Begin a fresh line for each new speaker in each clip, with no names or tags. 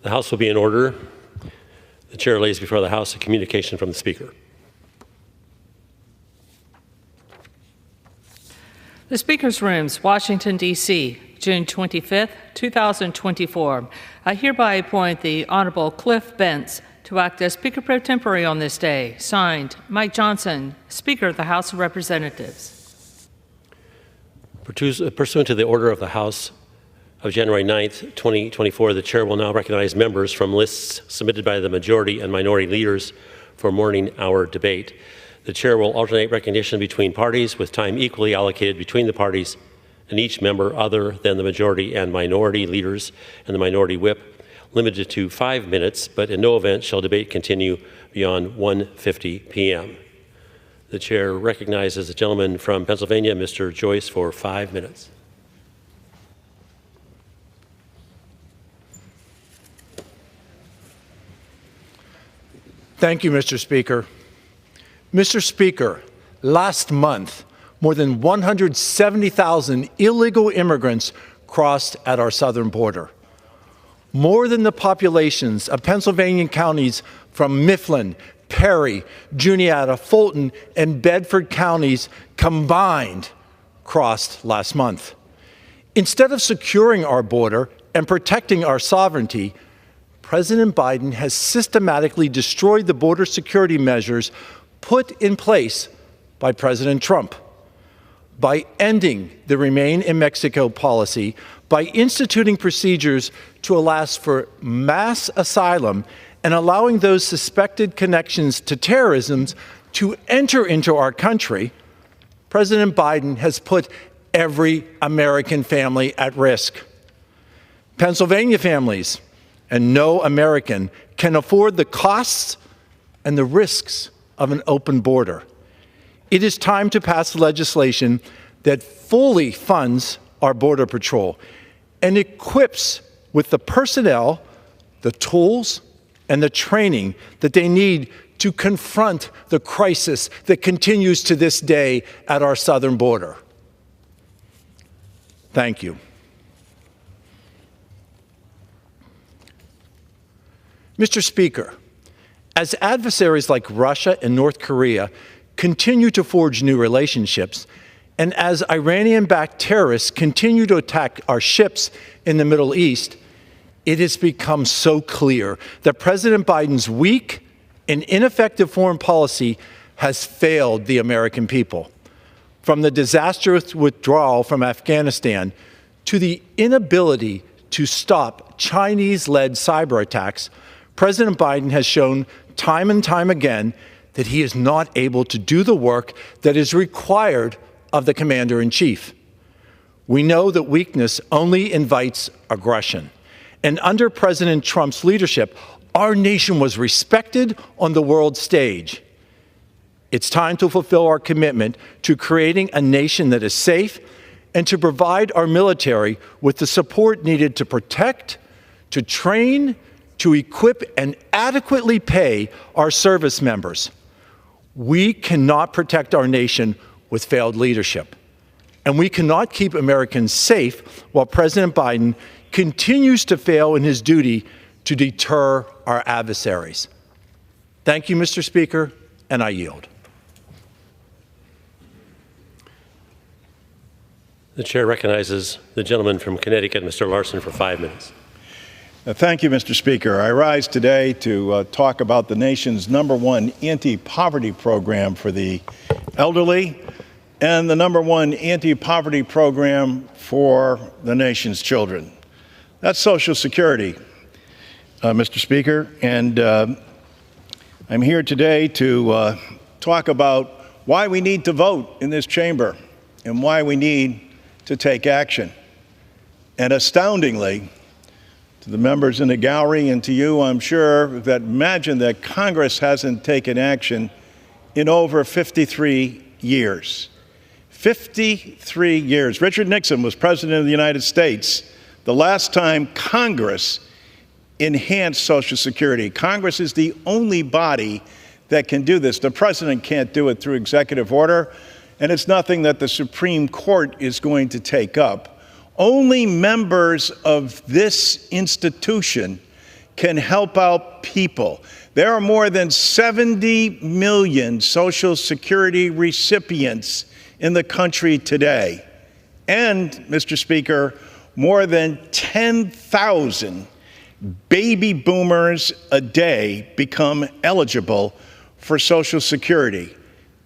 The House will be in order. The Chair lays before the House a communication from the Speaker.
The Speaker's Rooms, Washington, D.C., June 25, 2024. I hereby appoint the Honorable Cliff Bentz to act as Speaker pro tempore on this day. Signed, Mike Johnson, Speaker of the House of Representatives.
Pursuant to the order of the House of January 9th, 2024, the Chair will now recognize members from lists submitted by the majority and minority leaders for morning hour debate. The Chair will alternate recognition between parties with time equally allocated between the parties and each member other than the majority and minority leaders and the minority whip, limited to 5 minutes, but in no event shall debate continue beyond 1:50 p.m. The Chair recognizes the gentleman from Pennsylvania, Mr. Joyce, for 5 minutes.
Thank you, Mr. Speaker. Mr. Speaker, last month, more than 170,000 illegal immigrants crossed at our southern border. More than the populations of Pennsylvania counties from Mifflin, Perry, Juniata, Fulton, and Bedford counties combined crossed last month. Instead of securing our border and protecting our sovereignty, President Biden has systematically destroyed the border security measures put in place by President Trump. By ending the Remain in Mexico policy, by instituting procedures to allow for mass asylum and allowing those suspected connections to terrorism to enter into our country, President Biden has put every American family at risk. Pennsylvania families and no American can afford the costs and the risks of an open border. It is time to pass legislation that fully funds our Border Patrol and equips with the personnel, the tools, and the training that they need to confront the crisis that continues to this day at our southern border. Thank you. Mr. Speaker, as adversaries like Russia and North Korea continue to forge new relationships, and as Iranian-backed terrorists continue to attack our ships in the Middle East, it has become so clear that President Biden's weak and ineffective foreign policy has failed the American people. From the disastrous withdrawal from Afghanistan to the inability to stop Chinese-led cyber attacks, President Biden has shown time and time again that he is not able to do the work that is required of the commander-in-chief. We know that weakness only invites aggression. And under President Trump's leadership, our nation was respected on the world stage. It's time to fulfill our commitment to creating a nation that is safe and to provide our military with the support needed to protect, to train, to equip, and adequately pay our service members. We cannot protect our nation with failed leadership. And we cannot keep Americans safe while President Biden continues to fail in his duty to deter our adversaries. Thank you, Mr. Speaker, and I yield.
The Chair recognizes the gentleman from Connecticut, Mr. Larson, for 5 minutes.
Thank you, Mr. Speaker. I rise today to talk about the nation's #1 anti-poverty program for the elderly and the #1 anti-poverty program for the nation's children. That's Social Security, Mr. Speaker, and I'm here today to talk about why we need to vote in this chamber and why we need to take action. And astoundingly, to the members in the gallery and to you, I'm sure, that imagine that Congress hasn't taken action in over 53 years. 53 years. Richard Nixon was President of the United States the last time Congress enhanced Social Security. Congress is the only body that can do this. The President can't do it through executive order, and it's nothing that the Supreme Court is going to take up. Only members of this institution can help out people. There are more than 70 million Social Security recipients in the country today. And, Mr. Speaker, more than 10,000 baby boomers a day become eligible for Social Security.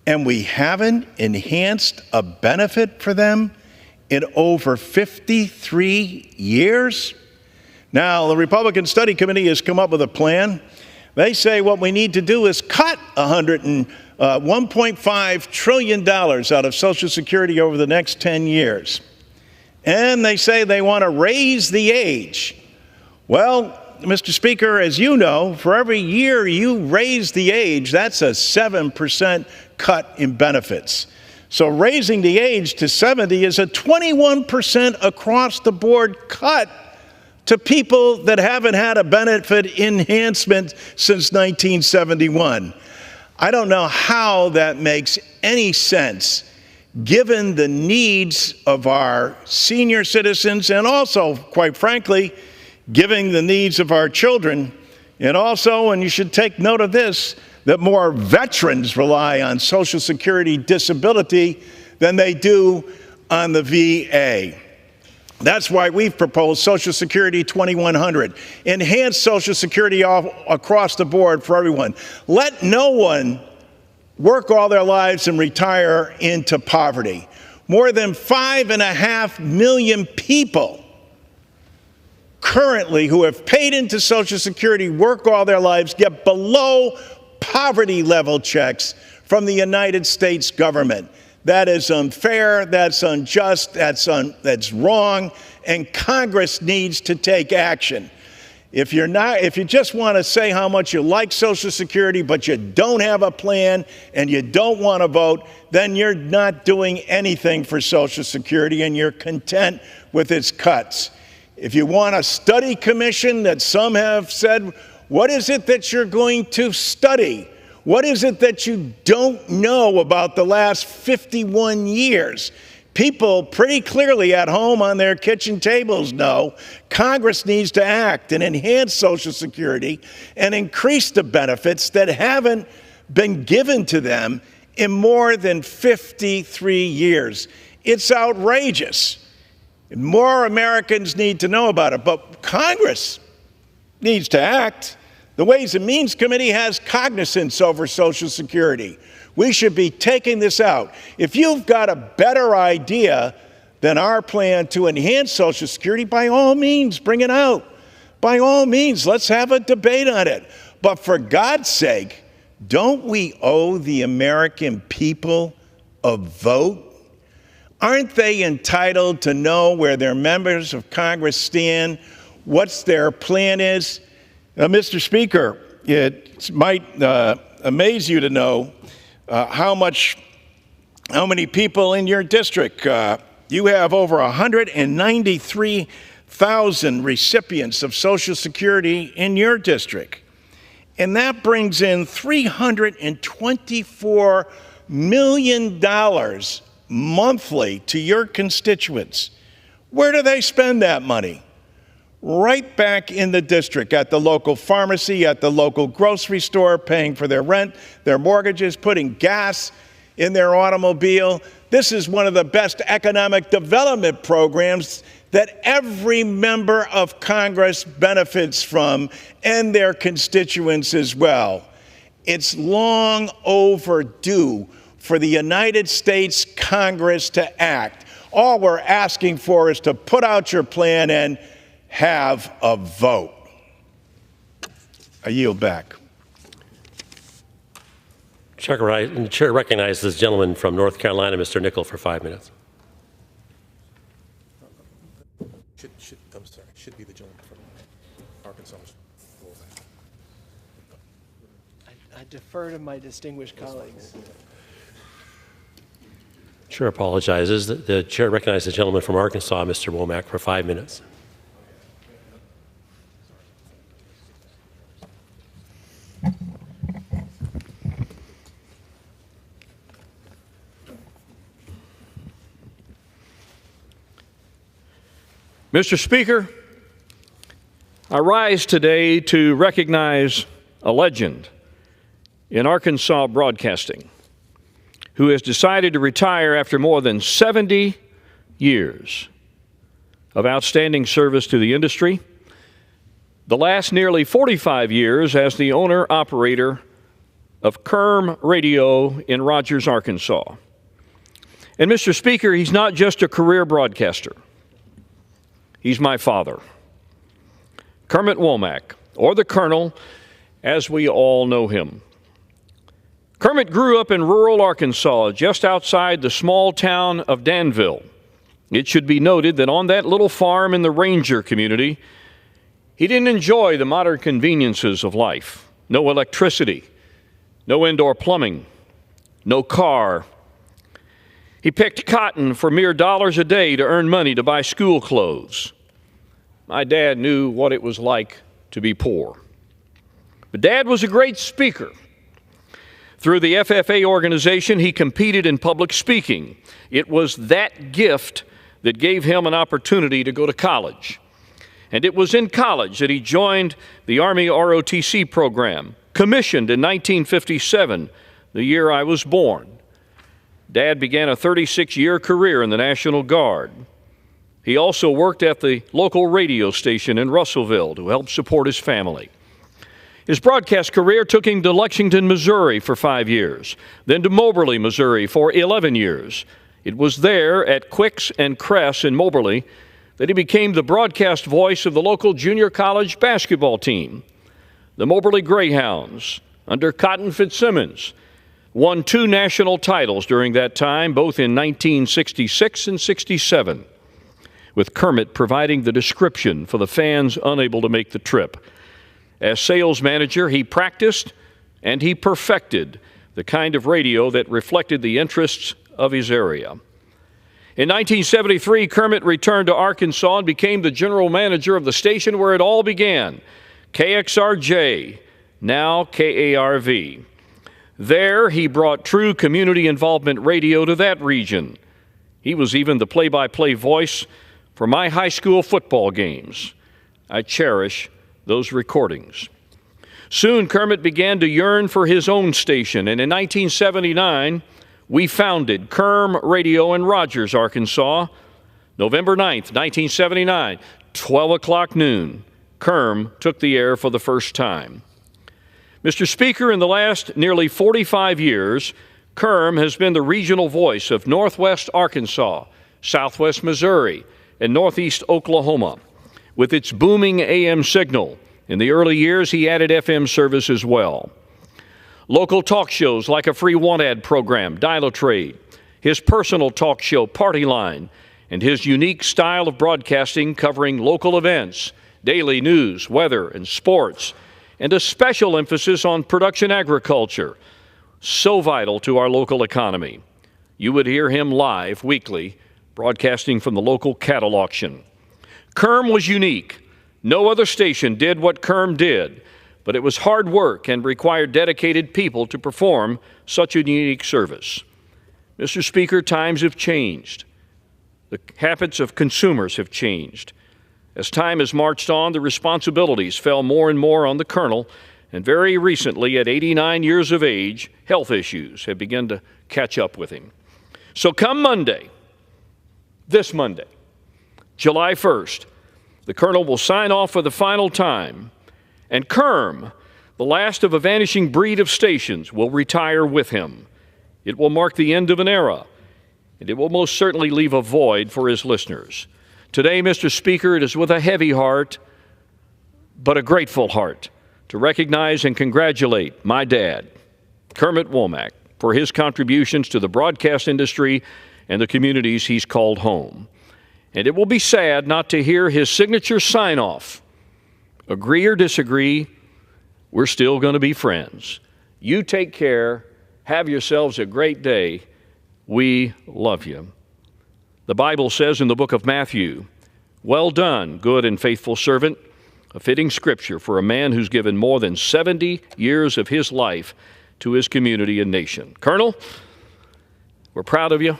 And we haven't enhanced a benefit for them in over 53 years. Now, the Republican Study Committee has come up with a plan. They say what we need to do is cut $1.5 trillion out of Social Security over the next 10 years. And they say they want to raise the age. Well, Mr. Speaker, as you know, for every year you raise the age, that's a 7% cut in benefits. So raising the age to 70 is a 21% across-the-board cut to people that haven't had a benefit enhancement since 1971. I don't know how that makes any sense, given the needs of our senior citizens and also, quite frankly, given the needs of our children. And also, and you should take note of this, that more veterans rely on Social Security disability than they do on the VA. That's why we've proposed Social Security 2100. Enhance Social Security across the board for everyone. Let no one work all their lives and retire into poverty. More than 5.5 million people currently who have paid into Social Security, work all their lives, get below poverty level checks from the United States government. That is unfair, that's unjust, that's wrong, and Congress needs to take action. If you just want to say how much you like Social Security, but you don't have a plan and you don't want to vote, then you're not doing anything for Social Security and you're content with its cuts. If you want a study commission that some have said, what is it that you're going to study? What is it that you don't know about the last 51 years? People pretty clearly at home on their kitchen tables know Congress needs to act and enhance Social Security and increase the benefits that haven't been given to them in more than 53 years. It's outrageous. More Americans need to know about it, but Congress needs to act. The Ways and Means Committee has cognizance over Social Security. We should be taking this out. If you've got a better idea than our plan to enhance Social Security, by all means, bring it out. By all means, let's have a debate on it. But for God's sake, don't we owe the American people a vote? Aren't they entitled to know where their members of Congress stand, what their plan is? Mr. Speaker, it might amaze you to know how many people in your district. You have over 193,000 recipients of Social Security in your district. And that brings in $324 million monthly to your constituents. Where do they spend that money? Right back in the district, at the local pharmacy, at the local grocery store, paying for their rent, their mortgages, putting gas in their automobile. This is one of the best economic development programs that every member of Congress benefits from, and their constituents as well. It's long overdue for the United States Congress to act. All we're asking for is to put out your plan and have a vote. I yield back.
The chair recognizes the gentleman from North Carolina, Mr. Nickel, for 5 minutes.
Should be the gentleman from Arkansas.
I defer to my distinguished colleagues.
Chair apologizes. The chair recognizes the gentleman from Arkansas, Mr. Womack, for 5 minutes.
Mr. Speaker, I rise today to recognize a legend in Arkansas broadcasting who has decided to retire after more than 70 years of outstanding service to the industry, the last nearly 45 years as the owner-operator of KERM Radio in Rogers, Arkansas. And Mr. Speaker, he's not just a career broadcaster. He's my father, Kermit Womack, or the Colonel, as we all know him. Kermit grew up in rural Arkansas, just outside the small town of Danville. It should be noted that on that little farm in the Ranger community, he didn't enjoy the modern conveniences of life. No electricity, no indoor plumbing, no car. He picked cotton for mere dollars a day to earn money to buy school clothes. My dad knew what it was like to be poor. But Dad was a great speaker. Through the FFA organization, he competed in public speaking. It was that gift that gave him an opportunity to go to college. And it was in college that he joined the Army ROTC program, commissioned in 1957, the year I was born. Dad began a 36-year career in the National Guard. He also worked at the local radio station in Russellville to help support his family. His broadcast career took him to Lexington, Missouri for 5 years, then to Moberly, Missouri for 11 years. It was there at Quicks and Cress in Moberly that he became the broadcast voice of the local junior college basketball team. The Moberly Greyhounds, under Cotton Fitzsimmons, won 2 national titles during that time, both in 1966 and 67, with Kermit providing the description for the fans unable to make the trip. As sales manager, he practiced and he perfected the kind of radio that reflected the interests of his area. In 1973, Kermit returned to Arkansas and became the general manager of the station where it all began, KXRJ, now KARV. There, he brought true community involvement radio to that region. He was even the play-by-play voice for my high school football games. I cherish those recordings. Soon, Kermit began to yearn for his own station, and in 1979, we founded KERM Radio in Rogers, Arkansas. November 9th, 1979, 12 o'clock noon, KERM took the air for the first time. Mr. Speaker, in the last nearly 45 years, KERM has been the regional voice of Northwest Arkansas, Southwest Missouri, and Northeast Oklahoma. With its booming AM signal, in the early years, he added FM service as well. Local talk shows like a free want ad program, Dial-A-Trade, his personal talk show, Party Line, and his unique style of broadcasting covering local events, daily news, weather, and sports, and a special emphasis on production agriculture, so vital to our local economy. You would hear him live weekly, broadcasting from the local cattle auction. KERM was unique. No other station did what KERM did, but it was hard work and required dedicated people to perform such a unique service. Mr. Speaker, times have changed. The habits of consumers have changed. As time has marched on, the responsibilities fell more and more on the Colonel, and very recently, at 89 years of age, health issues have begun to catch up with him. So come Monday, this Monday, July 1st, the Colonel will sign off for the final time, and KERM, the last of a vanishing breed of stations, will retire with him. It will mark the end of an era, and it will most certainly leave a void for his listeners. Today, Mr. Speaker, it is with a heavy heart, but a grateful heart, to recognize and congratulate my dad, Kermit Womack, for his contributions to the broadcast industry and the communities he's called home. And it will be sad not to hear his signature sign-off. Agree or disagree, we're still going to be friends. You take care. Have yourselves a great day. We love you. The Bible says in the book of Matthew, "Well done, good and faithful servant," a fitting scripture for a man who's given more than 70 years of his life to his community and nation. Colonel, we're proud of you.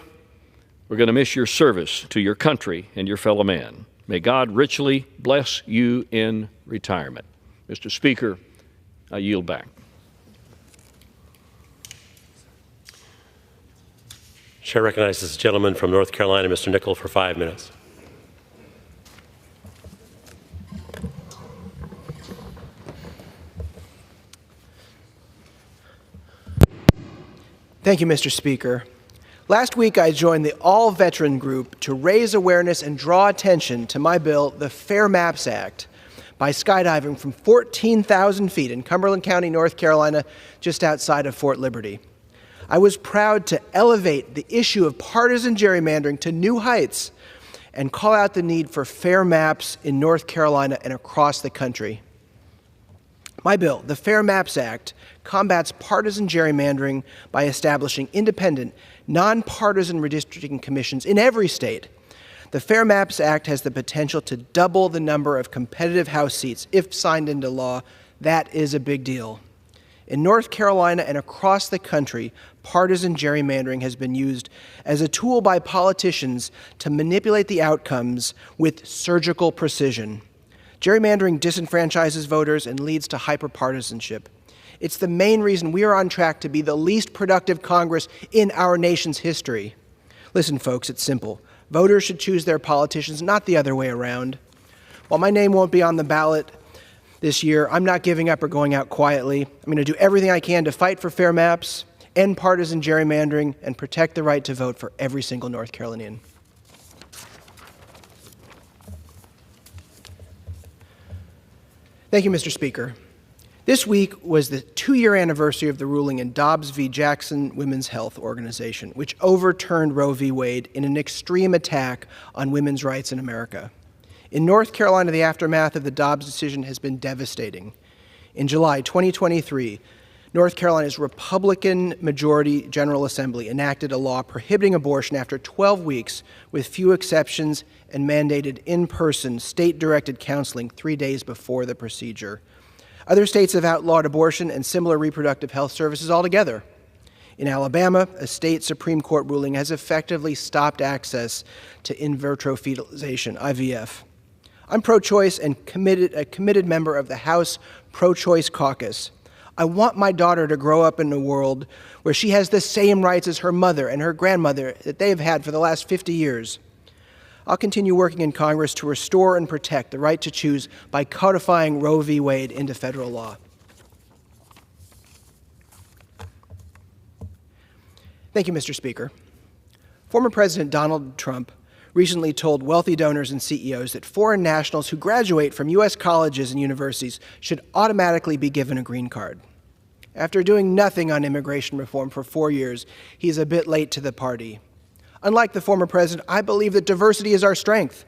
We're going to miss your service to your country and your fellow man. May God richly bless you in retirement. Mr. Speaker, I yield back.
Chair recognizes the gentleman from North Carolina, Mr. Nickel, for 5 minutes.
Thank you, Mr. Speaker. Last week, I joined the all-veteran group to raise awareness and draw attention to my bill, the Fair Maps Act, by skydiving from 14,000 feet in Cumberland County, North Carolina, just outside of Fort Liberty. I was proud to elevate the issue of partisan gerrymandering to new heights and call out the need for fair maps in North Carolina and across the country. My bill, the Fair Maps Act, combats partisan gerrymandering by establishing independent, nonpartisan redistricting commissions in every state. The Fair Maps Act has the potential to double the number of competitive House seats if signed into law. That is a big deal. In North Carolina and across the country, partisan gerrymandering has been used as a tool by politicians to manipulate the outcomes with surgical precision. Gerrymandering disenfranchises voters and leads to hyperpartisanship. It's the main reason we are on track to be the least productive Congress in our nation's history. Listen, folks, it's simple. Voters should choose their politicians, not the other way around. While my name won't be on the ballot this year, I'm not giving up or going out quietly. I'm going to do everything I can to fight for fair maps, end partisan gerrymandering, and protect the right to vote for every single North Carolinian. Thank you, Mr. Speaker. This week was the 2-year anniversary of the ruling in Dobbs v. Jackson Women's Health Organization, which overturned Roe v. Wade in an extreme attack on women's rights in America. In North Carolina, the aftermath of the Dobbs decision has been devastating. In July 2023, North Carolina's Republican Majority General Assembly enacted a law prohibiting abortion after 12 weeks, with few exceptions, and mandated in-person, state-directed counseling 3 days before the procedure. Other states have outlawed abortion and similar reproductive health services altogether. In Alabama, a state Supreme Court ruling has effectively stopped access to in vitro fertilization, IVF. I'm pro-choice and a committed member of the House Pro-Choice Caucus. I want my daughter to grow up in a world where she has the same rights as her mother and her grandmother that they have had for the last 50 years. I'll continue working in Congress to restore and protect the right to choose by codifying Roe v. Wade into federal law. Thank you, Mr. Speaker. Former President Donald Trump recently told wealthy donors and CEOs that foreign nationals who graduate from U.S. colleges and universities should automatically be given a green card. After doing nothing on immigration reform for 4 years, he's a bit late to the party. Unlike the former president, I believe that diversity is our strength.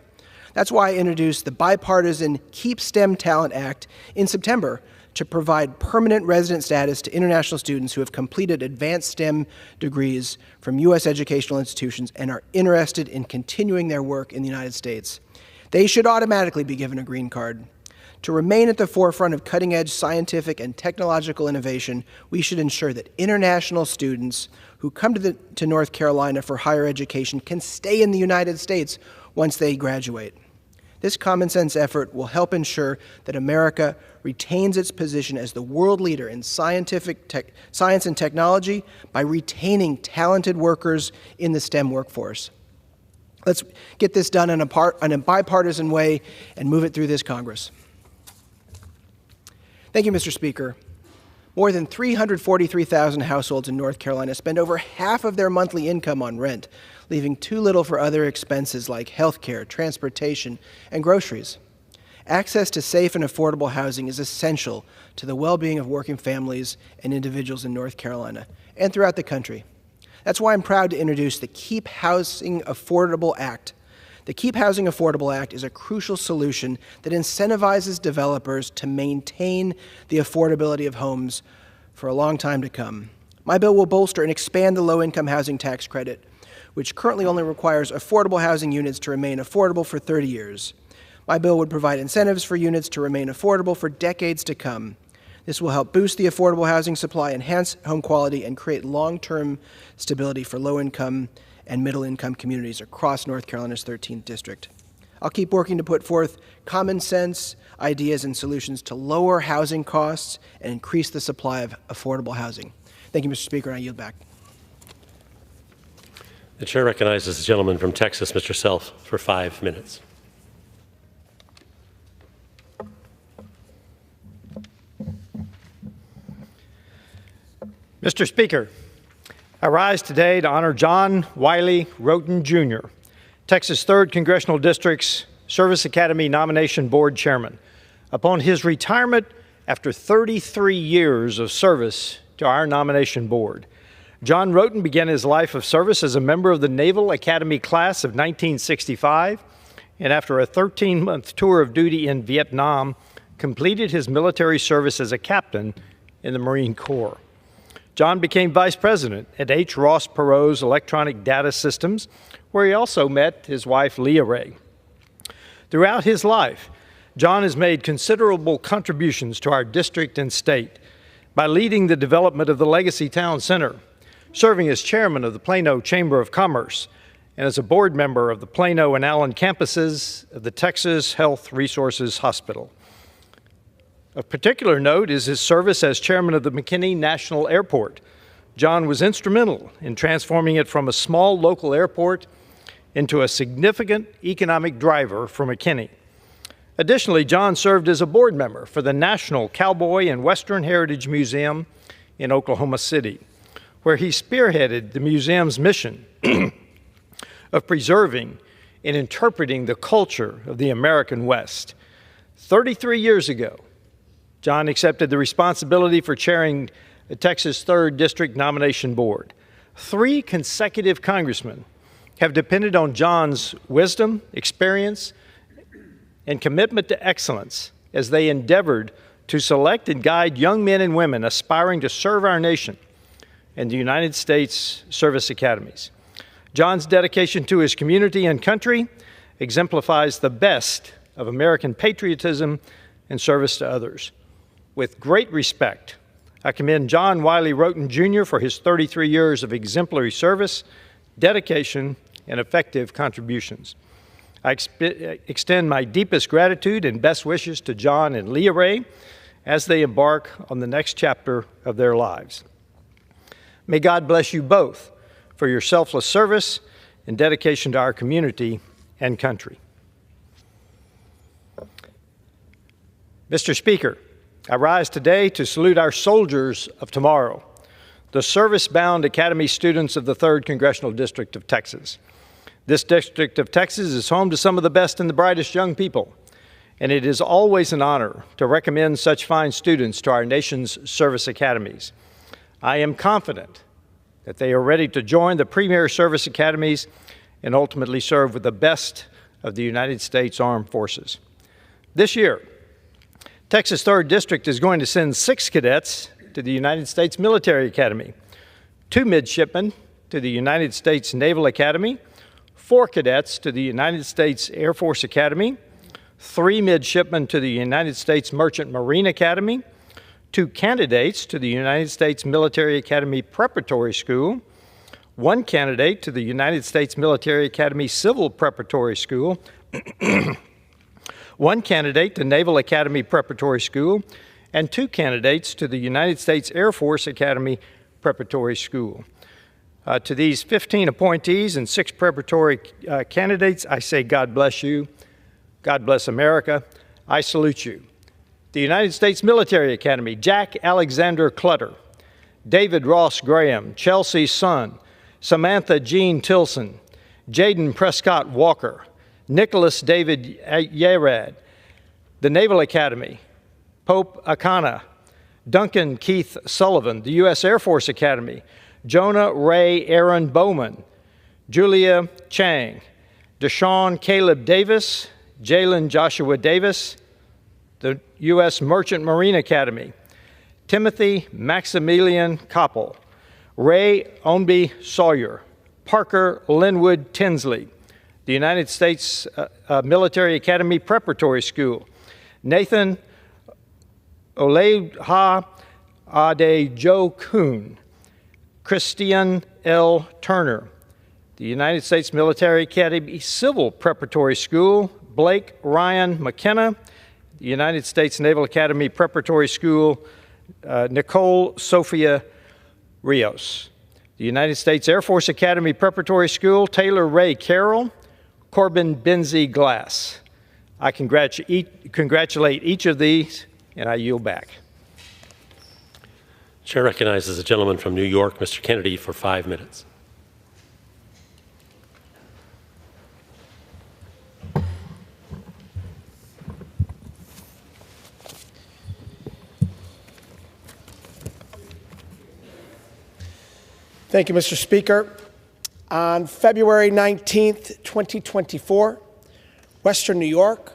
That's why I introduced the bipartisan Keep STEM Talent Act in September to provide permanent resident status to international students who have completed advanced STEM degrees from U.S. educational institutions and are interested in continuing their work in the United States. They should automatically be given a green card. To remain at the forefront of cutting-edge scientific and technological innovation, we should ensure that international students who come to North Carolina for higher education can stay in the United States once they graduate. This common-sense effort will help ensure that America retains its position as the world leader in science and technology by retaining talented workers in the STEM workforce. Let's get this done in a bipartisan way and move it through this Congress. Thank you, Mr. Speaker. More than 343,000 households in North Carolina spend over half of their monthly income on rent, leaving too little for other expenses like health care, transportation, and groceries. Access to safe and affordable housing is essential to the well-being of working families and individuals in North Carolina and throughout the country. That's why I'm proud to introduce the Keep Housing Affordable Act. The Keep Housing Affordable Act is a crucial solution that incentivizes developers to maintain the affordability of homes for a long time to come. My bill will bolster and expand the low-income housing tax credit, which currently only requires affordable housing units to remain affordable for 30 years. My bill would provide incentives for units to remain affordable for decades to come. This will help boost the affordable housing supply, enhance home quality, and create long-term stability for low-income and middle-income communities across North Carolina's 13th district. I'll keep working to put forth common sense ideas and solutions to lower housing costs and increase the supply of affordable housing. Thank you, Mr. Speaker, and I yield back.
The chair recognizes the gentleman from Texas, Mr. Self, for 5 minutes.
Mr. Speaker, I rise today to honor John Wiley Rhoten, Jr., Texas 3rd Congressional District's Service Academy Nomination Board Chairman, upon his retirement after 33 years of service to our nomination board. John Rhoten began his life of service as a member of the Naval Academy class of 1965, and after a 13-month tour of duty in Vietnam, completed his military service as a captain in the Marine Corps. John became vice president at H. Ross Perot's Electronic Data Systems, where he also met his wife, Leah Ray. Throughout his life, John has made considerable contributions to our district and state by leading the development of the Legacy Town Center, serving as chairman of the Plano Chamber of Commerce, and as a board member of the Plano and Allen campuses of the Texas Health Resources Hospital. Of particular note is his service as chairman of the McKinney National Airport. John was instrumental in transforming it from a small local airport into a significant economic driver for McKinney. Additionally, John served as a board member for the National Cowboy and Western Heritage Museum in Oklahoma City, where he spearheaded the museum's mission of preserving and interpreting the culture of the American West. 33 years ago, John accepted the responsibility for chairing the Texas 3rd District Nomination Board. 3 consecutive congressmen have depended on John's wisdom, experience, and commitment to excellence as they endeavored to select and guide young men and women aspiring to serve our nation and the United States service academies. John's dedication to his community and country exemplifies the best of American patriotism and service to others. With great respect, I commend John Wiley Rhoten, Jr. for his 33 years of exemplary service, dedication, and effective contributions. I extend my deepest gratitude and best wishes to John and Leah Ray as they embark on the next chapter of their lives. May God bless you both for your selfless service and dedication to our community and country. Mr. Speaker, I rise today to salute our soldiers of tomorrow, the service-bound Academy students of the 3rd Congressional District of Texas. This district of Texas is home to some of the best and the brightest young people, and it is always an honor to recommend such fine students to our nation's service academies. I am confident that they are ready to join the premier service academies and ultimately serve with the best of the United States Armed Forces. This year, Texas 3rd District is going to send 6 cadets to the United States Military Academy, 2 midshipmen to the United States Naval Academy, 4 cadets to the United States Air Force Academy, 3 midshipmen to the United States Merchant Marine Academy, 2 candidates to the United States Military Academy Preparatory School, 1 candidate to the United States Military Academy Civil Preparatory School, 1 candidate to Naval Academy Preparatory School, and 2 candidates to the United States Air Force Academy Preparatory School. To these 15 appointees and 6 preparatory candidates, I say God bless you, God bless America, I salute you. The United States Military Academy, Jack Alexander Clutter, David Ross Graham, Chelsea Sun, Samantha Jean Tilson, Jaden Prescott Walker, Nicholas David Yarad. The Naval Academy, Pope Akana, Duncan Keith Sullivan. The U.S. Air Force Academy, Jonah Ray Aaron Bowman, Julia Chang, Deshaun Caleb Davis, Jalen Joshua Davis. The U.S. Merchant Marine Academy, Timothy Maximilian Koppel, Ray Onby Sawyer, Parker Linwood Tinsley. The United States Military Academy Preparatory School, Nathan Oleha Ade Joe Kuhn, Christian L. Turner. The United States Military Academy Civil Preparatory School, Blake Ryan McKenna, the United States Naval Academy Preparatory School, Nicole Sophia Rios. The United States Air Force Academy Preparatory School, Taylor Ray Carroll, Corbin Benzie Glass. I congratulate each of these, and I yield back.
Chair recognizes the gentleman from New York, Mr. Kennedy, for 5 minutes.
Thank you, Mr. Speaker. On February 19th, 2024, Western New York,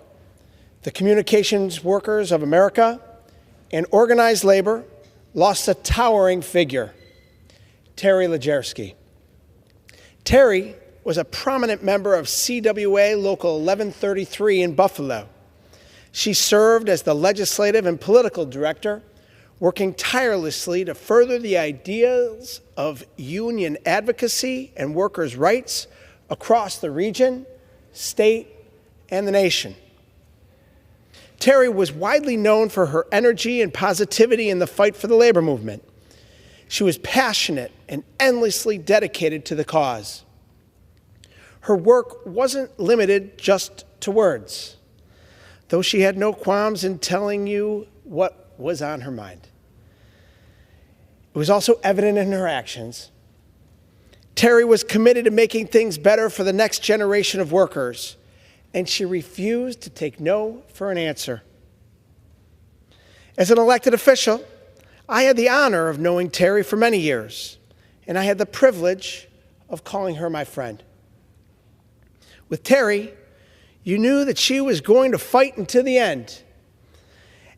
the Communications Workers of America and organized labor lost a towering figure, Terry Lejersky. Terry was a prominent member of CWA Local 1133 in Buffalo. She served as the legislative and political director, working tirelessly to further the ideals of union advocacy and workers' rights across the region, state, and the nation. Terry was widely known for her energy and positivity in the fight for the labor movement. She was passionate and endlessly dedicated to the cause. Her work wasn't limited just to words, though she had no qualms in telling you what was on her mind. It was also evident in her actions. Terry was committed to making things better for the next generation of workers, and she refused to take no for an answer. As an elected official, I had the honor of knowing Terry for many years, and I had the privilege of calling her my friend. With Terry, you knew that she was going to fight until the end,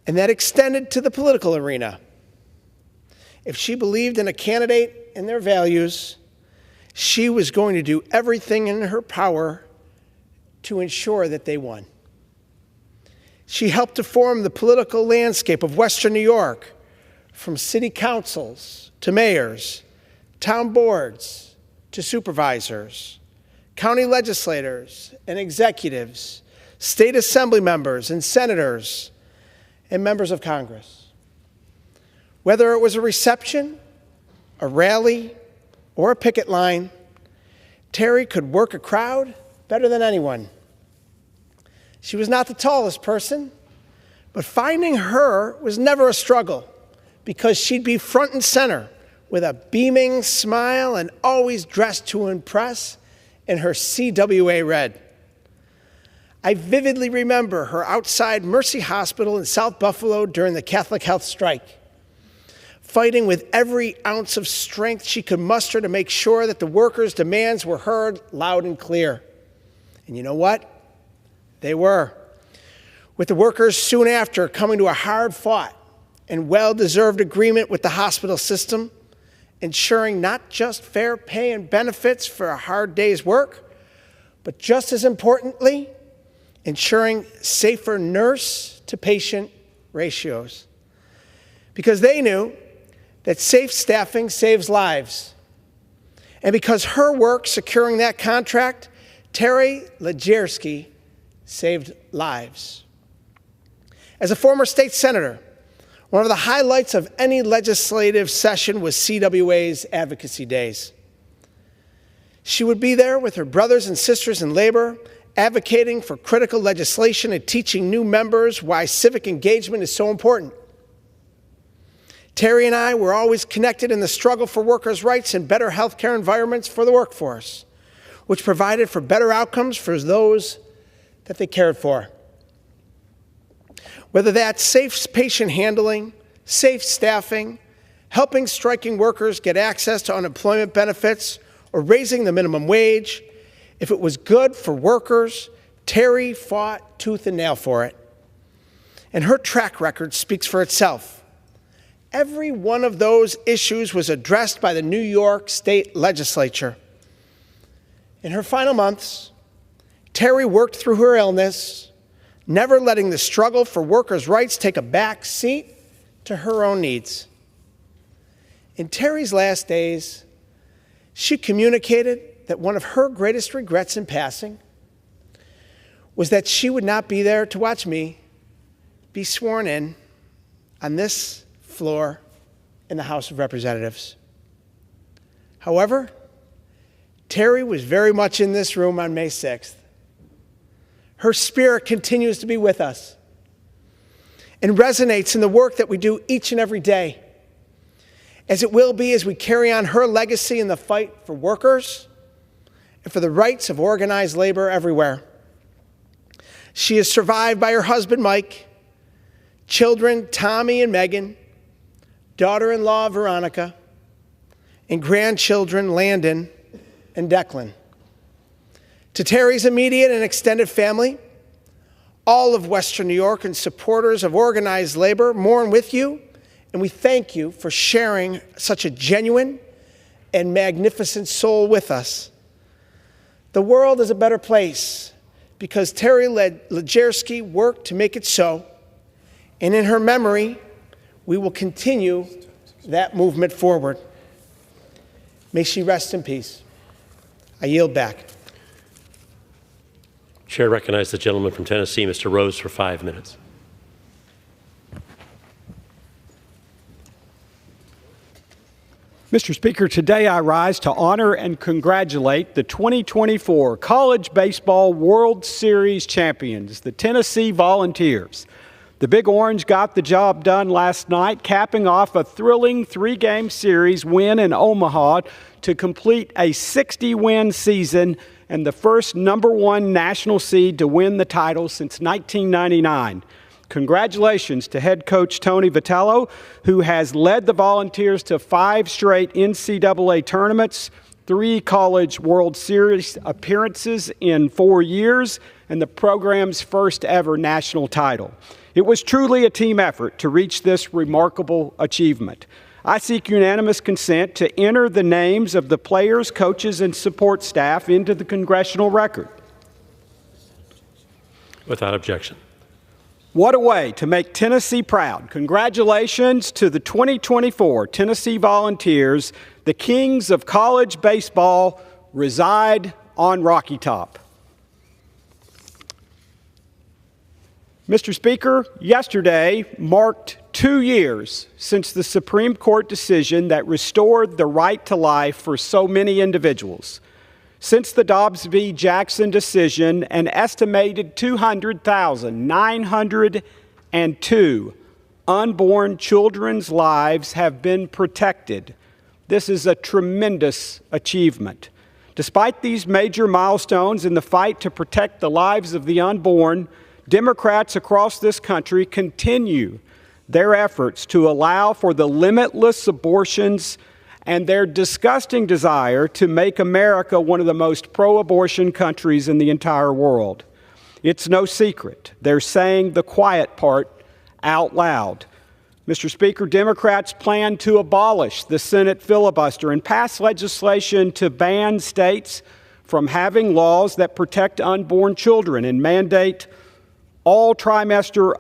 and that extended to the political arena. If she believed in a candidate and their values, she was going to do everything in her power to ensure that they won. She helped to form the political landscape of Western New York, from city councils to mayors, town boards to supervisors, county legislators and executives, state assembly members and senators, and members of Congress. Whether it was a reception, a rally, or a picket line, Terry could work a crowd better than anyone. She was not the tallest person, but finding her was never a struggle because she'd be front and center with a beaming smile and always dressed to impress in her CWA red. I vividly remember her outside Mercy Hospital in South Buffalo during the Catholic Health Strike, fighting with every ounce of strength she could muster to make sure that the workers' demands were heard loud and clear. And you know what? They were. With the workers soon after coming to a hard-fought and well-deserved agreement with the hospital system, ensuring not just fair pay and benefits for a hard day's work, but just as importantly, ensuring safer nurse-to-patient ratios. Because they knew that safe staffing saves lives. And because her work securing that contract, Terry Lejersky saved lives. As a former state senator, one of the highlights of any legislative session was CWA's advocacy days. She would be there with her brothers and sisters in labor, advocating for critical legislation and teaching new members why civic engagement is so important. Terry and I were always connected in the struggle for workers' rights and better healthcare environments for the workforce, which provided for better outcomes for those that they cared for. Whether that's safe patient handling, safe staffing, helping striking workers get access to unemployment benefits, or raising the minimum wage, if it was good for workers, Terry fought tooth and nail for it. And her track record speaks for itself. Every one of those issues was addressed by the New York State Legislature. In her final months, Terry worked through her illness, never letting the struggle for workers' rights take a back seat to her own needs. In Terry's last days, she communicated that one of her greatest regrets in passing was that she would not be there to watch me be sworn in on this floor in the House of Representatives. However, Terry was very much in this room on May 6th. Her spirit continues to be with us and resonates in the work that we do each and every day, as it will be as we carry on her legacy in the fight for workers and for the rights of organized labor everywhere. She is survived by her husband, Mike, children, Tommy and Megan, daughter-in-law, Veronica, and grandchildren, Landon and Declan. To Terry's immediate and extended family, all of Western New York and supporters of organized labor mourn with you, and we thank you for sharing such a genuine and magnificent soul with us. The world is a better place because Terry Lejersky worked to make it so, and in her memory, we will continue that movement forward. May she rest in peace. I yield back.
Chair recognizes the gentleman from Tennessee, Mr. Rose, for 5 minutes.
Mr. Speaker, today I rise to honor and congratulate the 2024 College Baseball World Series champions, the Tennessee Volunteers. The Big Orange got the job done last night, capping off a thrilling 3-game series win in Omaha to complete a 60-win season and the first #1 national seed to win the title since 1999. Congratulations to head coach Tony Vitello, who has led the Volunteers to 5 straight NCAA tournaments, 3 College World Series appearances in 4 years, and the program's first ever national title. It was truly a team effort to reach this remarkable achievement. I seek unanimous consent to enter the names of the players, coaches, and support staff into the congressional record.
Without objection.
What a way to make Tennessee proud. Congratulations to the 2024 Tennessee Volunteers. The kings of college baseball reside on Rocky Top. Mr. Speaker, yesterday marked 2 years since the Supreme Court decision that restored the right to life for so many individuals. Since the Dobbs v. Jackson decision, an estimated 200,902 unborn children's lives have been protected. This is a tremendous achievement. Despite these major milestones in the fight to protect the lives of the unborn, Democrats across this country continue their efforts to allow for the limitless abortions and their disgusting desire to make America one of the most pro-abortion countries in the entire world. It's no secret. They're saying the quiet part out loud. Mr. Speaker, Democrats plan to abolish the Senate filibuster and pass legislation to ban states from having laws that protect unborn children and mandate all trimester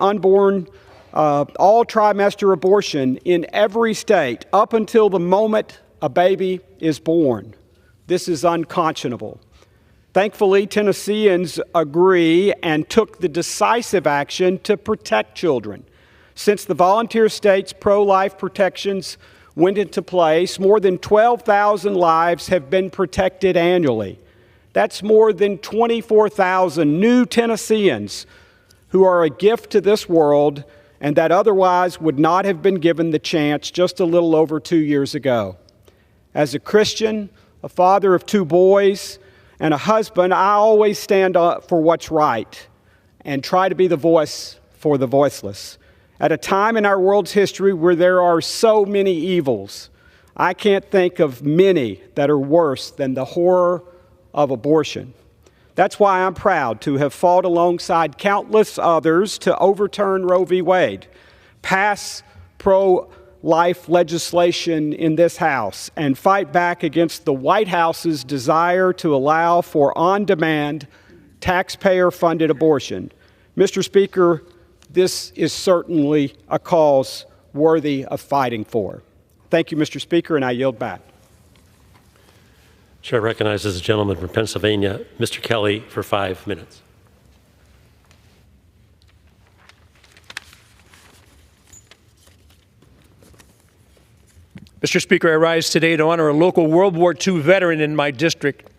abortion in every state up until the moment a baby is born. This is unconscionable. Thankfully, Tennesseans agree and took the decisive action to protect children. Since the volunteer state's pro-life protections went into place, more than 12,000 lives have been protected annually. That's more than 24,000 new Tennesseans who are a gift to this world and that otherwise would not have been given the chance just a little over 2 years ago. As a Christian, a father of 2 boys, and a husband, I always stand up for what's right and try to be the voice for the voiceless. At a time in our world's history where there are so many evils, I can't think of many that are worse than the horror of abortion. That's why I'm proud to have fought alongside countless others to overturn Roe v. Wade, pass pro-life legislation in this House, and fight back against the White House's desire to allow for on-demand, taxpayer-funded abortion. Mr. Speaker, this is certainly a cause worthy of fighting for. Thank you, Mr. Speaker, and I yield back.
Chair recognizes the gentleman from Pennsylvania, Mr. Kelly, for 5 minutes.
Mr. Speaker, I rise today to honor a local World War II veteran in my district.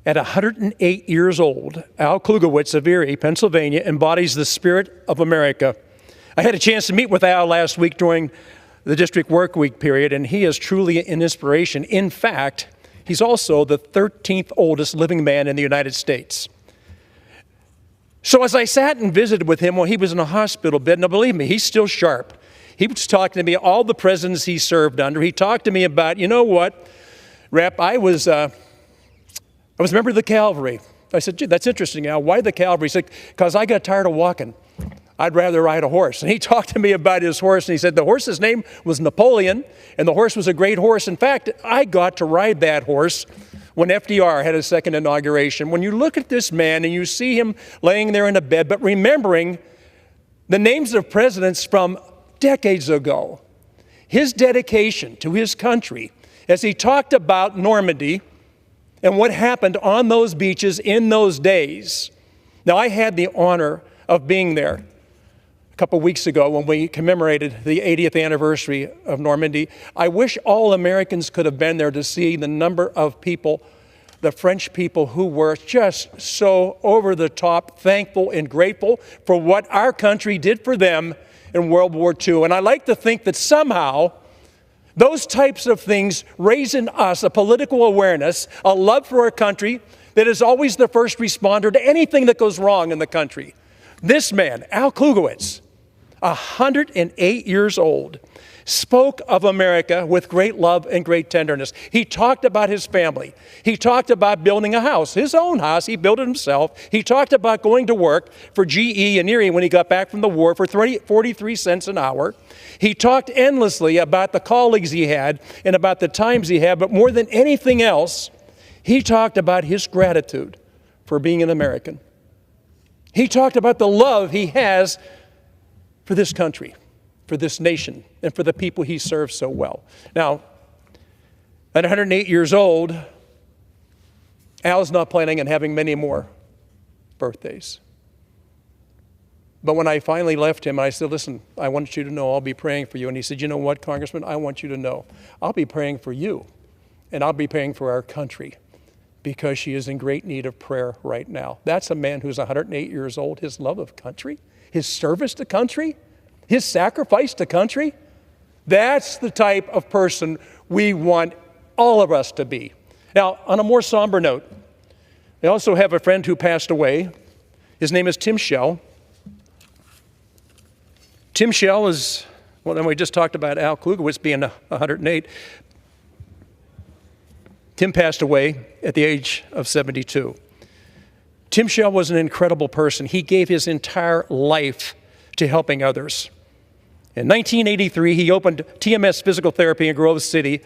At 108 years old, Al Klugowitz of Erie, Pennsylvania, embodies the spirit of America. I had a chance to meet with Al last week during the district work week period, and he is truly an inspiration. In fact, he's also the 13th oldest living man in the United States. So as I sat and visited with him while he was in a hospital bed, now believe me, he's still sharp. He was talking to me all the presidents he served under. He talked to me about, you know what, Rep, I was a member of the cavalry. I said, gee, that's interesting, Al. Why the cavalry? He said, because I got tired of walking. I'd rather ride a horse. And he talked to me about his horse, and he said the horse's name was Napoleon, and the horse was a great horse. In fact, I got to ride that horse when FDR had his second inauguration. When you look at this man and you see him laying there in a bed, but remembering the names of presidents from decades ago, his dedication to his country as he talked about Normandy and what happened on those beaches in those days. Now, I had the honor of being there a couple weeks ago when we commemorated the 80th anniversary of Normandy. I wish all Americans could have been there to see the number of people, the French people, who were just so over the top thankful and grateful for what our country did for them in World War II. And I like to think that somehow those types of things raise in us a political awareness, a love for our country that is always the first responder to anything that goes wrong in the country. This man, Al Klugowitz, 108 years old, spoke of America with great love and great tenderness. He talked about his family. He talked about building a house, his own house. He built it himself. He talked about going to work for GE in Erie when he got back from the war for 43 cents an hour. He talked endlessly about the colleagues he had and about the times he had, but more than anything else, he talked about his gratitude for being an American. He talked about the love he has for this country, for this nation, and for the people he serves so well. Now, at 108 years old, Al's not planning on having many more birthdays. But when I finally left him, I said, listen, I want you to know I'll be praying for you. And he said, you know what, Congressman, I want you to know I'll be praying for you, and I'll be praying for our country, because she is in great need of prayer right now. That's a man who's 108 years old. His love of country, his service to country, his sacrifice to country, that's the type of person we want all of us to be. Now, on a more somber note, I also have a friend who passed away. His name is Tim Schell. Tim Schell is, well, then we just talked about Al Klugowitz being 108. Tim passed away at the age of 72. Tim Schell was an incredible person. He gave his entire life to helping others. In 1983, he opened TMS Physical Therapy in Grove City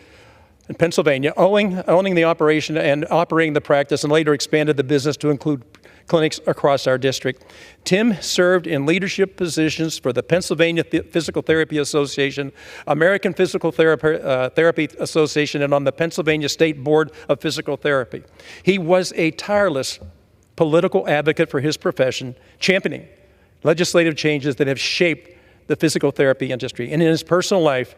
in Pennsylvania, owning the operation and operating the practice, and later expanded the business to include clinics across our district. Tim served in leadership positions for the Pennsylvania Physical Therapy Association, American Physical Therapy Association, and on the Pennsylvania State Board of Physical Therapy. He was a tireless political advocate for his profession, championing legislative changes that have shaped the physical therapy industry. And in his personal life,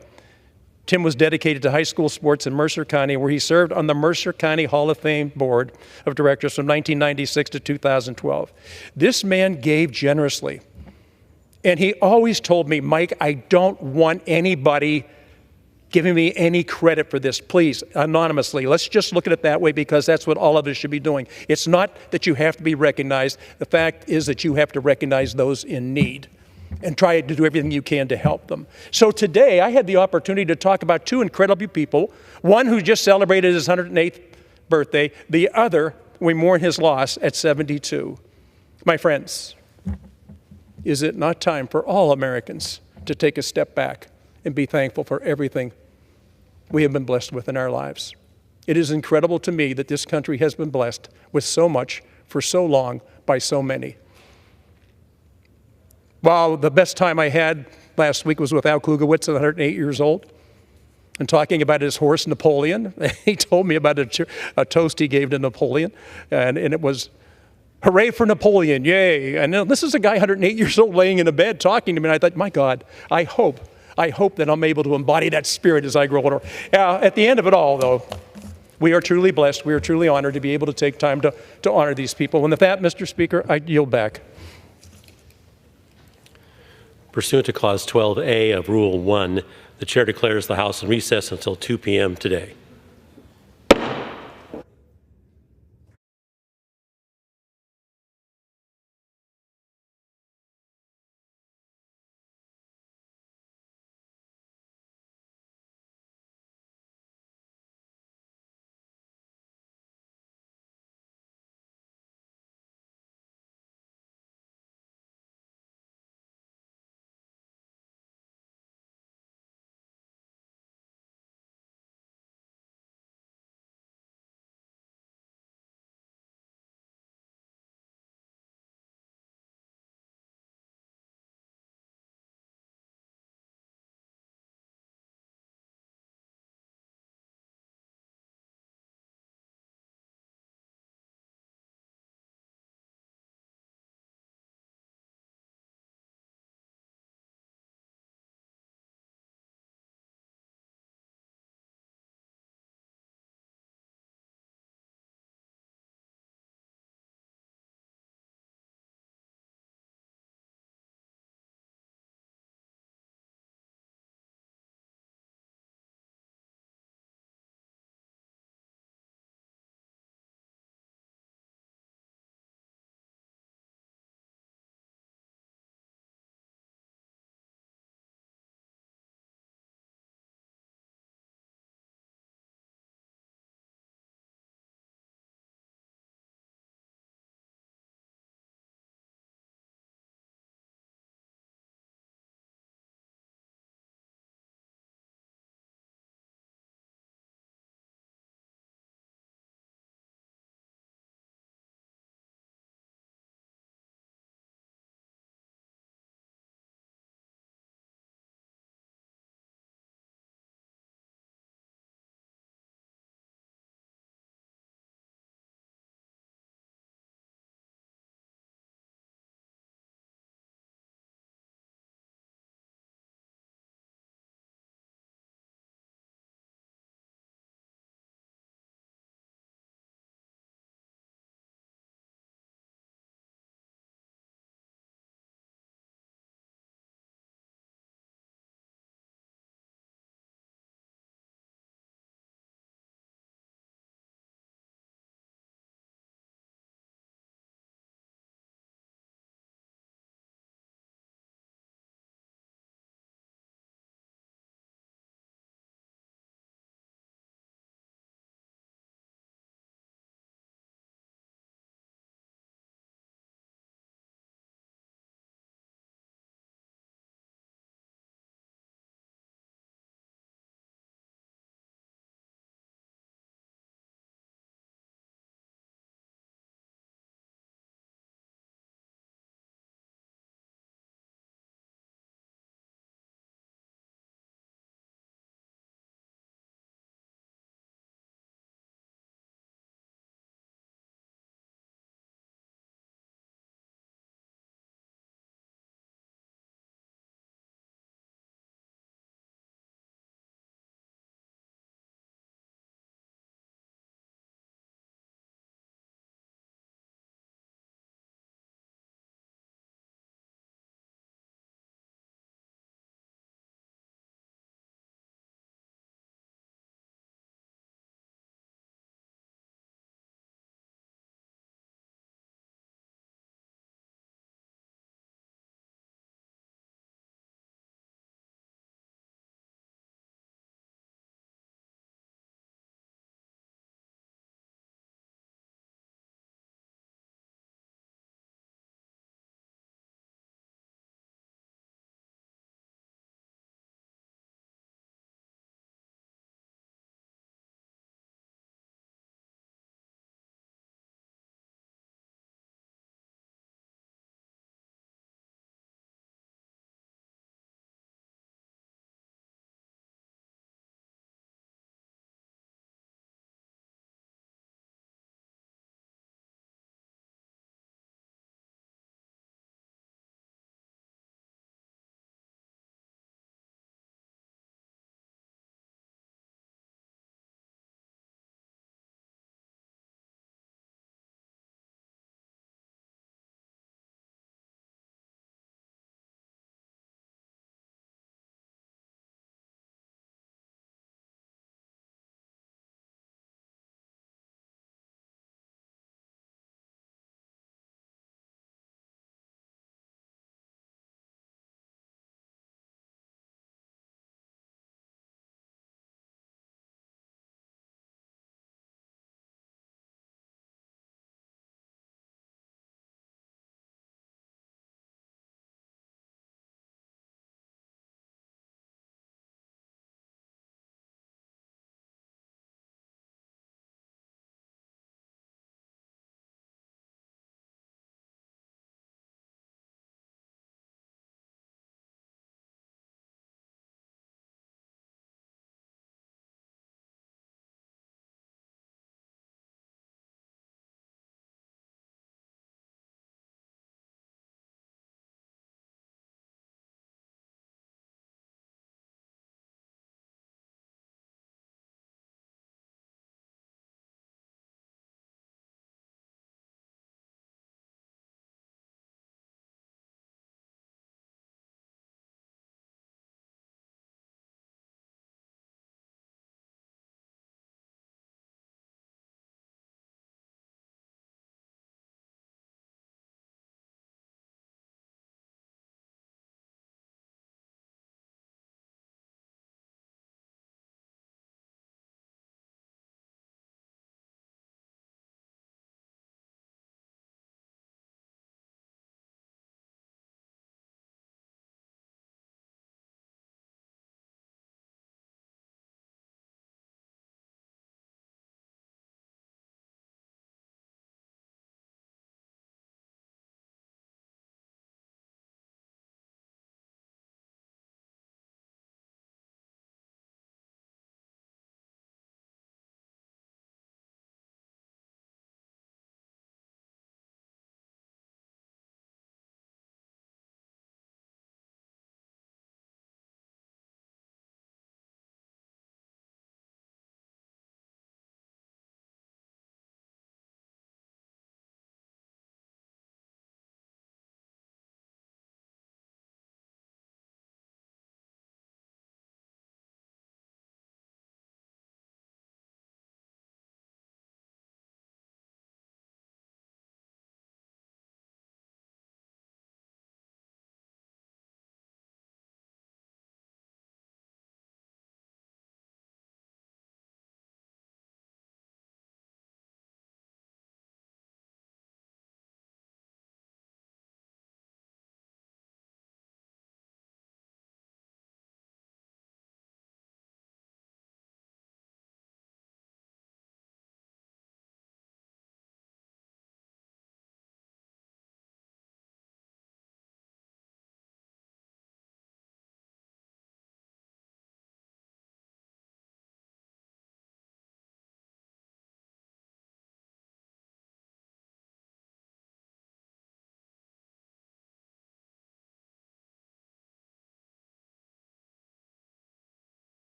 Tim was dedicated to high school sports in Mercer County, where he served on the Mercer County Hall of Fame Board of Directors from 1996 to 2012. This man gave generously. And he always told me, Mike, I don't want anybody giving me any credit for this. Please, anonymously. Let's just look at it that way, because that's what all of us should be doing. It's not that you have to be recognized. The fact is that you have to recognize those in need and try to do everything you can to help them. So today, I had the opportunity to talk about two incredible people, one who just celebrated his 108th birthday, the other, we mourn his loss at 72. My friends, is it not time for all Americans to take a step back and be thankful for everything we have been blessed with in our lives? It is incredible to me that this country has been blessed with so much for so long by so many. Well, the best time I had last week was with Al Klugowitz at 108 years old, and talking about his horse, Napoleon. He told me about a toast he gave to Napoleon, and it was, hooray for Napoleon, yay. And this is a guy 108 years old laying in a bed talking to me, and I thought, my God, I hope I hope that I'm able to embody that spirit as I grow older. At the end of it all, though, we are truly blessed. We are truly honored to be able to take time to honor these people. And with that, Mr. Speaker, I yield back.
Pursuant to Clause 12A of Rule 1, the Chair declares the House in recess until 2 p.m. today.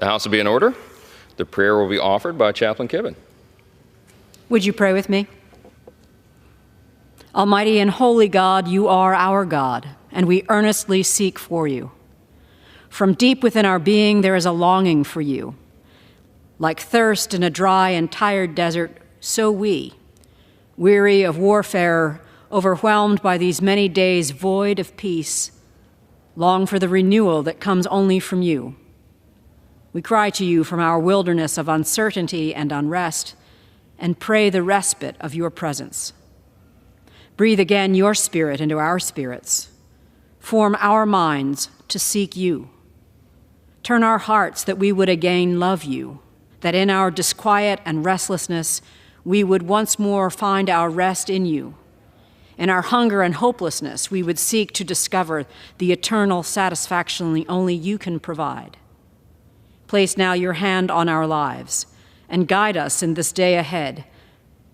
The House will be in order. The prayer will be offered by Chaplain Kibben.
Would you pray with me? Almighty and holy God, you are our God, and we earnestly seek for you. From deep within our being, there is a longing for you. Like thirst in a dry and tired desert, so we, weary of warfare, overwhelmed by these many days void of peace, long for the renewal that comes only from you. We cry to you from our wilderness of uncertainty and unrest, and pray the respite of your presence. Breathe again your spirit into our spirits. Form our minds to seek you. Turn our hearts that we would again love you, that in our disquiet and restlessness we would once more find our rest in you. In our hunger and hopelessness, we would seek to discover the eternal satisfaction only you can provide. Place now your hand on our lives and guide us in this day ahead,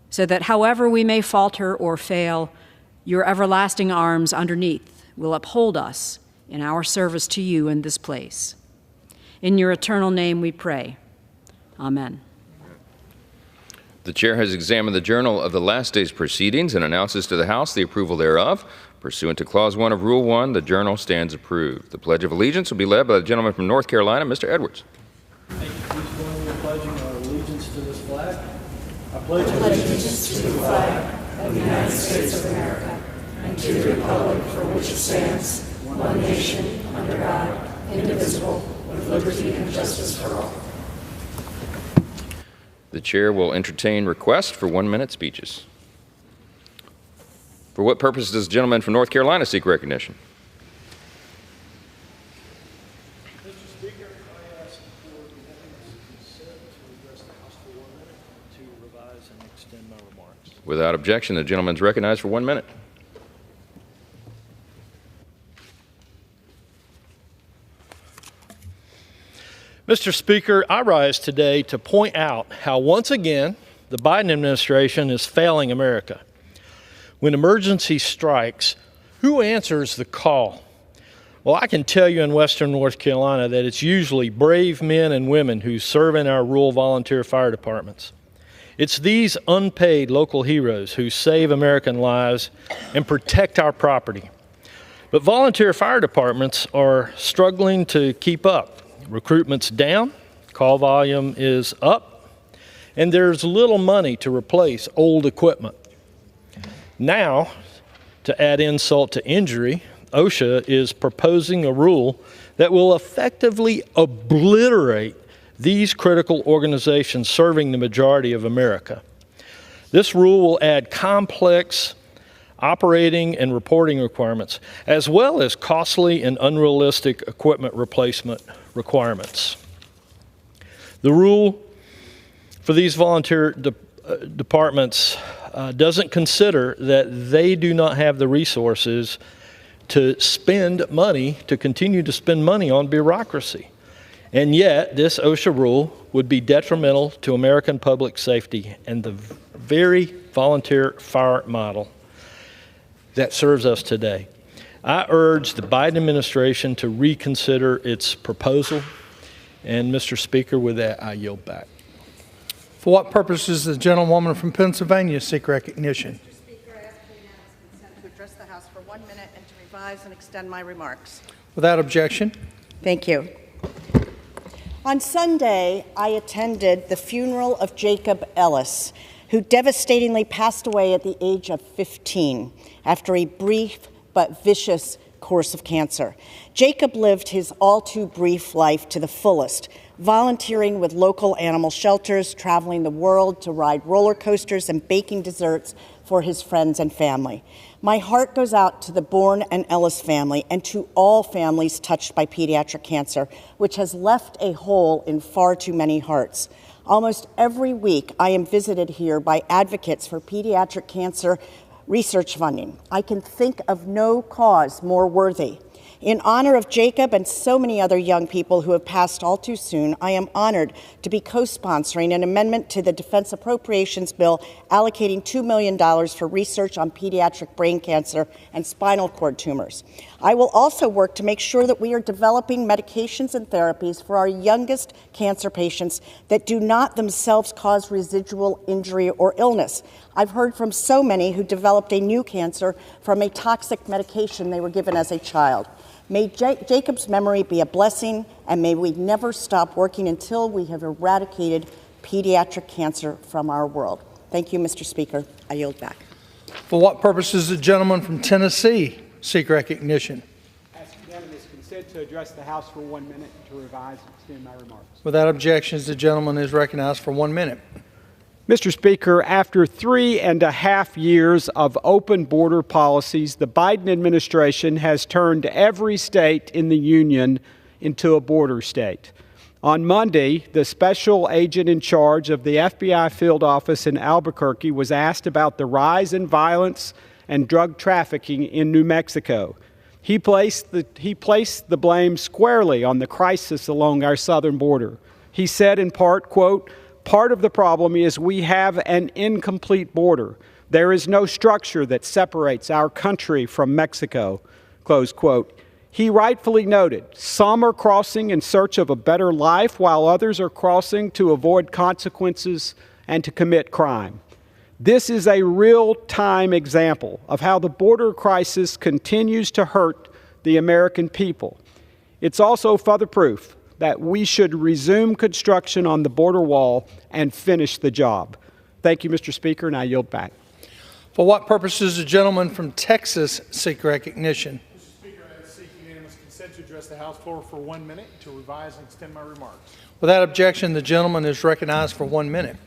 so that however we may falter or fail, your everlasting arms underneath will uphold us in our service to you in this place. In your eternal name we pray. Amen.
The chair has examined the journal of the last day's proceedings and announces to the House the approval thereof. Pursuant to Clause 1 of Rule 1, the journal stands approved. The Pledge of Allegiance will be led by the gentleman from North Carolina, Mr. Edwards.
Thank you. Please join me in pledging our allegiance to this flag. I pledge allegiance to the flag of the United States of America and to the republic for which it stands, one nation, under God, indivisible, with liberty and justice for all.
The chair will entertain requests for 1-minute speeches. For what purpose does the gentleman from North Carolina seek recognition?
Mr. Speaker, I ask for unanimous consent to address the House for 1 minute to revise and extend my remarks.
Without objection, the gentleman is recognized for 1 minute.
Mr. Speaker, I rise today to point out how once again the Biden administration is failing America. When emergency strikes, who answers the call? Well, I can tell you in Western North Carolina that it's usually brave men and women who serve in our rural volunteer fire departments. It's these unpaid local heroes who save American lives and protect our property. But volunteer fire departments are struggling to keep up. Recruitment's down, call volume is up, and there's little money to replace old equipment. Now, to add insult to injury, OSHA is proposing a rule that will effectively obliterate these critical organizations serving the majority of America. This rule will add complex operating and reporting requirements, as well as costly and unrealistic equipment replacement requirements. The rule for these volunteer departments doesn't consider that they do not have the resources to spend money, to continue to spend money on bureaucracy. And yet, this OSHA rule would be detrimental to American public safety and the very volunteer fire model that serves us today. I urge the Biden administration to reconsider its proposal. And Mr. Speaker, with that, I yield back.
For what purpose does the gentlewoman from Pennsylvania seek recognition?
Mr. Speaker, I ask for unanimous consent to address the House for 1 minute and to revise and extend my remarks.
Without objection.
Thank you. On Sunday, I attended the funeral of Jacob Ellis, who devastatingly passed away at the age of 15 after a brief but vicious course of cancer. Jacob lived his all-too-brief life to the fullest, volunteering with local animal shelters, traveling the world to ride roller coasters, and baking desserts for his friends and family. My heart goes out to the Bourne and Ellis family and to all families touched by pediatric cancer, which has left a hole in far too many hearts. Almost every week, I am visited here by advocates for pediatric cancer research funding. I can think of no cause more worthy. In honor of Jacob and so many other young people who have passed all too soon, I am honored to be co-sponsoring an amendment to the Defense Appropriations Bill allocating $2 million for research on pediatric brain cancer and spinal cord tumors. I will also work to make sure that we are developing medications and therapies for our youngest cancer patients that do not themselves cause residual injury or illness. I've heard from so many who developed a new cancer from a toxic medication they were given as a child. May Jacob's memory be a blessing, and may we never stop working until we have eradicated pediatric cancer from our world. Thank you, Mr. Speaker. I yield back.
For what purpose does the gentleman from Tennessee seek recognition?
Ask unanimous consent to address the House for 1 minute to revise and extend my remarks.
Without objections, the gentleman is recognized for 1 minute.
Mr. Speaker, after 3.5 years of open border policies, the Biden administration has turned every state in the union into a border state. On Monday, the special agent in charge of the FBI field office in Albuquerque was asked about the rise in violence and drug trafficking in New Mexico. He placed the blame squarely on the crisis along our southern border. He said in part, quote, "Part of the problem is we have an incomplete border. There is no structure that separates our country from Mexico," close quote. He rightfully noted, some are crossing in search of a better life while others are crossing to avoid consequences and to commit crime. This is a real-time example of how the border crisis continues to hurt the American people. It's also further proof that we should resume construction on the border wall and finish the job. Thank you, Mr. Speaker, and I yield back.
For what purpose does the gentleman from Texas seek recognition?
Mr. Speaker, I seek unanimous consent to address the House floor for 1 minute to revise and extend my remarks.
Without objection, the gentleman is recognized for 1 minute.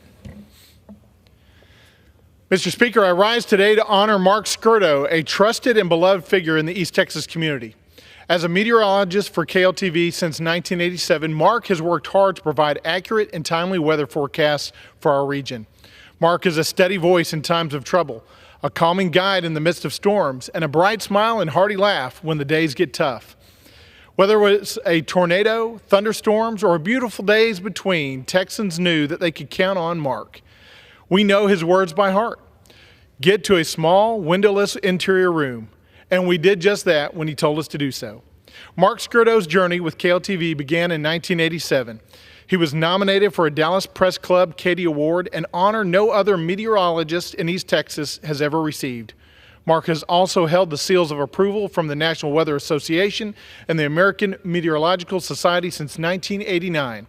Mr. Speaker, I rise today to honor Mark Skirdo, a trusted and beloved figure in the East Texas community. As a meteorologist for KLTV since 1987, Mark has worked hard to provide accurate and timely weather forecasts for our region. Mark is a steady voice in times of trouble, a calming guide in the midst of storms, and a bright smile and hearty laugh when the days get tough. Whether it was a tornado, thunderstorms, or beautiful days between, Texans knew that they could count on Mark. We know his words by heart. Get to a small, windowless interior room. And we did just that when he told us to do so. Mark Skirdo's journey with KLTV began in 1987. He was nominated for a Dallas Press Club Katie Award, an honor no other meteorologist in East Texas has ever received. Mark has also held the seals of approval from the National Weather Association and the American Meteorological Society since 1989.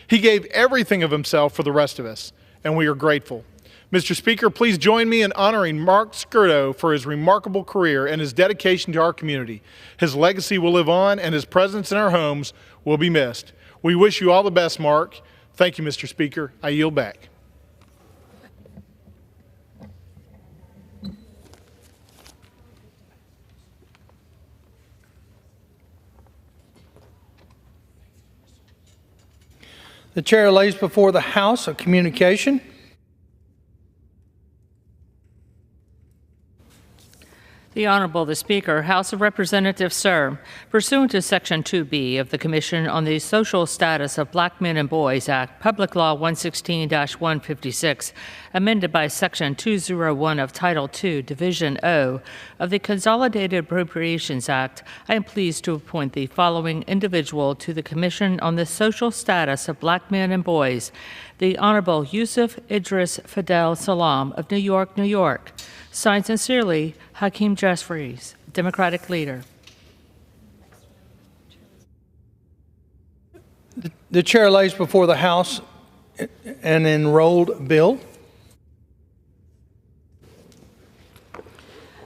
He gave everything of himself for the rest of us, and we are grateful. Mr. Speaker, please join me in honoring Mark Skirdo for his remarkable career and his dedication to our community. His legacy will live on, and his presence in our homes will be missed. We wish you all the best, Mark. Thank you, Mr. Speaker. I yield back.
The chair lays before the House a communication.
The Honorable the Speaker, House of Representatives, sir, pursuant to Section 2B of the Commission on the Social Status of Black Men and Boys Act, Public Law 116-156, amended by Section 201 of Title II, Division O of the Consolidated Appropriations Act, I am pleased to appoint the following individual to the Commission on the Social Status of Black Men and Boys, the Honorable Yusuf Idris Fidel Salam of New York, New York. Signed sincerely, Hakeem Jeffries, Democratic Leader.
The chair lays before the House an enrolled bill.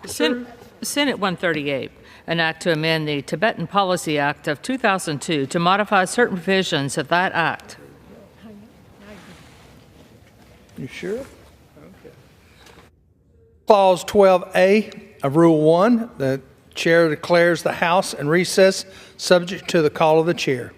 Senate 138, an act to amend the Tibetan Policy Act of 2002 to modify certain provisions of that act.
You sure? Clause 12A of Rule 1, the chair declares the House in recess subject to the call of the chair.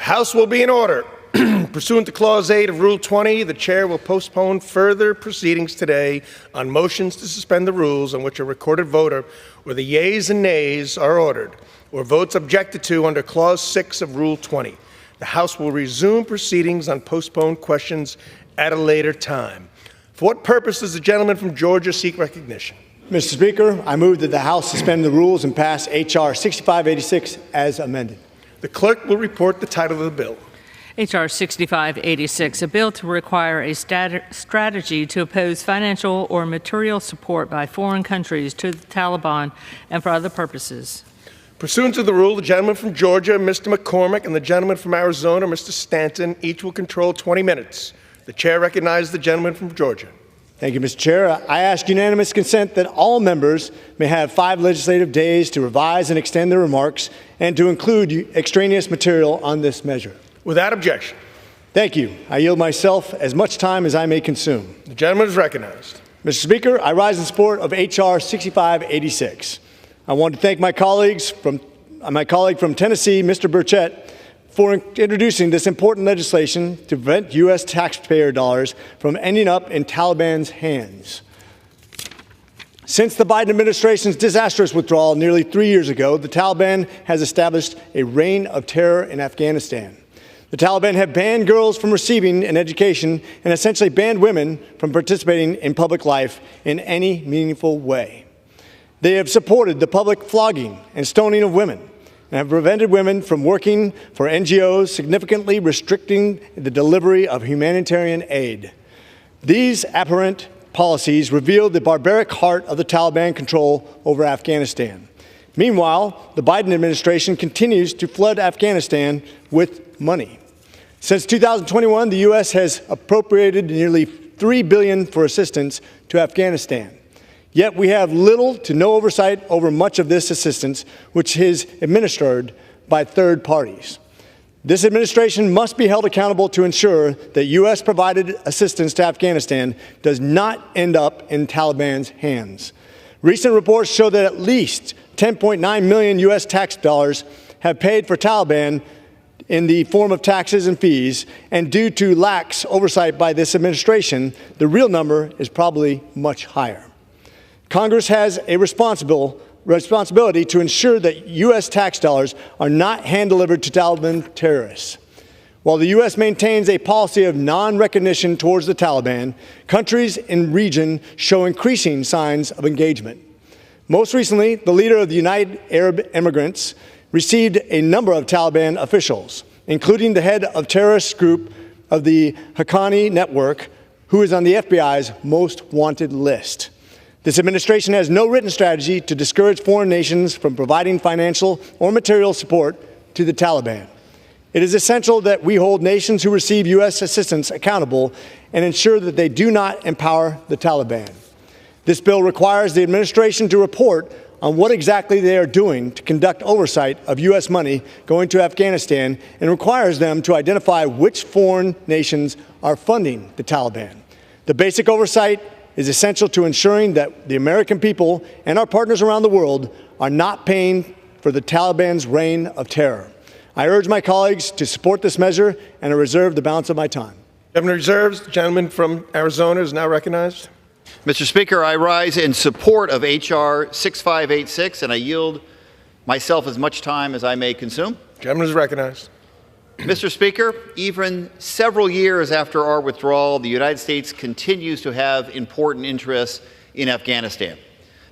House will be in order. Pursuant to Clause 8 of Rule 20, the Chair will postpone further proceedings today on motions to suspend the rules on which a recorded voter where the yeas and nays are ordered, or votes objected to under Clause 6 of Rule 20. The House will resume proceedings on postponed questions at a later time. For what purpose does the gentleman from Georgia seek recognition?
Mr. Speaker, I move that the House suspend the rules and pass H.R. 6586 as amended.
The clerk will report the title of the bill.
H.R. 6586, a bill to require a strategy to oppose financial or material support by foreign countries to the Taliban and for other purposes.
Pursuant to the rule, the gentleman from Georgia, Mr. McCormick, and the gentleman from Arizona, Mr. Stanton, each will control 20 minutes. The Chair recognizes the gentleman from Georgia.
Thank you, Mr. Chair. I ask unanimous consent that all members may have 5 legislative days to revise and extend their remarks and to include extraneous material on this measure.
Without objection.
Thank you. I yield myself as much time as I may consume.
The gentleman is recognized.
Mr. Speaker, I rise in support of H.R. 6586. I want to thank my colleague from Tennessee, Mr. Burchett, for introducing this important legislation to prevent U.S. taxpayer dollars from ending up in Taliban's hands. Since the Biden administration's disastrous withdrawal nearly 3 years ago, the Taliban has established a reign of terror in Afghanistan. The Taliban have banned girls from receiving an education and essentially banned women from participating in public life in any meaningful way. They have supported the public flogging and stoning of women and have prevented women from working for NGOs, significantly restricting the delivery of humanitarian aid. These abhorrent policies reveal the barbaric heart of the Taliban control over Afghanistan. Meanwhile, the Biden administration continues to flood Afghanistan with money. Since 2021, the U.S. has appropriated nearly $3 billion for assistance to Afghanistan. Yet we have little to no oversight over much of this assistance, which is administered by third parties. This administration must be held accountable to ensure that U.S.-provided assistance to Afghanistan does not end up in Taliban's hands. Recent reports show that at least 10.9 million U.S. tax dollars have paid for Taliban in the form of taxes and fees, and due to lax oversight by this administration, the real number is probably much higher. Congress has a responsibility to ensure that U.S. tax dollars are not hand-delivered to Taliban terrorists. While the U.S. maintains a policy of non-recognition towards the Taliban, countries in the region show increasing signs of engagement. Most recently, the leader of the United Arab Emirates received a number of Taliban officials, including the head of terrorist group of the Haqqani Network, who is on the FBI's most wanted list. This administration has no written strategy to discourage foreign nations from providing financial or material support to the Taliban. It is essential that we hold nations who receive U.S. assistance accountable and ensure that they do not empower the Taliban. This bill requires the administration to report on what exactly they are doing to conduct oversight of U.S. money going to Afghanistan and requires them to identify which foreign nations are funding the Taliban. The basic oversight is essential to ensuring that the American people and our partners around the world are not paying for the Taliban's reign of terror. I urge my colleagues to support this measure, and I reserve the balance of my time.
Gentleman reserves. The gentleman from Arizona is now recognized.
Mr. Speaker, I rise in support of H.R. 6586, and I yield myself as much time as I may consume.
Gentleman is recognized.
Mr. Speaker, even several years after our withdrawal, the United States continues to have important interests in Afghanistan,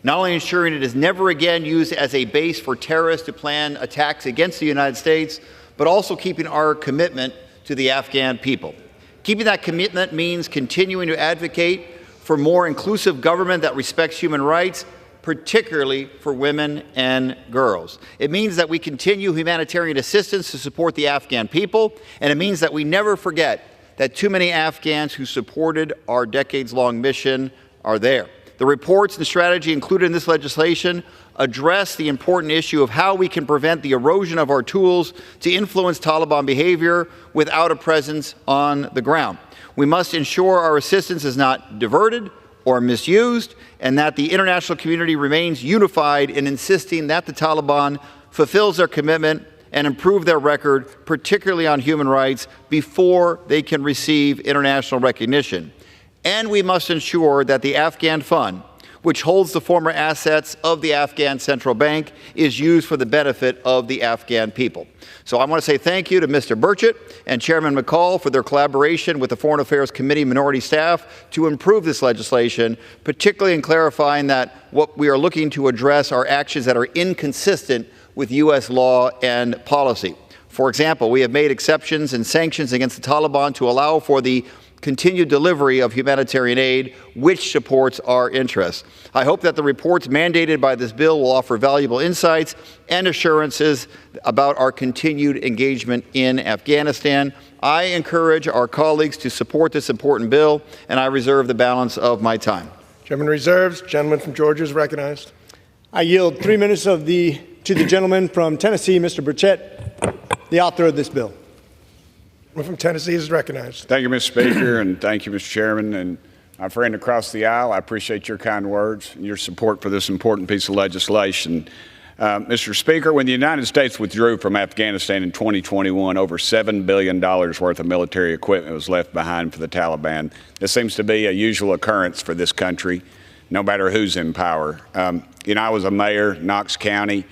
not only ensuring it is never again used as a base for terrorists to plan attacks against the United States, but also keeping our commitment to the Afghan people. Keeping that commitment means continuing to advocate for more inclusive government that respects human rights, particularly for women and girls. It means that we continue humanitarian assistance to support the Afghan people, and it means that we never forget that too many Afghans who supported our decades-long mission are there. The reports and strategy included in this legislation address the important issue of how we can prevent the erosion of our tools to influence Taliban behavior without a presence on the ground. We must ensure our assistance is not diverted or misused, and that the international community remains unified in insisting that the Taliban fulfills their commitment and improve their record, particularly on human rights, before they can receive international recognition. And we must ensure that the Afghan Fund, which holds the former assets of the Afghan Central Bank, is used for the benefit of the Afghan people. So I want to say thank you to Mr. Burchett and Chairman McCall for their collaboration with the Foreign Affairs Committee minority staff to improve this legislation, particularly in clarifying that what we are looking to address are actions that are inconsistent with U.S. law and policy. For example, we have made exceptions and sanctions against the Taliban to allow for the continued delivery of humanitarian aid, which supports our interests. I hope that the reports mandated by this bill will offer valuable insights and assurances about our continued engagement in Afghanistan. I encourage our colleagues to support this important bill, and I reserve the balance of my time.
Gentleman reserves. Gentleman from Georgia is recognized.
I yield 3 minutes to the gentleman from Tennessee, Mr. Burchett, the author of this bill.
From Tennessee is recognized.
Thank you, Mr. Speaker, and thank you, Mr. Chairman, and my friend across the aisle. I appreciate your kind words and your support for this important piece of legislation. Mr. Speaker, when the United States withdrew from Afghanistan in 2021, over $7 billion worth of military equipment was left behind for the Taliban. This seems to be a usual occurrence for this country, no matter who's in power. I was a mayor, Knox County,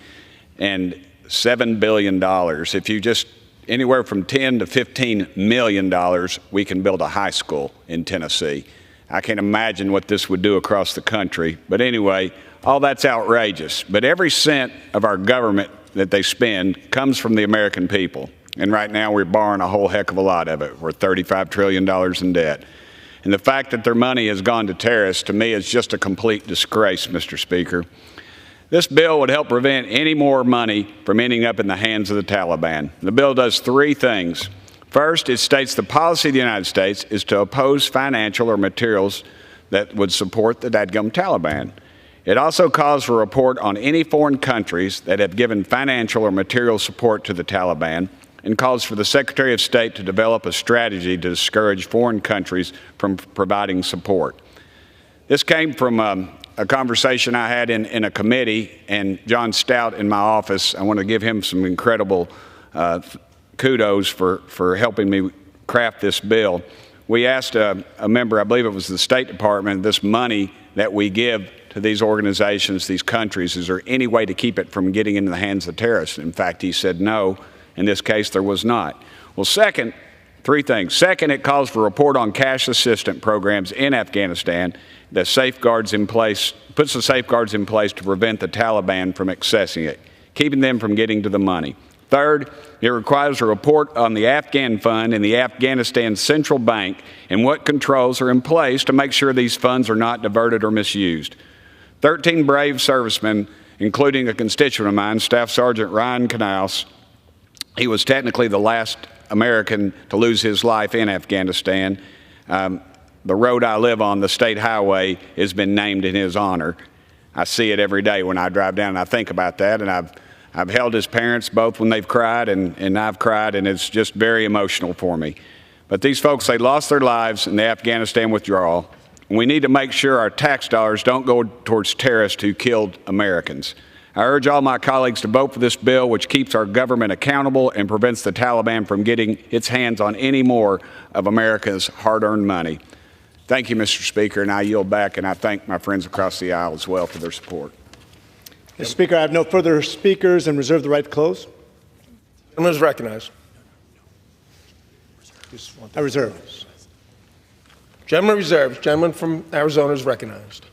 and $7 billion. If you just anywhere from $10 to $15 million, we can build a high school in Tennessee. I can't imagine what this would do across the country. But anyway, all that's outrageous. But every cent of our government that they spend comes from the American people. And right now we're borrowing a whole heck of a lot of it. We're $35 trillion in debt. And the fact that their money has gone to terrorists, to me, is just a complete disgrace, Mr. Speaker. This bill would help prevent any more money from ending up in the hands of the Taliban. The bill does three things. First, it states the policy of the United States is to oppose financial or materials that would support the dadgum Taliban. It also calls for a report on any foreign countries that have given financial or material support to the Taliban, and calls for the Secretary of State to develop a strategy to discourage foreign countries from providing support. This came from a conversation I had in a committee, and John Stout in my office. I want to give him some incredible kudos for helping me craft this bill. We asked a member, I believe it was the State Department, this money that we give to these organizations, these countries, is there any way to keep it from getting into the hands of terrorists? In fact, he said no. In this case, there was not. Well, second, three things. Second, it calls for a report on cash assistance programs in Afghanistan that safeguards in place, puts the safeguards in place to prevent the Taliban from accessing it, keeping them from getting to the money. Third, it requires a report on the Afghan Fund and the Afghanistan Central Bank and what controls are in place to make sure these funds are not diverted or misused. 13 brave servicemen, including a constituent of mine, Staff Sergeant Ryan Canals. He was technically the last American to lose his life in Afghanistan. The road I live on, the state highway, has been named in his honor. I see it every day when I drive down, and I think about that. And I've held his parents both when they've cried and I've cried, and it's just very emotional for me. But these folks, they lost their lives in the Afghanistan withdrawal. And we need to make sure our tax dollars don't go towards terrorists who killed Americans. I urge all my colleagues to vote for this bill, which keeps our government accountable and prevents the Taliban from getting its hands on any more of America's hard-earned money. Thank you, Mr. Speaker, and I yield back, and I thank my friends across the aisle as well for their support.
Mr. Speaker, I have no further speakers and reserve the right to close.
Gentleman is recognized.
I reserve.
Gentleman reserves. Gentleman from Arizona is recognized.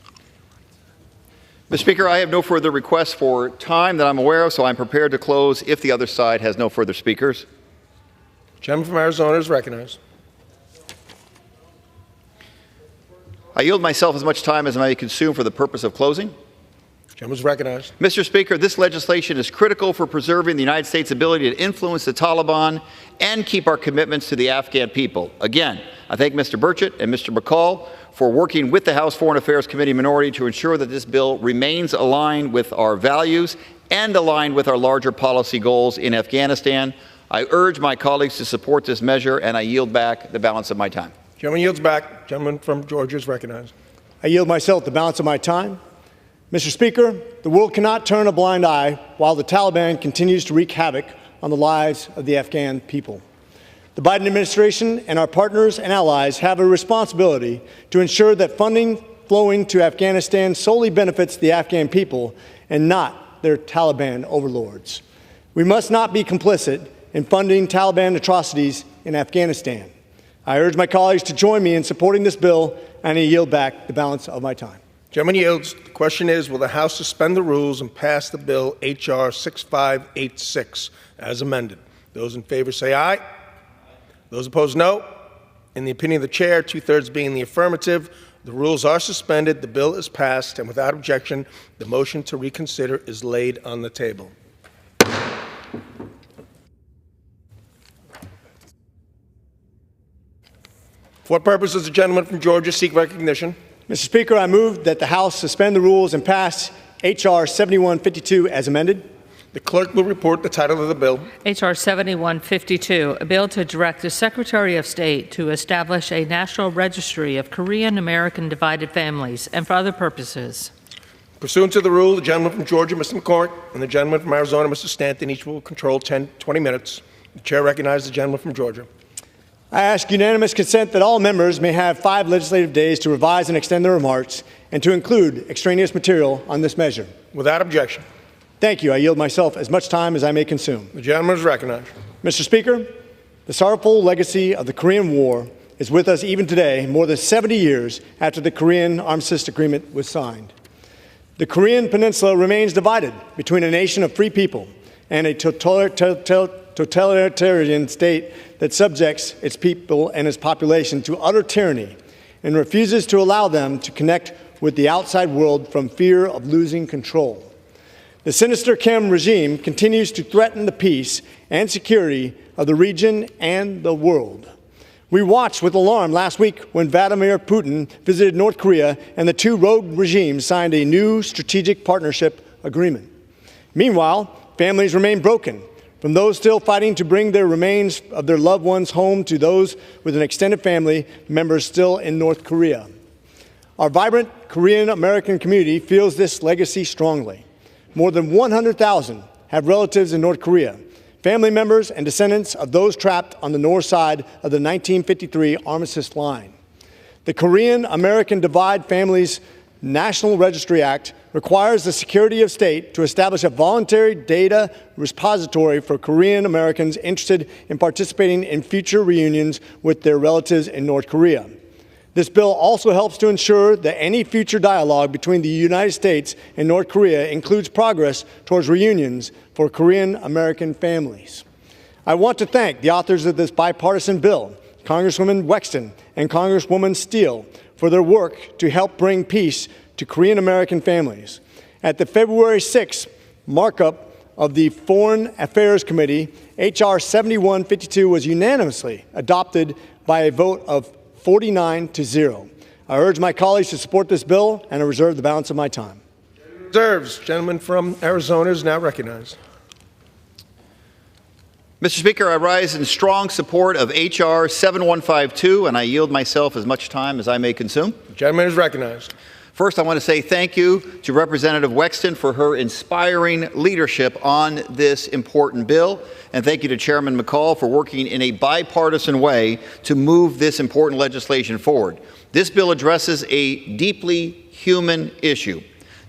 Mr. Speaker, I have no further requests for time that I'm aware of, so I'm prepared to close if the other side has no further speakers.
Gentleman from Arizona is recognized.
I yield myself as much time as I may consume for the purpose of closing.
Gentleman is recognized.
Mr. Speaker, this legislation is critical for preserving the United States' ability to influence the Taliban and keep our commitments to the Afghan people. Again, I thank Mr. Burchett and Mr. McCall for working with the House Foreign Affairs Committee minority to ensure that this bill remains aligned with our values and aligned with our larger policy goals in Afghanistan. I urge my colleagues to support this measure, and I yield back the balance of my time.
Gentleman yields back. Gentleman from Georgia is recognized.
I yield myself the balance of my time. Mr. Speaker, the world cannot turn a blind eye while the Taliban continues to wreak havoc on the lives of the Afghan people. The Biden administration and our partners and allies have a responsibility to ensure that funding flowing to Afghanistan solely benefits the Afghan people and not their Taliban overlords. We must not be complicit in funding Taliban atrocities in Afghanistan. I urge my colleagues to join me in supporting this bill, and I yield back the balance of my time.
Gentleman yields. The question is, will the House suspend the rules and pass the bill H.R. 6586 as amended? Those in favor say aye. Those opposed, no. In the opinion of the chair, 2/3 being the affirmative, the rules are suspended, the bill is passed, and without objection, the motion to reconsider is laid on the table. For what purpose does the gentleman from Georgia seek recognition?
Mr. Speaker, I move that the House suspend the rules and pass H.R. 7152 as amended.
The clerk will report the title of the bill.
H.R. 7152, a bill to direct the Secretary of State to establish a national registry of Korean American divided families and for other purposes.
Pursuant to the rule, the gentleman from Georgia, Mr. McCormick, and the gentleman from Arizona, Mr. Stanton, each will control 20 minutes. The chair recognizes the gentleman from Georgia.
I ask unanimous consent that all members may have 5 legislative days to revise and extend their remarks and to include extraneous material on this measure.
Without objection.
Thank you. I yield myself as much time as I may consume.
The gentleman is recognized.
Mr. Speaker, the sorrowful legacy of the Korean War is with us even today, more than 70 years after the Korean Armistice Agreement was signed. The Korean Peninsula remains divided between a nation of free people and a totalitarian state that subjects its people and its population to utter tyranny and refuses to allow them to connect with the outside world from fear of losing control. The sinister Kim regime continues to threaten the peace and security of the region and the world. We watched with alarm last week when Vladimir Putin visited North Korea and the two rogue regimes signed a new strategic partnership agreement. Meanwhile, families remain broken, from those still fighting to bring their remains of their loved ones home to those with an extended family members still in North Korea. Our vibrant Korean American community feels this legacy strongly. More than 100,000 have relatives in North Korea, family members and descendants of those trapped on the north side of the 1953 Armistice Line. The Korean American Divide Families National Registry Act requires the Secretary of State to establish a voluntary data repository for Korean Americans interested in participating in future reunions with their relatives in North Korea. This bill also helps to ensure that any future dialogue between the United States and North Korea includes progress towards reunions for Korean American families. I want to thank the authors of this bipartisan bill, Congresswoman Wexton and Congresswoman Steele, for their work to help bring peace to Korean American families. At the February 6th markup of the Foreign Affairs Committee, H.R. 7152 was unanimously adopted by a vote of 49-0. I urge my colleagues to support this bill, and I reserve the balance of my time.
Reserves. Gentleman from Arizona is now recognized.
Mr. Speaker, I rise in strong support of H.R. 7152, and I yield myself as much time as I may consume.
The gentleman is recognized.
First, I want to say thank you to Representative Wexton for her inspiring leadership on this important bill, and thank you to Chairman McCall for working in a bipartisan way to move this important legislation forward. This bill addresses a deeply human issue: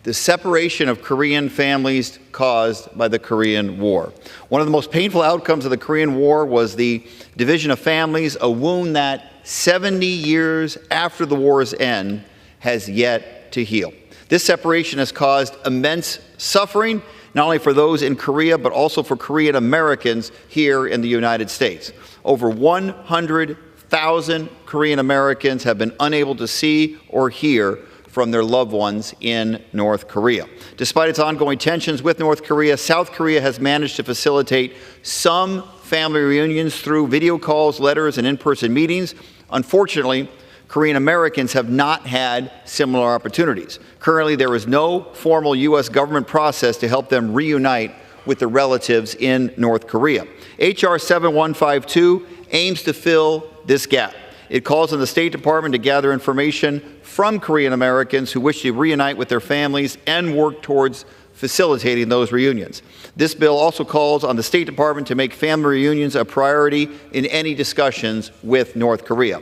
the separation of Korean families caused by the Korean War. One of the most painful outcomes of the Korean War was the division of families, a wound that 70 years after the war's end has yet to heal. This separation has caused immense suffering, not only for those in Korea, but also for Korean Americans here in the United States. Over 100,000 Korean Americans have been unable to see or hear from their loved ones in North Korea. Despite its ongoing tensions with North Korea, South Korea has managed to facilitate some family reunions through video calls, letters, and in-person meetings. Unfortunately, Korean Americans have not had similar opportunities. Currently, there is no formal U.S. government process to help them reunite with their relatives in North Korea. H.R. 7152 aims to fill this gap. It calls on the State Department to gather information from Korean Americans who wish to reunite with their families and work towards facilitating those reunions. This bill also calls on the State Department to make family reunions a priority in any discussions with North Korea.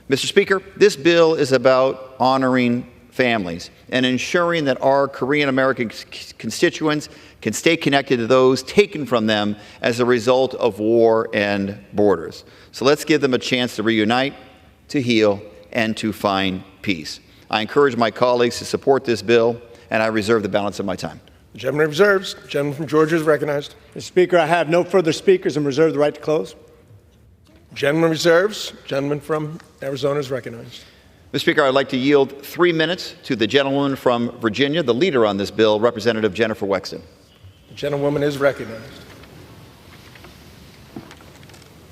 Mr. Speaker, this bill is about honoring families and ensuring that our Korean American constituents can stay connected to those taken from them as a result of war and borders. So let's give them a chance to reunite, to heal, and to find peace. I encourage my colleagues to support this bill, and I reserve the balance of my time.
The gentleman reserves. The gentleman from Georgia is recognized.
Mr. Speaker, I have no further speakers and reserve the right to close.
Gentleman reserves. Gentleman from Arizona is recognized.
Mr. Speaker, I'd like to yield 3 minutes to the gentlewoman from Virginia, the leader on this bill, Representative Jennifer Wexton.
The gentlewoman is recognized.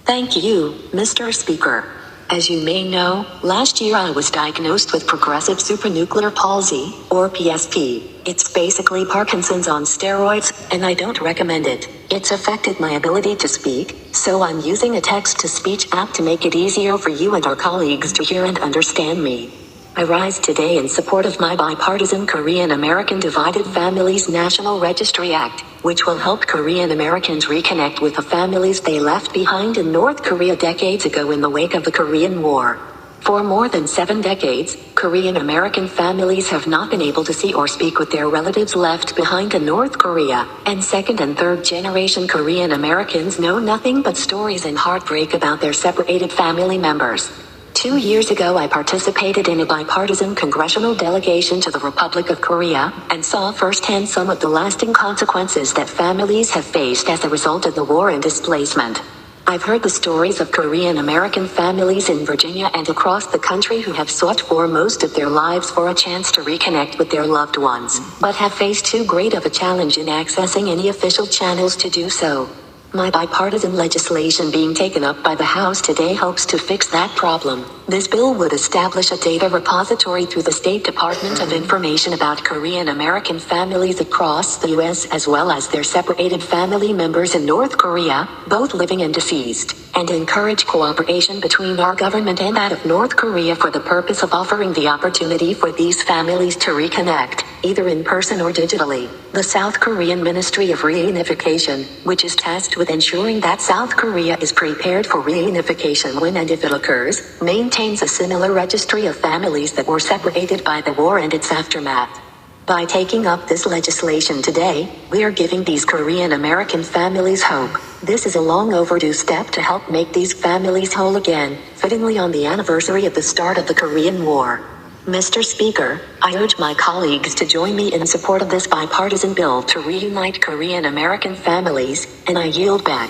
Thank you, Mr. Speaker. As you may know, last year I was diagnosed with progressive supranuclear palsy, or PSP. It's basically Parkinson's on steroids, and I don't recommend it. It's affected my ability to speak, so I'm using a text-to-speech app to make it easier for you and our colleagues to hear and understand me. I rise today in support of my bipartisan Korean American Divided Families National Registry Act, which will help Korean Americans reconnect with the families they left behind in North Korea decades ago in the wake of the Korean War. For more than 7 decades, Korean American families have not been able to see or speak with their relatives left behind in North Korea, and second and third generation Korean Americans know nothing but stories and heartbreak about their separated family members. 2 years ago, I participated in a bipartisan congressional delegation to the Republic of Korea and saw firsthand some of the lasting consequences that families have faced as a result of the war and displacement. I've heard the stories of Korean American families in Virginia and across the country who have sought for most of their lives for a chance to reconnect with their loved ones, but have faced too great of a challenge in accessing any official channels to do so. My bipartisan legislation being taken up by the House today hopes to fix that problem. This bill would establish a data repository through the State Department of Information about Korean American families across the U.S. as well as their separated family members in North Korea, both living and deceased, and encourage cooperation between our government and that of North Korea for the purpose of offering the opportunity for these families to reconnect, either in person or digitally. The South Korean Ministry of Reunification, which is tasked with ensuring that South Korea is prepared for reunification when and if it occurs, maintains a similar registry of families that were separated by the war and its aftermath. By taking up this legislation today, we are giving these Korean American families hope. This is a long overdue step to help make these families whole again, fittingly on the anniversary of the start of the Korean War. Mr. Speaker, I urge my colleagues to join me in support of this bipartisan bill to reunite Korean American families, and I yield back.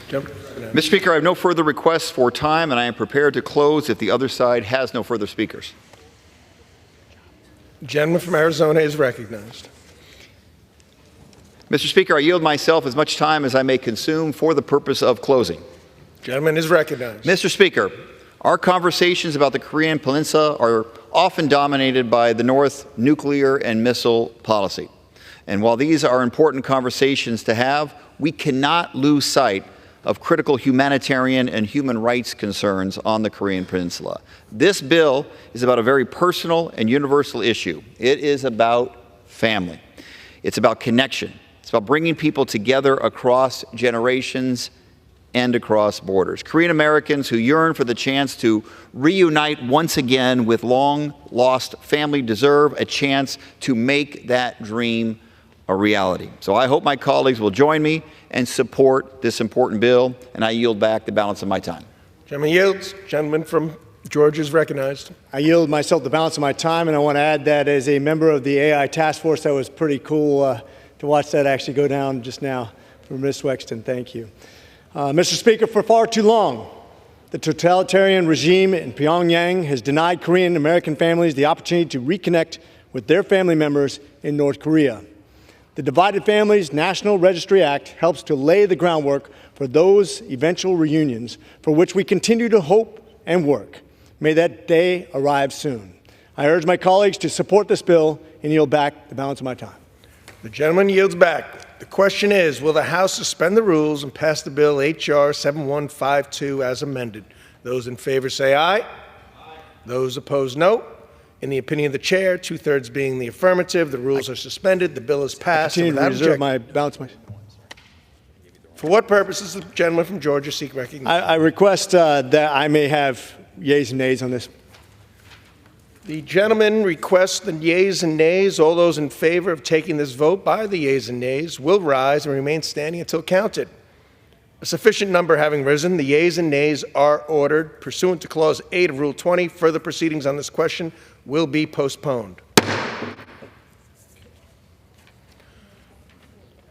Mr. Speaker, I have no further requests for time, and I am prepared to close if the other side has no further speakers.
The gentleman from Arizona is recognized.
Mr. Speaker, I yield myself as much time as I may consume for the purpose of closing.
The gentleman is recognized.
Mr. Speaker, our conversations about the Korean Peninsula are often dominated by the North nuclear and missile policy. And while these are important conversations to have, we cannot lose sight of critical humanitarian and human rights concerns on the Korean Peninsula. This bill is about a very personal and universal issue. It is about family. It's about connection. It's about bringing people together across generations and across borders. Korean Americans who yearn for the chance to reunite once again with long-lost family deserve a chance to make that dream a reality. So I hope my colleagues will join me and support this important bill, and I yield back the balance of my time.
Gentleman yields. Gentleman from Georgia is recognized.
I yield myself the balance of my time, and I want to add that as a member of the AI task force, that was pretty cool to watch that actually go down just now for Ms. Wexton. Thank you. Mr. Speaker, for far too long, the totalitarian regime in Pyongyang has denied Korean American families the opportunity to reconnect with their family members in North Korea. The Divided Families National Registry Act helps to lay the groundwork for those eventual reunions for which we continue to hope and work. May that day arrive soon. I urge my colleagues to support this bill and yield back the balance of my time.
The gentleman yields back. The question is, will the House suspend the rules and pass the bill H.R. 7152 as amended? Those in favor say aye. Those opposed, no. In the opinion of the chair, 2/3 being the affirmative, the rules are suspended, the bill is passed.
Continue to
without
reserve
objection.
my balance.
For what purpose does the gentleman from Georgia seek recognition?
I request that I may have yeas and nays on this.
The gentleman requests the yeas and nays. All those in favor of taking this vote by the yeas and nays will rise and remain standing until counted. A sufficient number having risen, the yeas and nays are ordered. Pursuant to Clause 8 of Rule 20, further proceedings on this question will be postponed.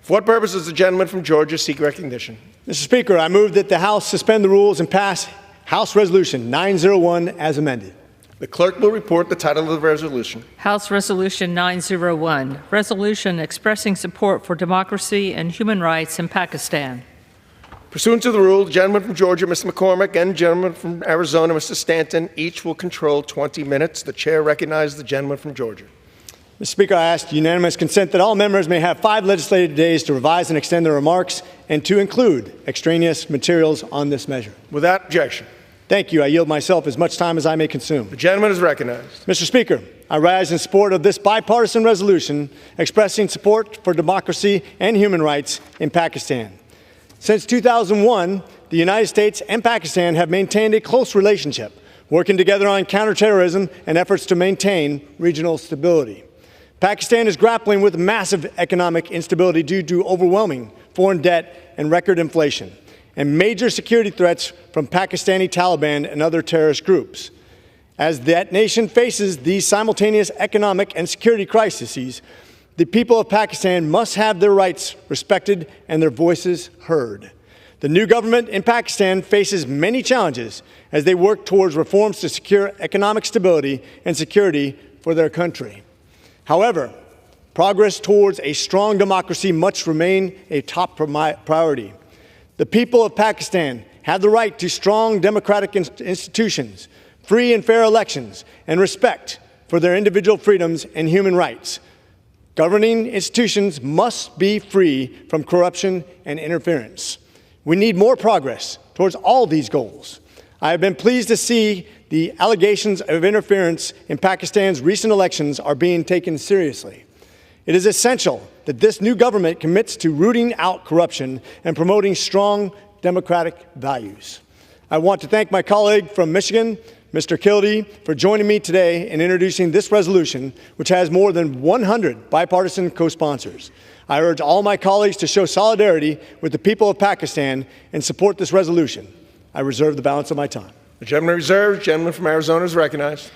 For what purpose does the gentleman from Georgia seek recognition?
Mr. Speaker, I move that the House suspend the rules and pass House Resolution 901 as amended.
The clerk will report the title of the resolution.
House Resolution 901, resolution expressing support for democracy and human rights in Pakistan.
Pursuant to the rule, the gentleman from Georgia, Mr. McCormick, and the gentleman from Arizona, Mr. Stanton, each will control 20 minutes. The chair recognizes the gentleman from Georgia.
Mr. Speaker, I ask unanimous consent that all members may have 5 legislative days to revise and extend their remarks and to include extraneous materials on this measure.
Without objection.
Thank you. I yield myself as much time as I may consume.
The gentleman is recognized.
Mr. Speaker, I rise in support of this bipartisan resolution expressing support for democracy and human rights in Pakistan. Since 2001, the United States and Pakistan have maintained a close relationship, working together on counterterrorism and efforts to maintain regional stability. Pakistan is grappling with massive economic instability due to overwhelming foreign debt and record inflation, and major security threats from Pakistani Taliban and other terrorist groups. As that nation faces these simultaneous economic and security crises, the people of Pakistan must have their rights respected and their voices heard. The new government in Pakistan faces many challenges as they work towards reforms to secure economic stability and security for their country. However, progress towards a strong democracy must remain a top priority. The people of Pakistan have the right to strong democratic institutions, free and fair elections, and respect for their individual freedoms and human rights. Governing institutions must be free from corruption and interference. We need more progress towards all these goals. I have been pleased to see the allegations of interference in Pakistan's recent elections are being taken seriously. It is essential that this new government commits to rooting out corruption and promoting strong democratic values. I want to thank my colleague from Michigan, Mr. Kildee, for joining me today in introducing this resolution, which has more than 100 bipartisan co-sponsors. I urge all my colleagues to show solidarity with the people of Pakistan and support this resolution. I reserve the balance of my time.
The gentleman reserved. Gentleman from Arizona is recognized.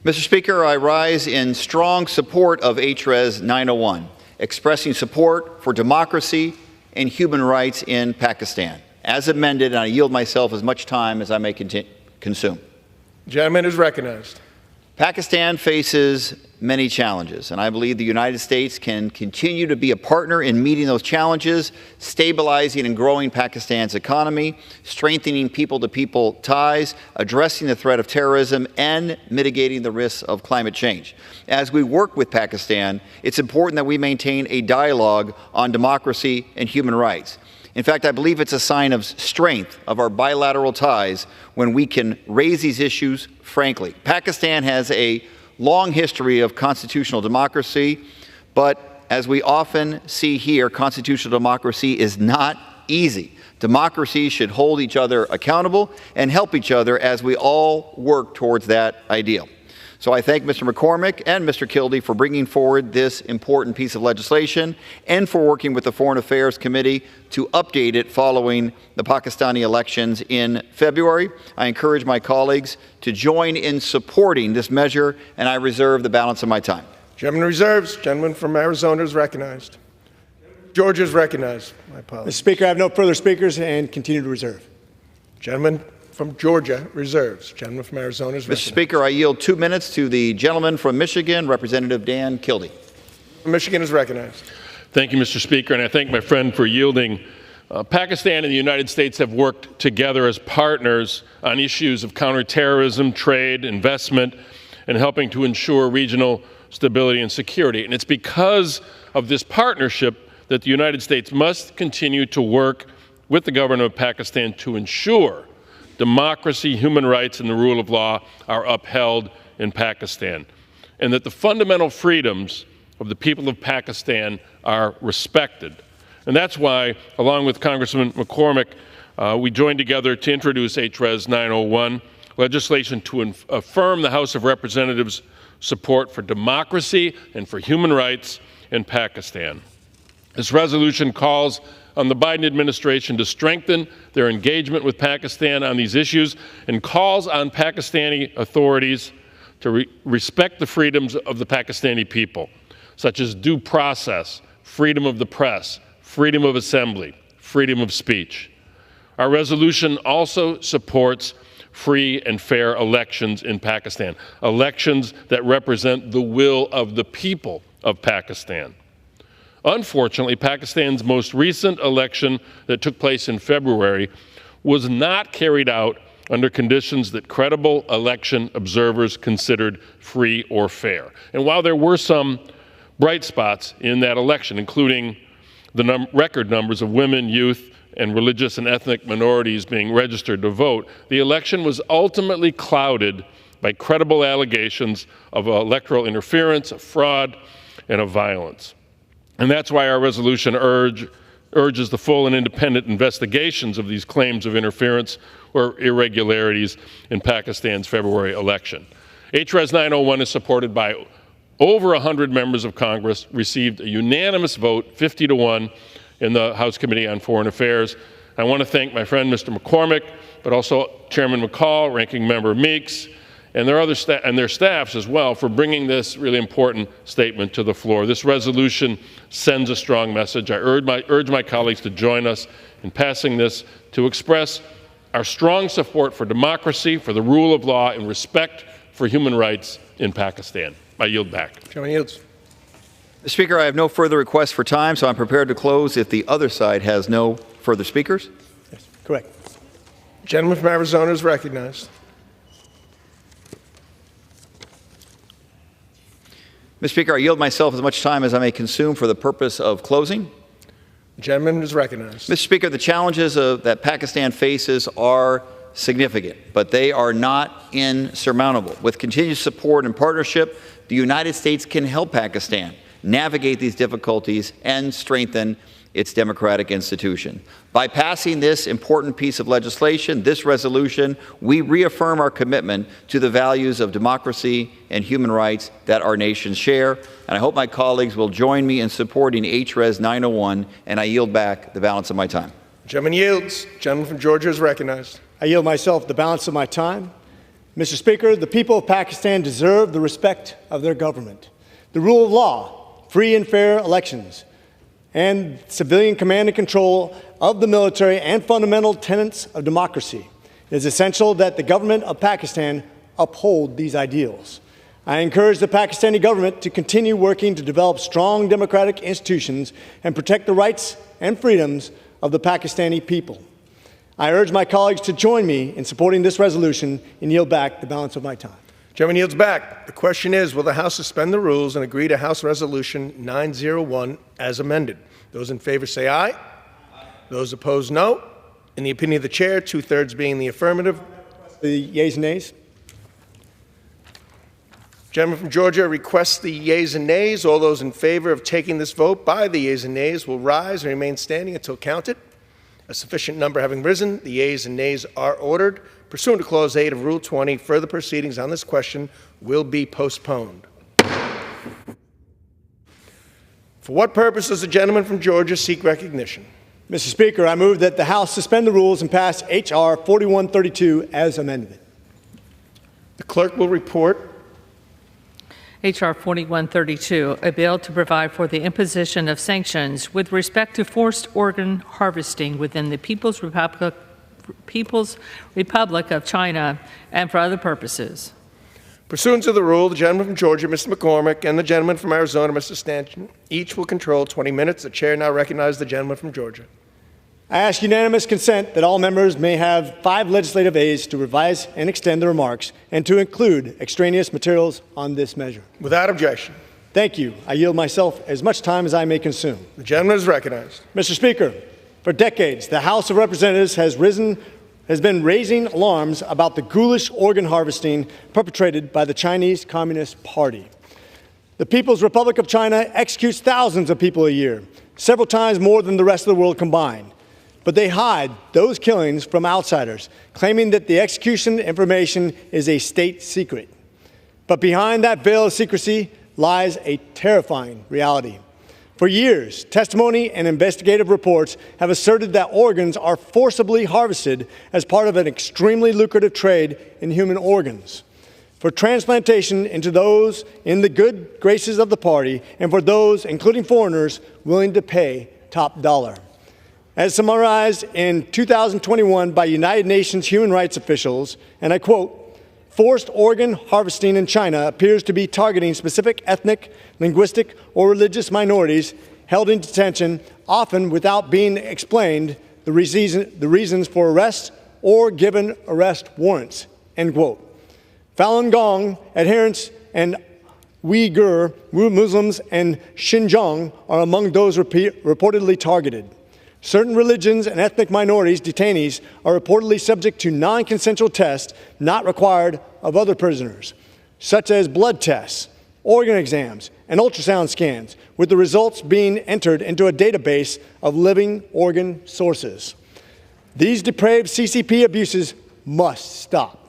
Mr. Speaker, I rise in strong support of HRES 901, expressing support for democracy and human rights in Pakistan. As amended, and I yield myself as much time as I may consume.
The gentleman is recognized.
Pakistan faces many challenges, and I believe the United States can continue to be a partner in meeting those challenges, stabilizing and growing Pakistan's economy, strengthening people-to-people ties, addressing the threat of terrorism, and mitigating the risks of climate change. As we work with Pakistan, it's important that we maintain a dialogue on democracy and human rights. In fact, I believe it's a sign of strength of our bilateral ties when we can raise these issues frankly. Pakistan has a long history of constitutional democracy, but as we often see here, constitutional democracy is not easy. Democracies should hold each other accountable and help each other as we all work towards that ideal. So I thank Mr. McCormick and Mr. Kildee for bringing forward this important piece of legislation and for working with the Foreign Affairs Committee to update it following the Pakistani elections in February. I encourage my colleagues to join in supporting this measure, and I reserve the balance of my time.
Gentleman reserves. Gentleman from Arizona is recognized. Georgia is recognized. My apologies.
Mr. Speaker, I have no further speakers and continue to reserve.
Gentleman from Georgia reserves. Gentleman from Arizona is recognized.
Mr. Speaker, I yield 2 minutes to the gentleman from Michigan, Representative Dan Kildee.
Michigan is recognized.
Thank you, Mr. Speaker, and I thank my friend for yielding. Pakistan and the United States have worked together as partners on issues of counterterrorism, trade, investment, and helping to ensure regional stability and security. And it's because of this partnership that the United States must continue to work with the government of Pakistan to ensure democracy, human rights, and the rule of law are upheld in Pakistan. and that the fundamental freedoms of the people of Pakistan are respected. And that's why, along with Congressman McCormick, we joined together to introduce HRES 901, legislation to affirm the House of Representatives' support for democracy and for human rights in Pakistan. This resolution calls on the Biden administration to strengthen their engagement with Pakistan on these issues and calls on Pakistani authorities to respect the freedoms of the Pakistani people, such as due process, freedom of the press, freedom of assembly, freedom of speech. Our resolution also supports free and fair elections in Pakistan, elections that represent the will of the people of Pakistan. Unfortunately, Pakistan's most recent election that took place in February was not carried out under conditions that credible election observers considered free or fair. And while there were some bright spots in that election, including the record numbers of women, youth, and religious and ethnic minorities being registered to vote, the election was ultimately clouded by credible allegations of electoral interference, of fraud, and of violence. And that's why our resolution urges the full and independent investigations of these claims of interference or irregularities in Pakistan's February election. HRES 901 is supported by over 100 members of Congress, received a unanimous vote, 50-1, in the House Committee on Foreign Affairs. I want to thank my friend Mr. McCormick, but also Chairman McCall, Ranking Member Meeks, and their staffs as well for bringing this really important statement to the floor. This resolution sends a strong message. I urge my colleagues to join us in passing this to express our strong support for democracy, for the rule of law, and respect for human rights in Pakistan. I yield back.
Chairman yields.
Mr. Speaker, I have no further requests for time, so I'm prepared to close if the other side has no further speakers.
Yes, correct. Gentleman from Arizona is recognized.
Mr. Speaker, I yield myself as much time as I may consume for the purpose of closing.
The gentleman is recognized.
Mr. Speaker, the challenges that Pakistan faces are significant, but they are not insurmountable. With continued support and partnership, the United States can help Pakistan navigate these difficulties and strengthen its democratic institution. By passing this important piece of legislation, this resolution, we reaffirm our commitment to the values of democracy and human rights that our nations share. And I hope my colleagues will join me in supporting HRES 901, and I yield back the balance of my time.
Gentleman yields. Gentleman from Georgia is recognized.
I yield myself the balance of my time. Mr. Speaker, the people of Pakistan deserve the respect of their government, the rule of law, free and fair elections, and civilian command and control of the military and fundamental tenets of democracy. It is essential that the government of Pakistan uphold these ideals. I encourage the Pakistani government to continue working to develop strong democratic institutions and protect the rights and freedoms of the Pakistani people. I urge my colleagues to join me in supporting this resolution and yield back the balance of my time.
Gentleman yields back. The question is, will the House suspend the rules and agree to House Resolution 901 as amended? Those in favor say aye. Those opposed, no. In the opinion of the chair, 2/3 being the affirmative.
The yeas and nays.
Gentleman from Georgia requests the yeas and nays. All those in favor of taking this vote by the yeas and nays will rise and remain standing until counted. A sufficient number having risen, the yeas and nays are ordered. Pursuant to Clause 8 of Rule 20, further proceedings on this question will be postponed. For what purpose does the gentleman from Georgia seek recognition?
Mr. Speaker, I move that the House suspend the rules and pass H.R. 4132 as amended.
The clerk will report.
H.R. 4132, a bill to provide for the imposition of sanctions with respect to forced organ harvesting within the People's Republic of China and for other purposes.
Pursuant to the rule, the gentleman from Georgia, Mr. McCormick, and the gentleman from Arizona, Mr. Stanton, each will control 20 minutes. The chair now recognizes the gentleman from Georgia.
I ask unanimous consent that all members may have 5 legislative aids to revise and extend their remarks and to include extraneous materials on this measure.
Without objection.
Thank you. I yield myself as much time as I may consume.
The gentleman is recognized.
Mr. Speaker, for decades, the House of Representatives has been raising alarms about the ghoulish organ harvesting perpetrated by the Chinese Communist Party. The People's Republic of China executes thousands of people a year, several times more than the rest of the world combined. But they hide those killings from outsiders, claiming that the execution information is a state secret. But behind that veil of secrecy lies a terrifying reality. For years, testimony and investigative reports have asserted that organs are forcibly harvested as part of an extremely lucrative trade in human organs, for transplantation into those in the good graces of the party, and for those, including foreigners, willing to pay top dollar. As summarized in 2021 by United Nations human rights officials, and I quote, "Forced organ harvesting in China appears to be targeting specific ethnic, linguistic, or religious minorities held in detention, often without being explained the reasons for arrest or given arrest warrants," end quote. Falun Gong adherents and Uyghur Muslims in Xinjiang are among those reportedly targeted. Certain religions and ethnic minorities detainees are reportedly subject to non-consensual tests not required of other prisoners, such as blood tests, organ exams, and ultrasound scans, with the results being entered into a database of living organ sources. These depraved CCP abuses must stop.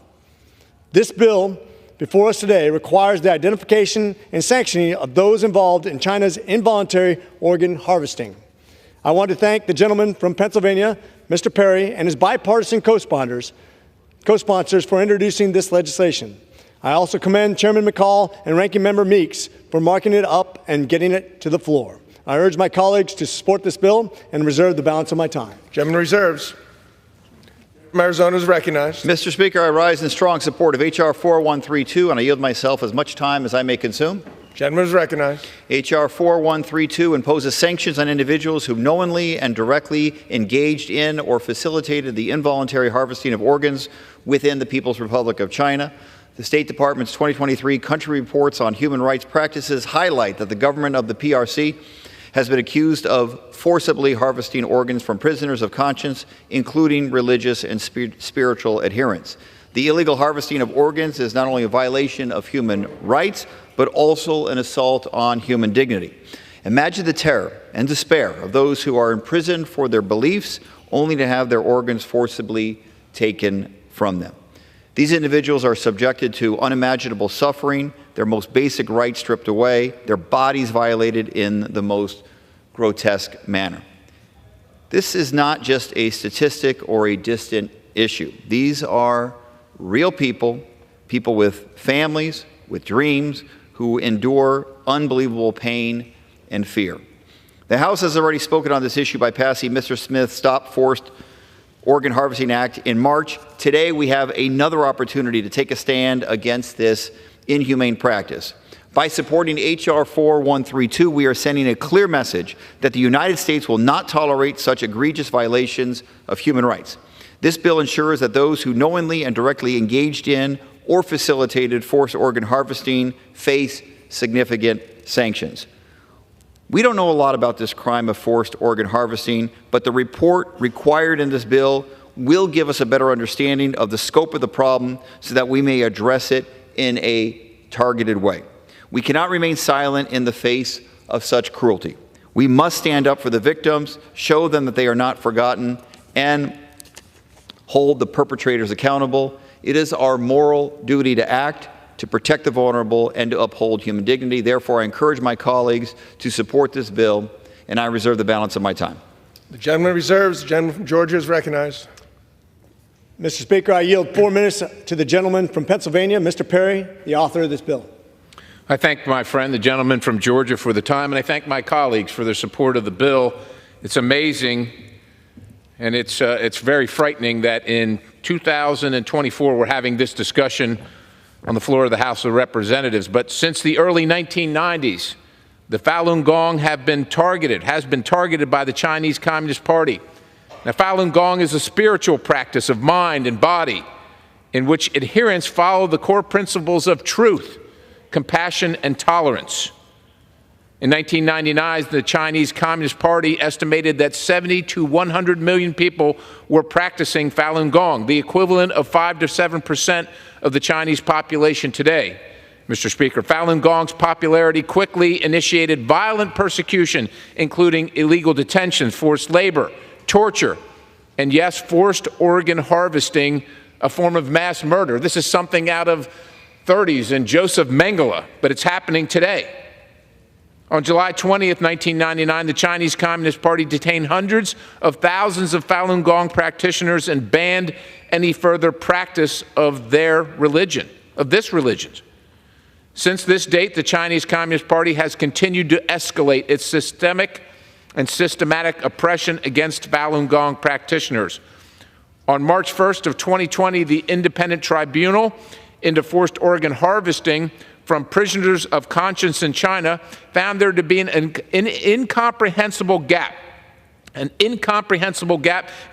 This bill before us today requires the identification and sanctioning of those involved in China's involuntary organ harvesting. I want to thank the gentleman from Pennsylvania, Mr. Perry, and his bipartisan co-sponsors for introducing this legislation. I also commend Chairman McCall and Ranking Member Meeks for marking it up and getting it to the floor. I urge my colleagues to support this bill and reserve the balance of my time.
Gentleman reserves. From Arizona is recognized.
Mr. Speaker, I rise in strong support of H.R. 4132, and I yield myself as much time as I may consume.
Gentleman is recognized.
H.R. 4132 imposes sanctions on individuals who knowingly and directly engaged in or facilitated the involuntary harvesting of organs within the People's Republic of China. The State Department's 2023 country reports on human rights practices highlight that the government of the PRC has been accused of forcibly harvesting organs from prisoners of conscience, including religious and spiritual adherents. The illegal harvesting of organs is not only a violation of human rights, but also an assault on human dignity. Imagine the terror and despair of those who are imprisoned for their beliefs, only to have their organs forcibly taken from them. These individuals are subjected to unimaginable suffering, their most basic rights stripped away, their bodies violated in the most grotesque manner. This is not just a statistic or a distant issue. These are real people, people with families, with dreams, who endure unbelievable pain and fear. The House has already spoken on this issue by passing Mr. Smith's Stop Forced Organ Harvesting Act in March. Today, we have another opportunity to take a stand against this inhumane practice. By supporting H.R. 4132, we are sending a clear message that the United States will not tolerate such egregious violations of human rights. This bill ensures that those who knowingly and directly engaged in or facilitated forced organ harvesting face significant sanctions. We don't know a lot about this crime of forced organ harvesting, but the report required in this bill will give us a better understanding of the scope of the problem so that we may address it in a targeted way. We cannot remain silent in the face of such cruelty. We must stand up for the victims, show them that they are not forgotten, and hold the perpetrators accountable. It is our moral duty to act, to protect the vulnerable, and to uphold human dignity. Therefore, I encourage my colleagues to support this bill, and I reserve the balance of my time.
The gentleman reserves. The gentleman from Georgia is recognized.
Mr. Speaker, I yield 4 minutes to the gentleman from Pennsylvania, Mr. Perry, the author of this bill.
I thank my friend, the gentleman from Georgia, for the time, and I thank my colleagues for their support of the bill. It's amazing, and it's very frightening that in 2024 we're having this discussion on the floor of the House of Representatives. But since the early 1990s, the Falun Gong has been targeted by the Chinese Communist Party. Now, Falun Gong is a spiritual practice of mind and body in which adherents follow the core principles of truth, compassion, and tolerance. In 1999, the Chinese Communist Party estimated that 70 to 100 million people were practicing Falun Gong, the equivalent of 5 to 7% of the Chinese population today. Mr. Speaker, Falun Gong's popularity quickly initiated violent persecution, including illegal detentions, forced labor, torture, and yes, forced organ harvesting, a form of mass murder. This is something out of 30s and Joseph Mengele, but it's happening today. On July 20th, 1999, the Chinese Communist Party detained hundreds of thousands of Falun Gong practitioners and banned any further practice of their religion, of this religion. Since this date, the Chinese Communist Party has continued to escalate its systemic and systematic oppression against Falun Gong practitioners. On March 1st of 2020, the Independent Tribunal into Forced Organ Harvesting from Prisoners of Conscience in China found there to be an incomprehensible gap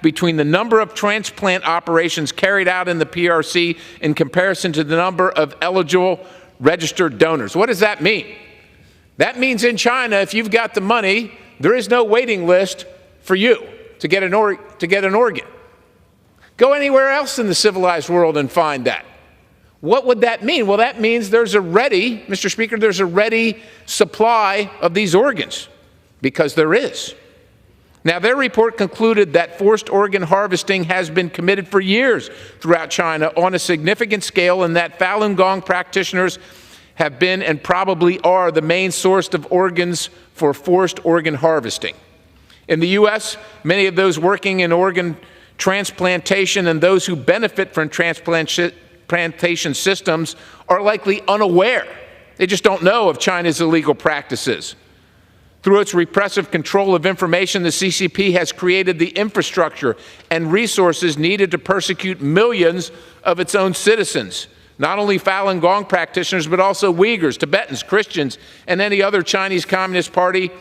between the number of transplant operations carried out in the PRC in comparison to the number of eligible registered donors. What does that mean? That means in China, if you've got the money, there is no waiting list for you to get an organ. Go anywhere else in the civilized world and find that. What would that mean? Well, that means there's a ready, Mr. Speaker, there's a ready supply of these organs, because there is. Now, their report concluded that forced organ harvesting has been committed for years throughout China on a significant scale, and that Falun Gong practitioners have been and probably are the main source of organs for forced organ harvesting. In the U.S., many of those working in organ transplantation and those who benefit from transplantation systems are likely unaware. They just don't know of China's illegal practices. Through its repressive control of information, the CCP has created the infrastructure and resources needed to persecute millions of its own citizens. Not only Falun Gong practitioners, but also Uyghurs, Tibetans, Christians, and any other Chinese Communist Party,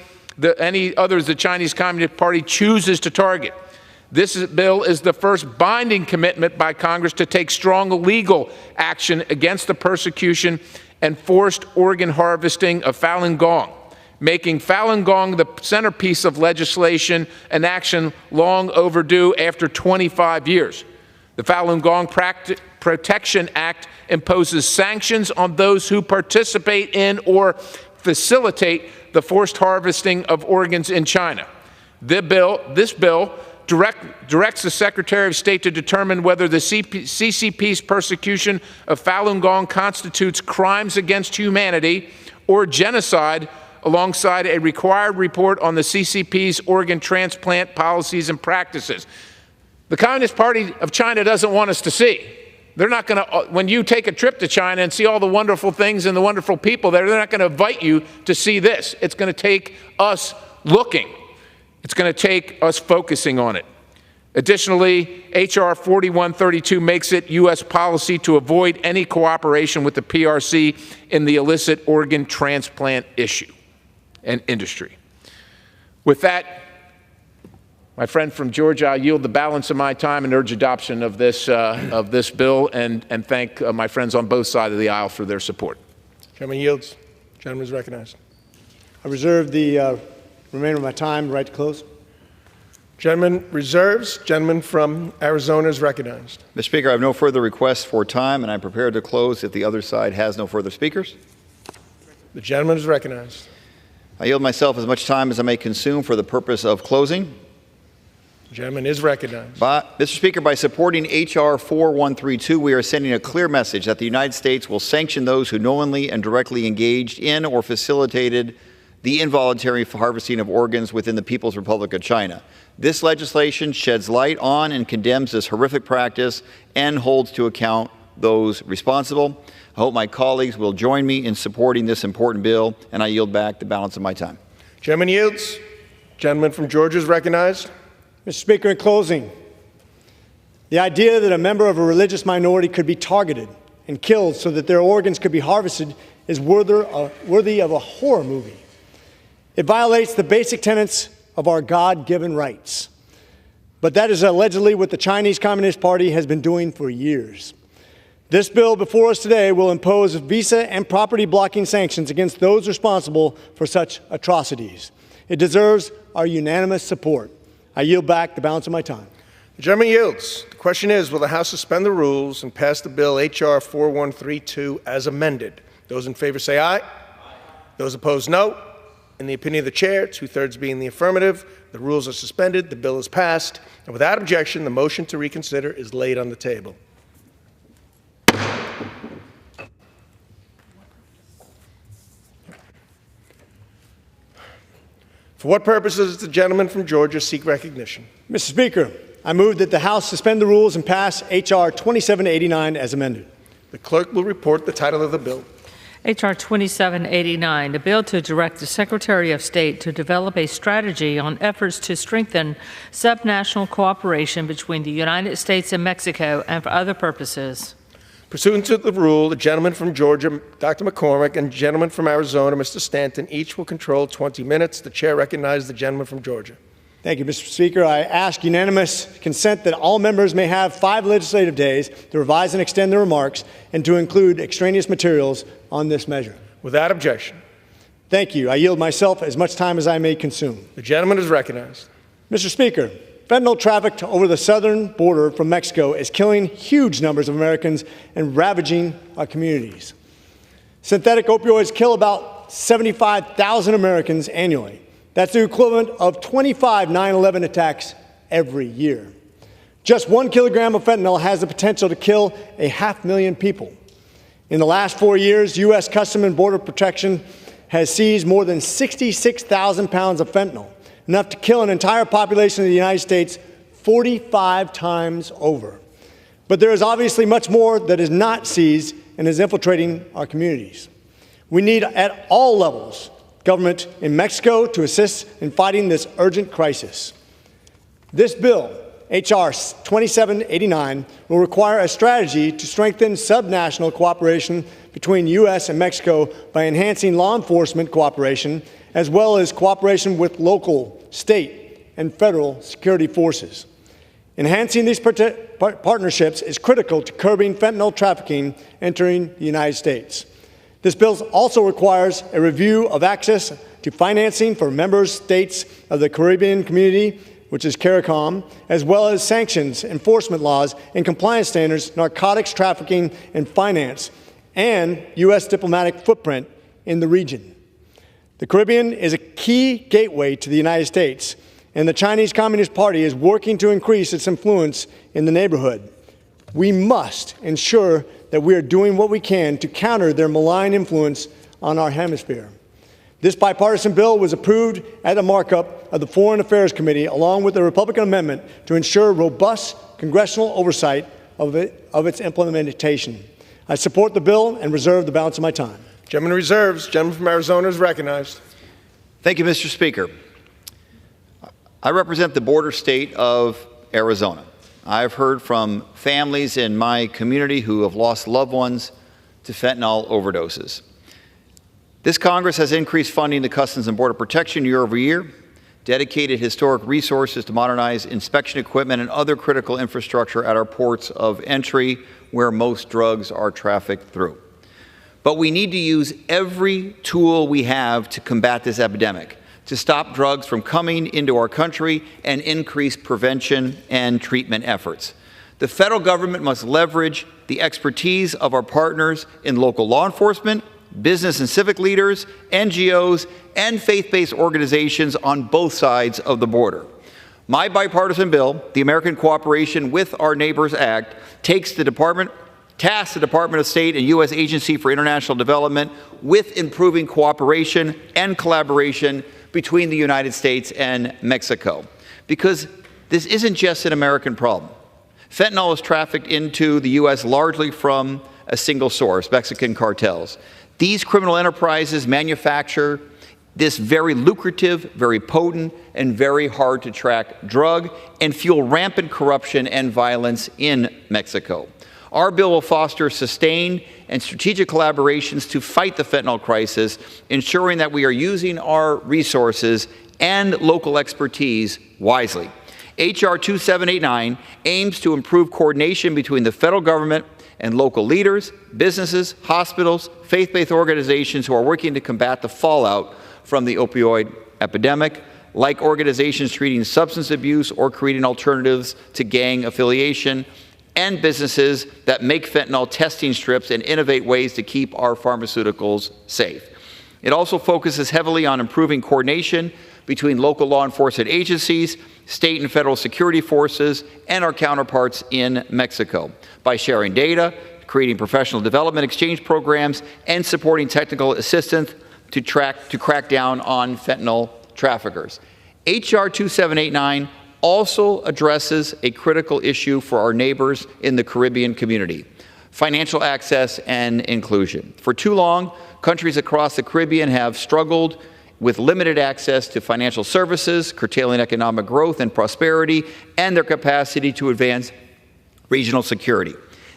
any others the Chinese Communist Party chooses to target. This bill is the first binding commitment by Congress to take strong legal action against the persecution and forced organ harvesting of Falun Gong, making Falun Gong the centerpiece of legislation, an action long overdue after 25 years. The Falun Gong Protection Act imposes sanctions on those who participate in or facilitate the forced harvesting of organs in China. This bill directs the Secretary of State to determine whether the CCP's persecution of Falun Gong constitutes crimes against humanity or genocide, alongside a required report on the CCP's organ transplant policies and practices. The Communist Party of China doesn't want us to see. They're not going to, when you take a trip to China and see all the wonderful things and the wonderful people there, they're not going to invite you to see this. It's going to take us looking. It's going to take us focusing on it. Additionally, H.R. 4132 makes it U.S. policy to avoid any cooperation with the PRC in the illicit organ transplant issue and industry. With that, my friend from Georgia, I yield the balance of my time and urge adoption of this bill, and thank my friends on both sides of the aisle for their support.
Gentleman yields. Gentleman is recognized.
I reserve the remainder of my time. Right to close.
Gentleman reserves. Gentleman from Arizona is recognized.
Mr. Speaker, I have no further requests for time, and I'm prepared to close if the other side has no further speakers.
The gentleman is recognized.
I yield myself as much time as I may consume for the purpose of closing.
The gentleman is recognized.
Mr. Speaker, by supporting H.R. 4132, we are sending a clear message that the United States will sanction those who knowingly and directly engaged in or facilitated the involuntary harvesting of organs within the People's Republic of China. This legislation sheds light on and condemns this horrific practice and holds to account those responsible. I hope my colleagues will join me in supporting this important bill, and I yield back the balance of my time.
Gentleman yields. Gentleman from Georgia is recognized.
Mr. Speaker, in closing, the idea that a member of a religious minority could be targeted and killed so that their organs could be harvested is worthy of a horror movie. It violates the basic tenets of our God-given rights. But that is allegedly what the Chinese Communist Party has been doing for years. This bill before us today will impose visa and property blocking sanctions against those responsible for such atrocities. It deserves our unanimous support. I yield back the balance of my time.
The gentleman yields. The question is, will the House suspend the rules and pass the bill H.R. 4132 as amended? Those in favor say aye. Those opposed, no. In the opinion of the chair, 2/3 being the affirmative, the rules are suspended, the bill is passed, and without objection, the motion to reconsider is laid on the table. For what purposes does the gentleman from Georgia seek recognition?
Mr. Speaker, I move that the House suspend the rules and pass H.R. 2789 as amended.
The clerk will report the title of the bill.
H.R. 2789, a bill to direct the Secretary of State to develop a strategy on efforts to strengthen subnational cooperation between the United States and Mexico and for other purposes.
Pursuant to the rule, the gentleman from Georgia, Dr. McCormick, and the gentleman from Arizona, Mr. Stanton, each will control 20 minutes. The chair recognizes the gentleman from Georgia.
Thank you, Mr. Speaker. I ask unanimous consent that all members may have 5 legislative days to revise and extend their remarks and to include extraneous materials on this measure.
Without objection.
Thank you. I yield myself as much time as I may consume.
The gentleman is recognized.
Mr. Speaker, fentanyl trafficked over the southern border from Mexico is killing huge numbers of Americans and ravaging our communities. Synthetic opioids kill about 75,000 Americans annually. That's the equivalent of 25 9/11 attacks every year. Just 1 kilogram of fentanyl has the potential to kill 500,000 people. In the last 4 years, U.S. Customs and Border Protection has seized more than 66,000 pounds of fentanyl, enough to kill an entire population of the United States 45 times over. But there is obviously much more that is not seized and is infiltrating our communities. We need, at all levels, government in Mexico to assist in fighting this urgent crisis. This bill, H.R. 2789, will require a strategy to strengthen subnational cooperation between U.S. and Mexico by enhancing law enforcement cooperation, as well as cooperation with local, state, and federal security forces. Enhancing these partnerships is critical to curbing fentanyl trafficking entering the United States. This bill also requires a review of access to financing for member states of the Caribbean Community, which is CARICOM, as well as sanctions, enforcement laws, and compliance standards, narcotics trafficking and finance, and U.S. diplomatic footprint in the region. The Caribbean is a key gateway to the United States, and the Chinese Communist Party is working to increase its influence in the neighborhood. We must ensure that we are doing what we can to counter their malign influence on our hemisphere. This bipartisan bill was approved at a markup of the Foreign Affairs Committee, along with a Republican amendment to ensure robust congressional oversight of its implementation. I support the bill and reserve the balance of my time.
Gentleman reserves. Gentleman from Arizona is recognized.
Thank you, Mr. Speaker. I represent the border state of Arizona. I've heard from families in my community who have lost loved ones to fentanyl overdoses. This Congress has increased funding to Customs and Border Protection year over year, dedicated historic resources to modernize inspection equipment and other critical infrastructure at our ports of entry where most drugs are trafficked through. But we need to use every tool we have to combat this epidemic, to stop drugs from coming into our country and increase prevention and treatment efforts. The federal government must leverage the expertise of our partners in local law enforcement, business and civic leaders, NGOs, and faith-based organizations on both sides of the border. My bipartisan bill, the American Cooperation with Our Neighbors Act, tasks the Department of State and U.S. Agency for International Development with improving cooperation and collaboration between the United States and Mexico. Because this isn't just an American problem. Fentanyl is trafficked into the U.S. largely from a single source, Mexican cartels. These criminal enterprises manufacture this very lucrative, very potent, and very hard to track drug and fuel rampant corruption and violence in Mexico. Our bill will foster sustained and strategic collaborations to fight the fentanyl crisis, ensuring that we are using our resources and local expertise wisely. H.R. 2789 aims to improve coordination between the federal government and local leaders, businesses, hospitals, faith-based organizations who are working to combat the fallout from the opioid epidemic, like organizations treating substance abuse or creating alternatives to gang affiliation, and businesses that make fentanyl testing strips and innovate ways to keep our pharmaceuticals safe. It also focuses heavily on improving coordination between local law enforcement agencies, state and federal security forces, and our counterparts in Mexico by sharing data, creating professional development exchange programs, and supporting technical assistance to crack down on fentanyl traffickers. H.R. 2789 also addresses a critical issue for our neighbors in the Caribbean community: financial access and inclusion. For too long, countries across the Caribbean have struggled with limited access to financial services, curtailing economic growth and prosperity, and their capacity to advance regional security.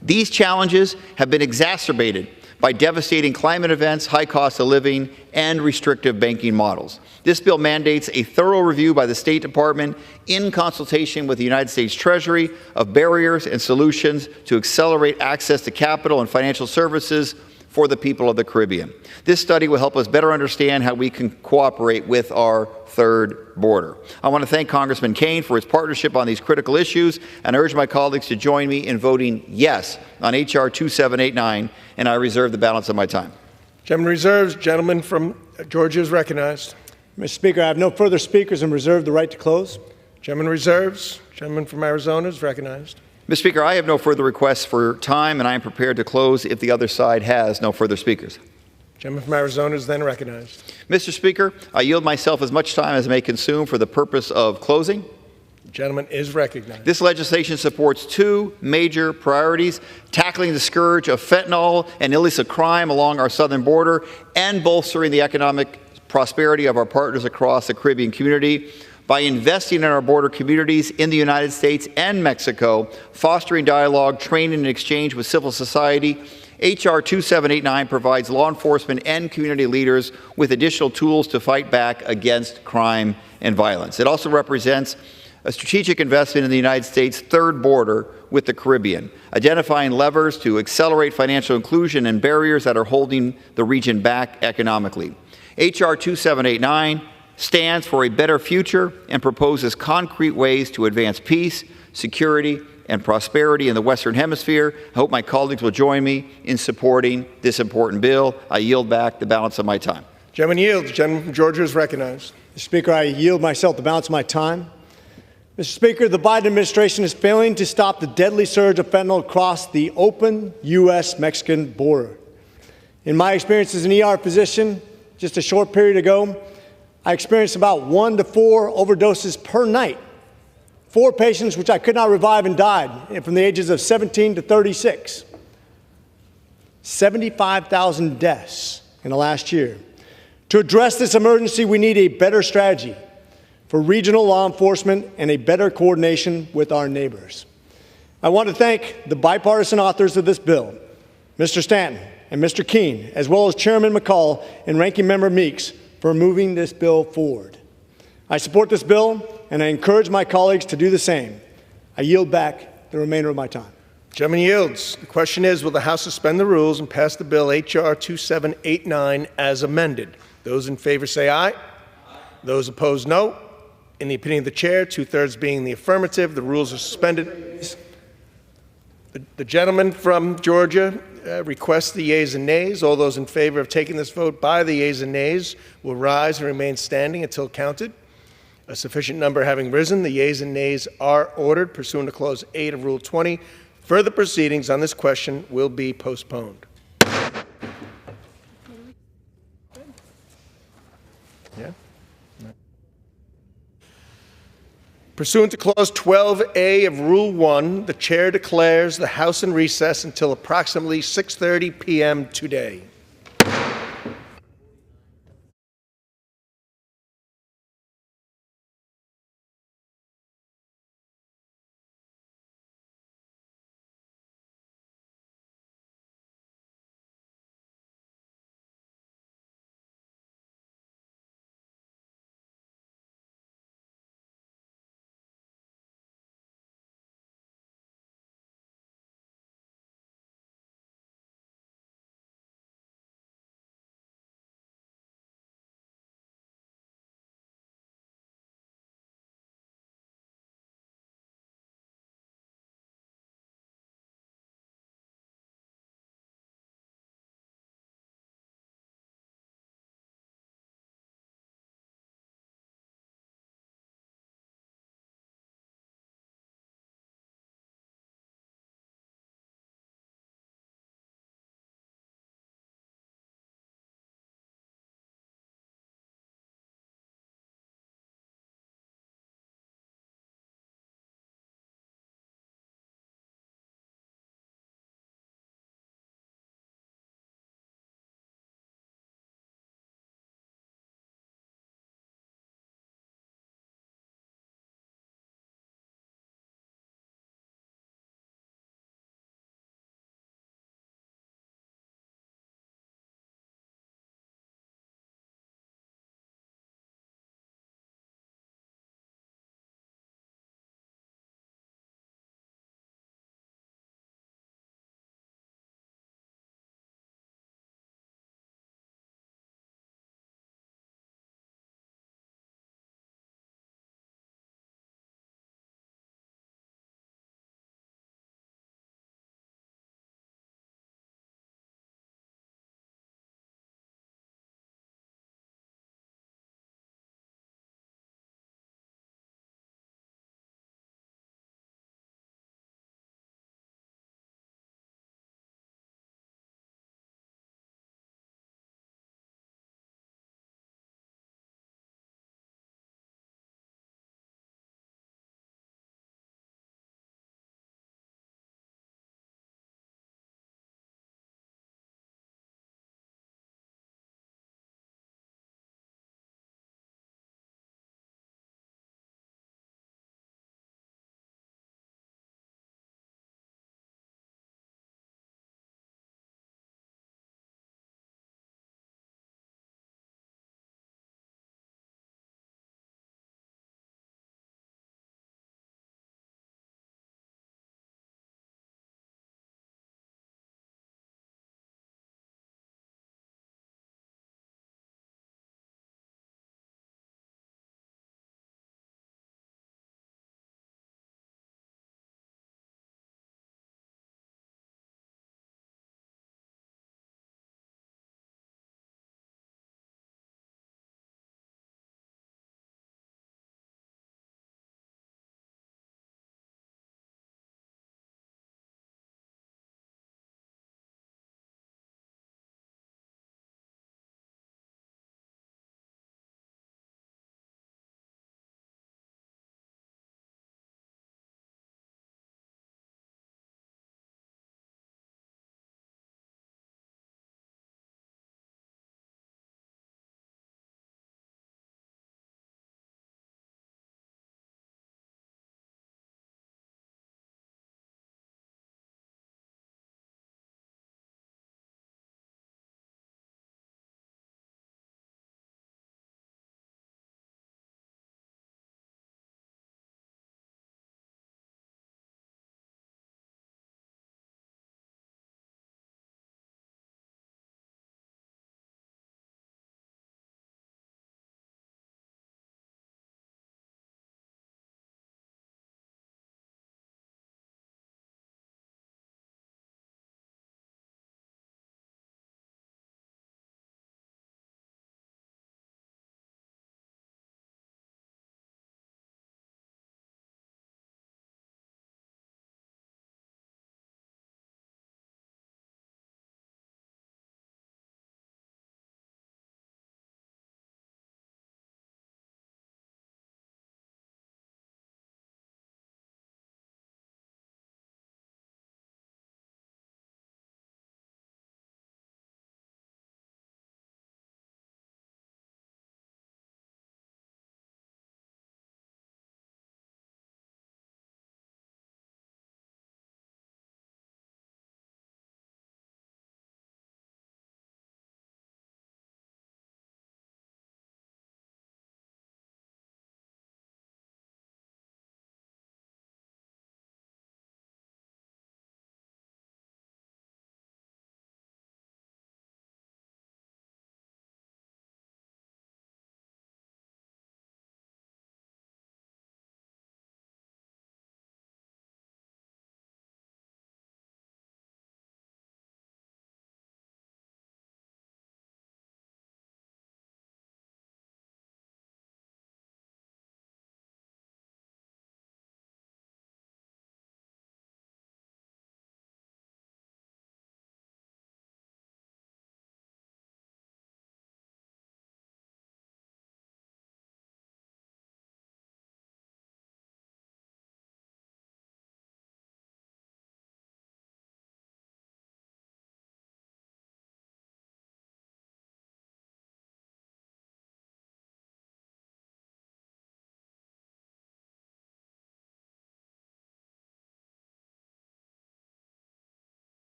These challenges have been exacerbated by devastating climate events, high cost of living, and restrictive banking models. This bill mandates a thorough review by the State Department in consultation with the United States Treasury of barriers and solutions to accelerate access to capital and financial services for the people of the Caribbean. This study will help us better understand how we can cooperate with our third border. I want to thank Congressman Kane for his partnership on these critical issues, and I urge my colleagues to join me in voting yes on H.R. 2789, and I reserve the balance of my time.
Gentleman reserves. Gentleman from Georgia is recognized.
Mr. Speaker, I have no further speakers and reserve the right to close.
Gentleman reserves. Gentleman from Arizona is recognized.
Mr. Speaker, I have no further requests for time, and I am prepared to close if the other side has no further speakers.
Gentleman from Arizona is then recognized.
Mr. Speaker, I yield myself as much time as I may consume for the purpose of closing.
The gentleman is recognized.
This legislation supports two major priorities: tackling the scourge of fentanyl and illicit crime along our southern border, and bolstering the economic prosperity of our partners across the Caribbean community by investing in our border communities in the United States and Mexico, fostering dialogue, training, and exchange with civil society. H.R. 2789 provides law enforcement and community leaders with additional tools to fight back against crime and violence. It also represents a strategic investment in the United States' third border with the Caribbean, identifying levers to accelerate financial inclusion and barriers that are holding the region back economically. H.R. 2789 stands for a better future and proposes concrete ways to advance peace, security, and prosperity in the Western Hemisphere. I hope my colleagues will join me in supporting this important bill. I yield back the balance of my time.
Gentleman yields. The gentleman from Georgia is recognized.
Mr. Speaker, I yield myself the balance of my time. Mr. Speaker, the Biden administration is failing to stop the deadly surge of fentanyl across the open U.S.-Mexican border. In my experience as an ER physician, just a short period ago, I experienced about 1 to 4 overdoses per night. 4 patients which I could not revive and died from the ages of 17 to 36. 75,000 deaths in the last year. To address this emergency, we need a better strategy for regional law enforcement and a better coordination with our neighbors. I want to thank the bipartisan authors of this bill, Mr. Stanton and Mr. Keene, as well as Chairman McCall and Ranking Member Meeks, for moving this bill forward. I support this bill, and I encourage my colleagues to do the same. I yield back the remainder of my time.
Gentleman yields. The question is, will the House suspend the rules and pass the bill H.R. 2789 as amended? Those in favor say aye. Those opposed, no. In the opinion of the chair, 2/3 being the affirmative, the rules are suspended. The gentleman from Georgia requests the yeas and nays. All those in favor of taking this vote by the yeas and nays will rise and remain standing until counted. A sufficient number having risen, the yeas and nays are ordered pursuant to Clause 8 of Rule 20. Further proceedings on this question will be postponed. Yeah. Pursuant to Clause 12A of Rule 1, the Chair declares the House in recess until approximately 6:30 p.m. today.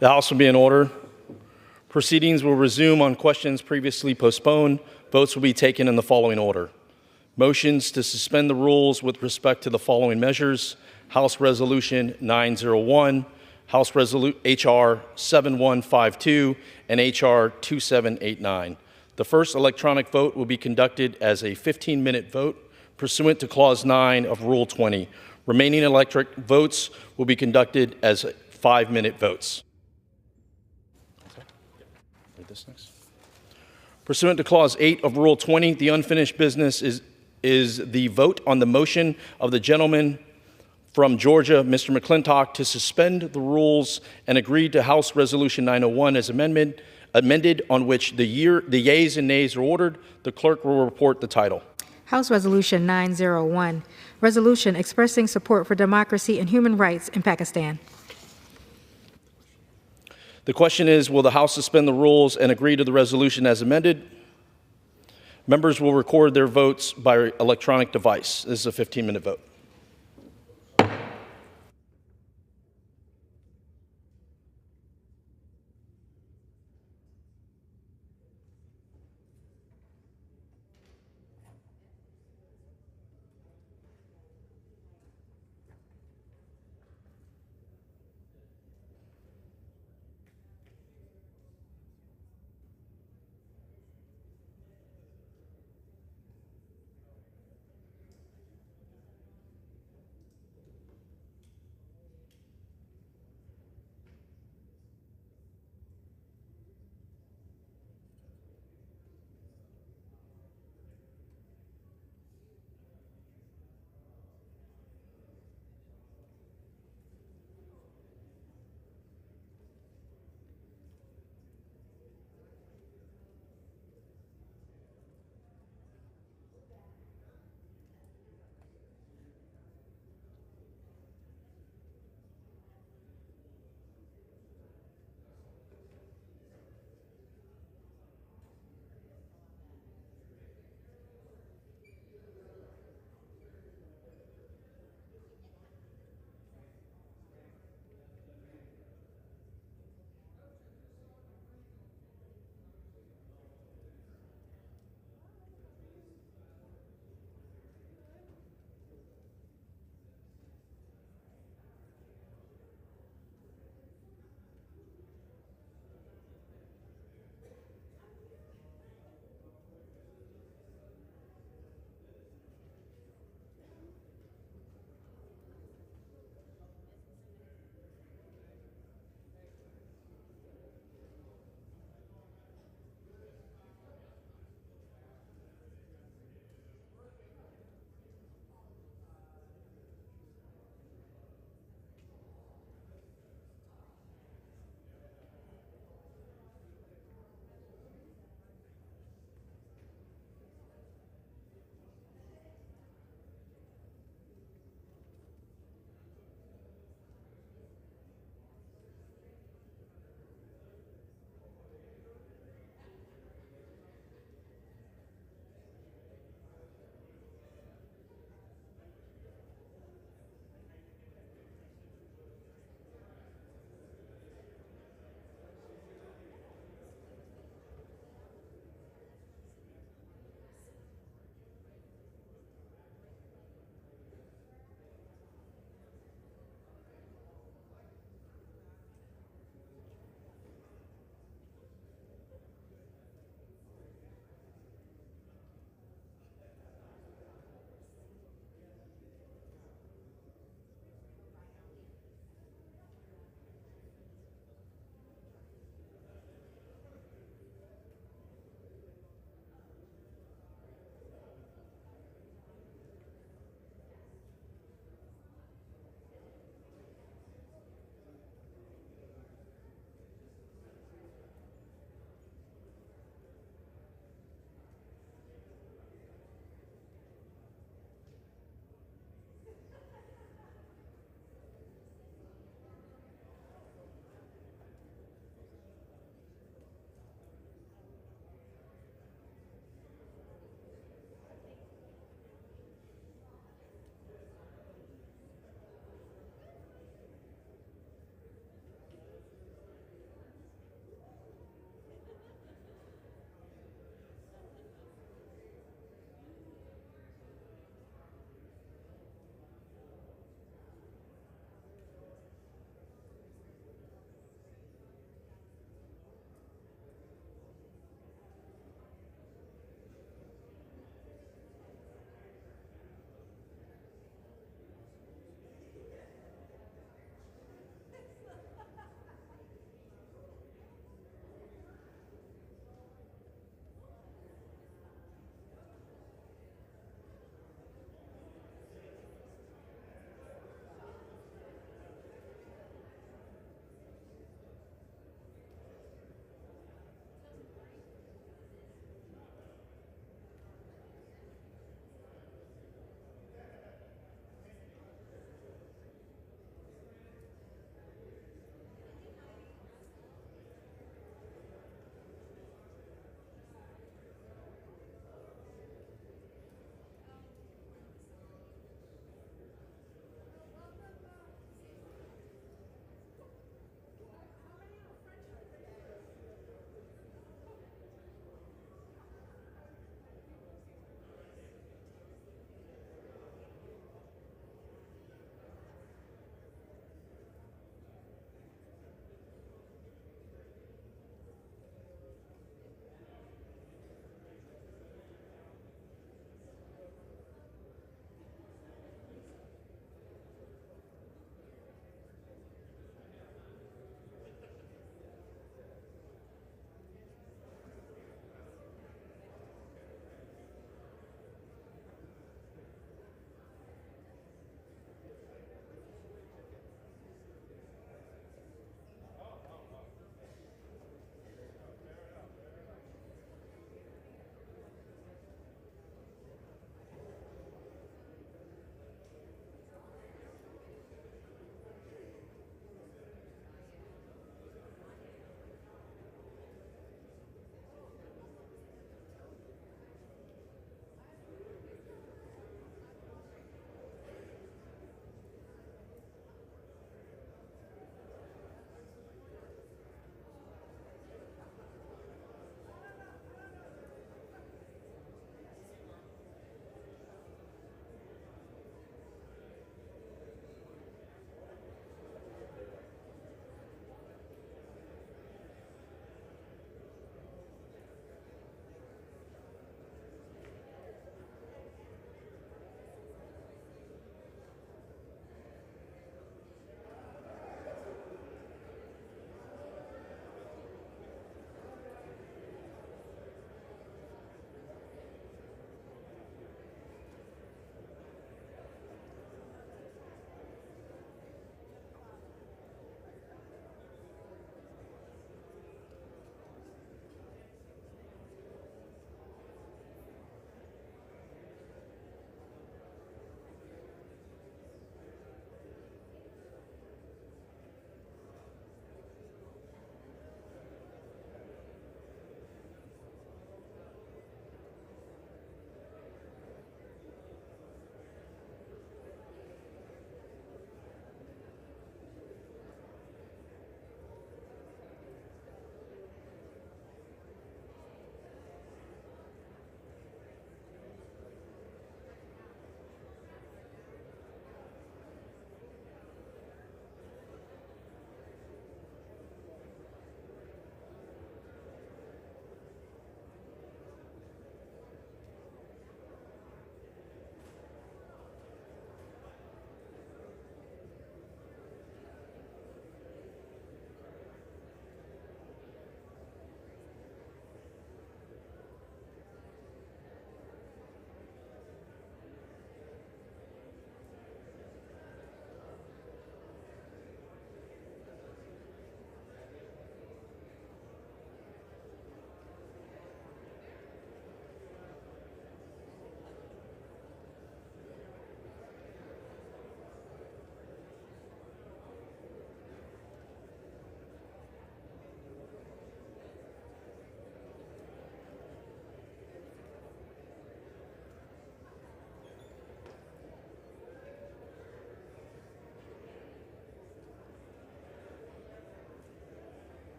The House will be in order. Proceedings will resume on questions previously postponed. Votes will be taken in the following order. Motions to suspend the rules with respect to the following measures: House Resolution 901, House H.R. 7152, and H.R. 2789. The first electronic vote will be conducted as a 15-minute vote pursuant to Clause 9 of Rule 20. Remaining electric votes will be conducted as 5-minute votes. Read this next. Pursuant to Clause 8 of Rule 20, the unfinished business is the vote on the motion of the gentleman from Georgia, Mr. McClintock, to suspend the rules and agree to House Resolution 901 as amended, on which the yeas and nays are ordered. The clerk will report the title.
House Resolution 901, resolution expressing support for democracy and human rights in Pakistan.
The question is, will the House suspend the rules and agree to the resolution as amended? Members will record their votes by electronic device. This is a 15-minute vote.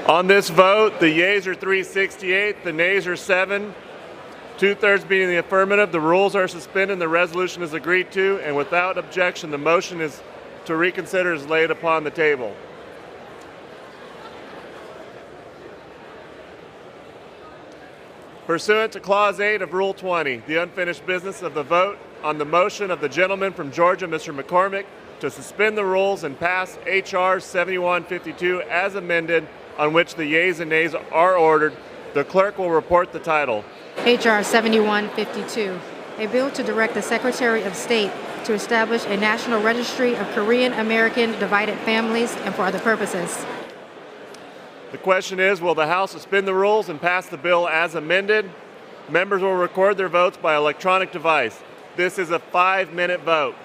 On this vote, the yeas are 368, the nays are 7. 2/3 being the affirmative, the rules are suspended and the resolution is agreed to, and without objection, the motion is to reconsider is laid upon the table. Pursuant to Clause 8 of Rule 20, the unfinished business of the vote on the motion of the gentleman from Georgia, Mr. McCormick, to suspend the rules and pass H.R. 7152 as amended, on which the yeas and nays are ordered. The clerk will report the title.
H.R. 7152, a bill to direct the Secretary of State to establish a national registry of Korean American divided families and for other purposes.
The question is, will the House suspend the rules and pass the bill as amended? Members will record their votes by electronic device. This is a 5-minute vote.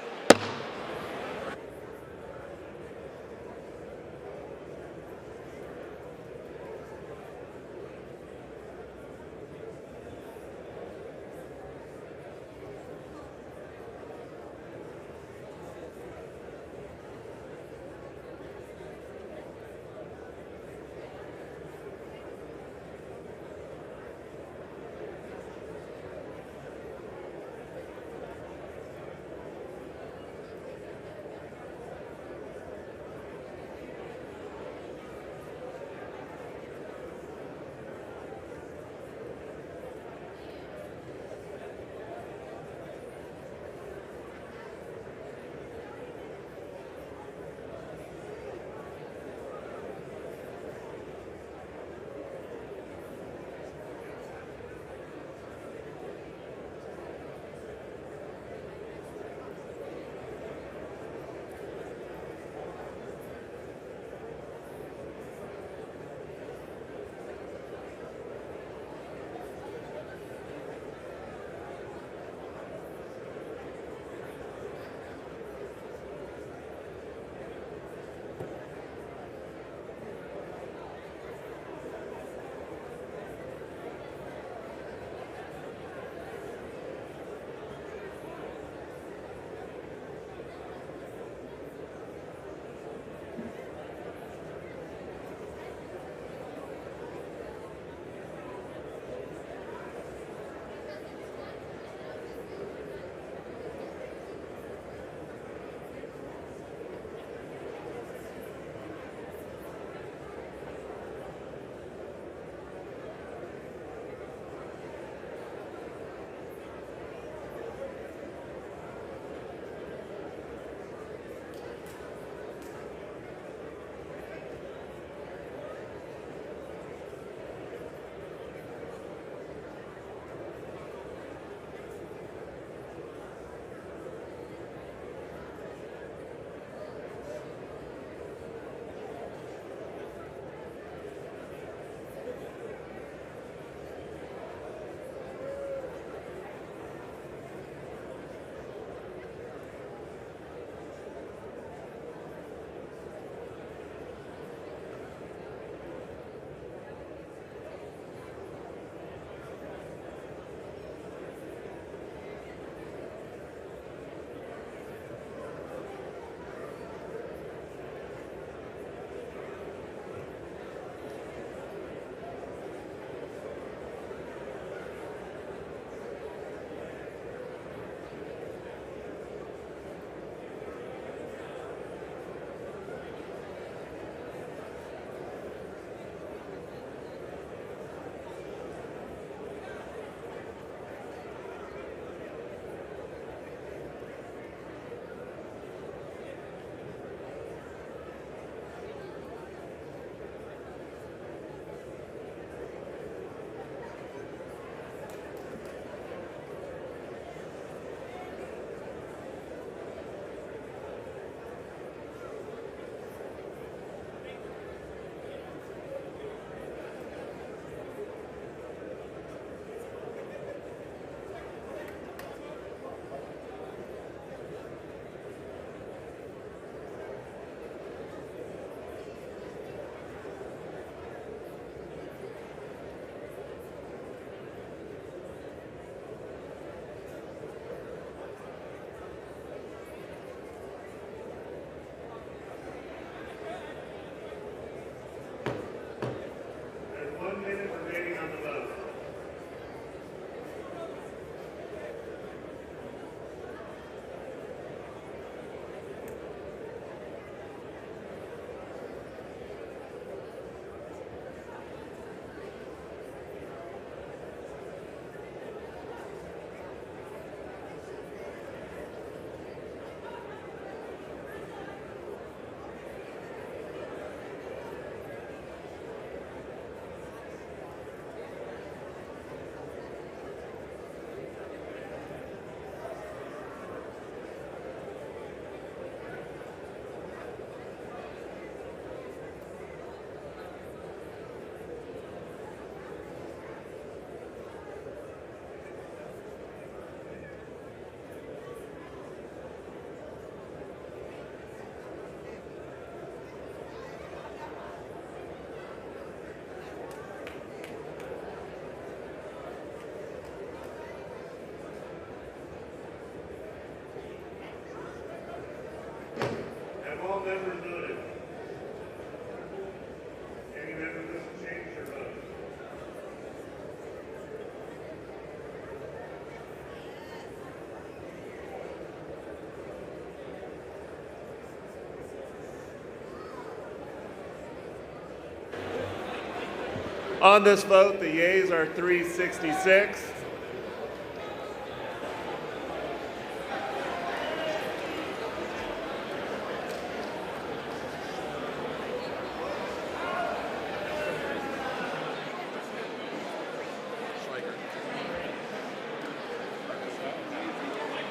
On this vote, the yeas are 366.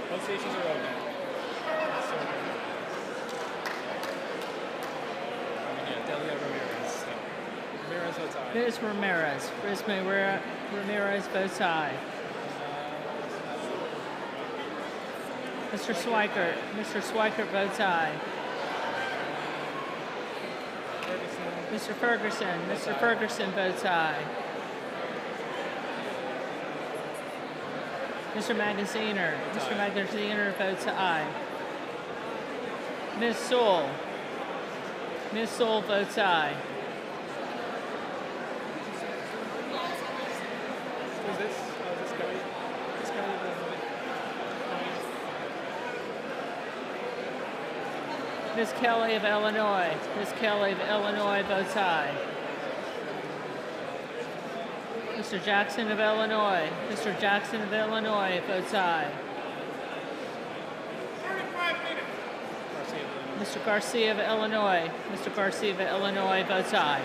Both stations are open. Delia Ramirez. Ramirez votes aye.
Ms. Ramirez. Ramirez votes aye. Mr. Swikert. Mr. Swikert votes aye. Mr. Ferguson. Mr. Ferguson votes aye. Mr. Magaziner. Mr. Magaziner votes aye. Ms. Sewell. Ms. Sewell votes aye.
Who's this? Oh, is this Kelly? This Kelly of Illinois.
Ms. Kelly of Illinois. Ms. Kelly of Illinois votes aye. Mr. Jackson of Illinois. Mr. Jackson of Illinois votes aye. Mr. Garcia of Illinois. Mr. Garcia of Illinois votes aye.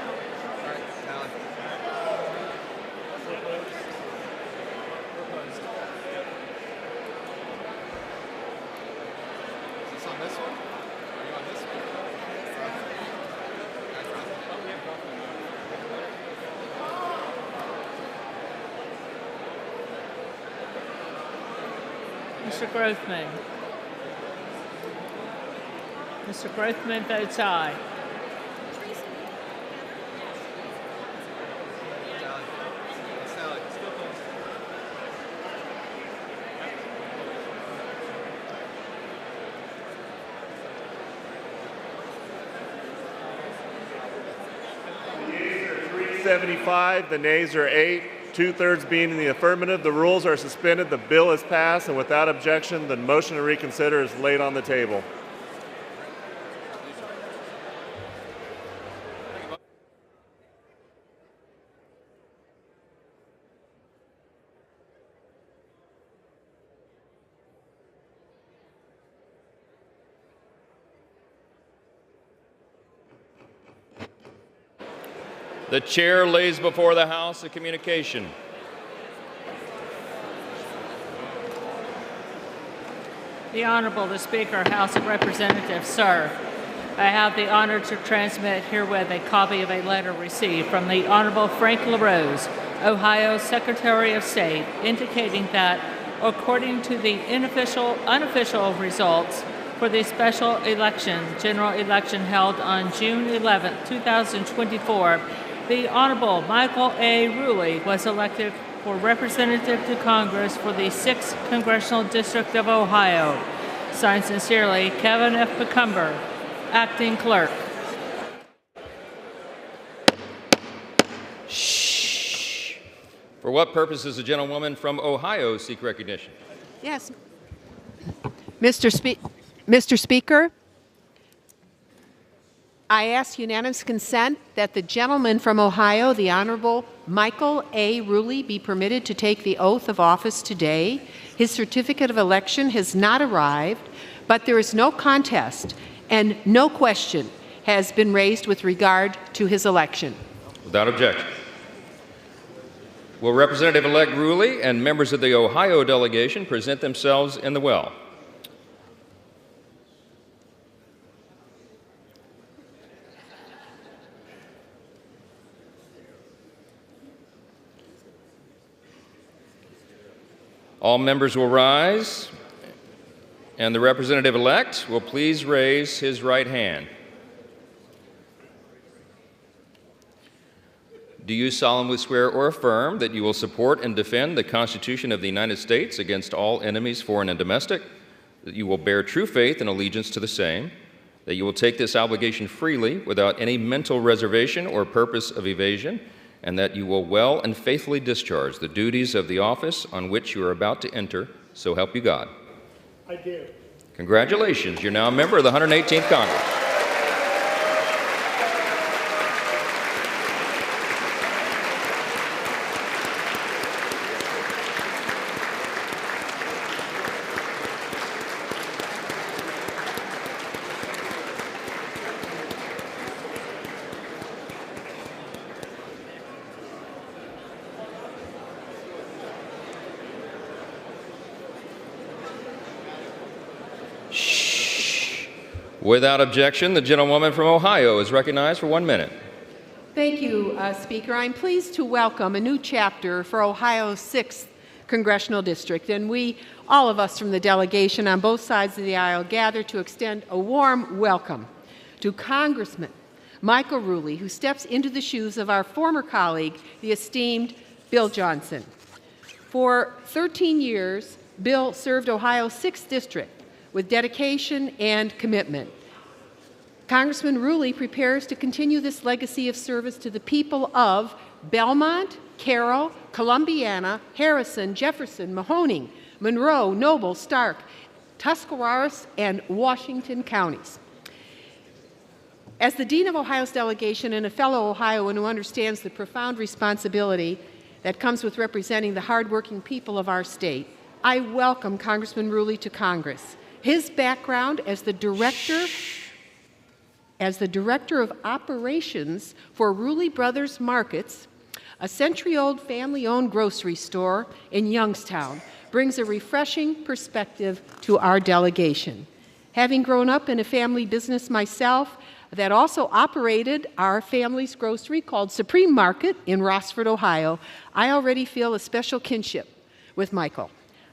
Is this on this one? Are you on this one?
Mr. Grothman. Mr. Grothman votes aye.
The yeas are 375, the nays are 8. 2/3 being in the affirmative, the rules are suspended, the bill is passed, and without objection, the motion to reconsider is laid on the table.
The chair lays before the House a communication.
The Honorable, the Speaker, House of Representatives, sir. I have the honor to transmit herewith a copy of a letter received from the Honorable Frank LaRose, Ohio Secretary of State, indicating that, according to the unofficial results for the special election, general election held on June 11, 2024, the Honorable Michael A. Ruley was elected for Representative to Congress for the 6th Congressional District of Ohio. Signed sincerely, Kevin F. Becumber, Acting Clerk.
Shh. For what purpose does the gentlewoman from Ohio seek recognition?
Yes. Mr. Speaker, I ask unanimous consent that the gentleman from Ohio, the Honorable Michael A. Ruley, be permitted to take the oath of office today. His certificate of election has not arrived, but there is no contest and no question has been raised with regard to his election.
Without objection. Will Representative-elect Ruley and members of the Ohio delegation present themselves in the well? All members will rise, and the representative-elect will please raise his right hand. Do you solemnly swear or affirm that you will support and defend the Constitution of the United States against all enemies, foreign and domestic, that you will bear true faith and allegiance to the same, that you will take this obligation freely without any mental reservation or purpose of evasion, and that you will well and faithfully discharge the duties of the office on which you are about to enter, so help you God?
I do.
Congratulations, you're now a member of the 118th Congress. Without objection, the gentlewoman from Ohio is recognized for 1 minute.
Thank you, Speaker. I'm pleased to welcome a new chapter for Ohio's 6th Congressional District, and we, all of us from the delegation on both sides of the aisle, gather to extend a warm welcome to Congressman Michael Rulli, who steps into the shoes of our former colleague, the esteemed Bill Johnson. For 13 years, Bill served Ohio's 6th District with dedication and commitment. Congressman Rulli prepares to continue this legacy of service to the people of Belmont, Carroll, Columbiana, Harrison, Jefferson, Mahoning, Monroe, Noble, Stark, Tuscarawas, and Washington counties. As the Dean of Ohio's delegation and a fellow Ohioan who understands the profound responsibility that comes with representing the hardworking people of our state, I welcome Congressman Rulli to Congress. His background as the director of operations for Rulli Brothers Markets, a century-old family-owned grocery store in Youngstown, brings a refreshing perspective to our delegation. Having grown up in a family business myself that also operated our family's grocery called Supreme Market in Rossford, Ohio, I already feel a special kinship with Michael.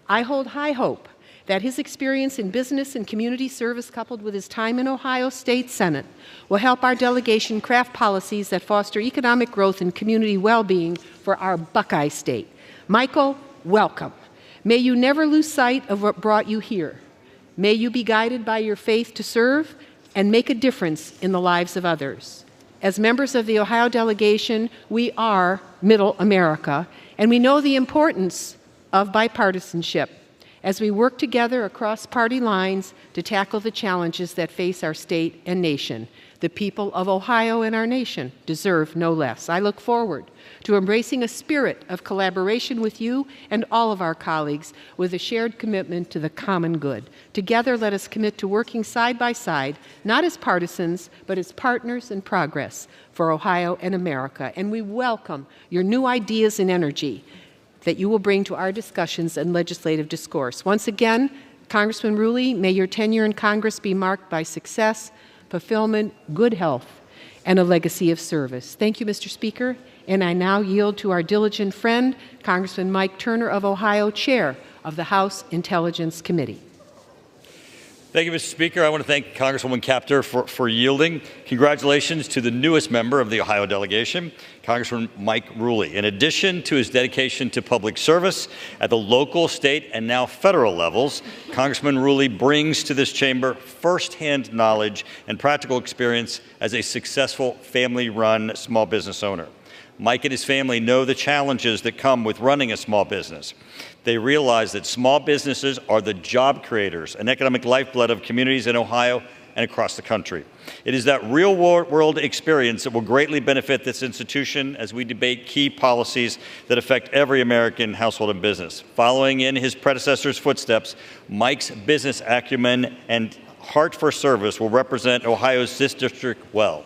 I hold high hope that his experience in business and community service, coupled with his time in Ohio State Senate, will help our delegation craft policies that foster economic growth and community well-being for our Buckeye State. Michael, welcome. May you never lose sight of what brought you here. May you be guided by your faith to serve and make a difference in the lives of others. As members of the Ohio delegation, we are Middle America, and we know the importance of bipartisanship as we work together across party lines to tackle the challenges that face our state and nation. The people of Ohio and our nation deserve no less. I look forward to embracing a spirit of collaboration with you and all of our colleagues with a shared commitment to the common good. Together, let us commit to working side by side, not as partisans, but as partners in progress for Ohio and America. And we welcome your new ideas and energy that you will bring to our discussions and legislative discourse. Once again, Congressman Rulli, may your tenure in Congress be marked by success, fulfillment, good health, and a legacy of service. Thank you, Mr. Speaker, and I now yield to our diligent friend, Congressman Mike Turner of Ohio, Chair of the House Intelligence Committee.
Thank you, Mr. Speaker. I want to thank Congresswoman Kaptur for yielding. Congratulations to the newest member of the Ohio delegation, Congressman Mike Rulli. In addition to his dedication to public service at the local, state, and now federal levels, Congressman Rulli brings to this chamber firsthand knowledge and practical experience as a successful family-run small business owner. Mike and his family know the challenges that come with running a small business. They realize that small businesses are the job creators and economic lifeblood of communities in Ohio and across the country. It is that real-world experience that will greatly benefit this institution as we debate key policies that affect every American household and business. Following in his predecessor's footsteps, Mike's business acumen and heart for service will represent Ohio's 6th District well.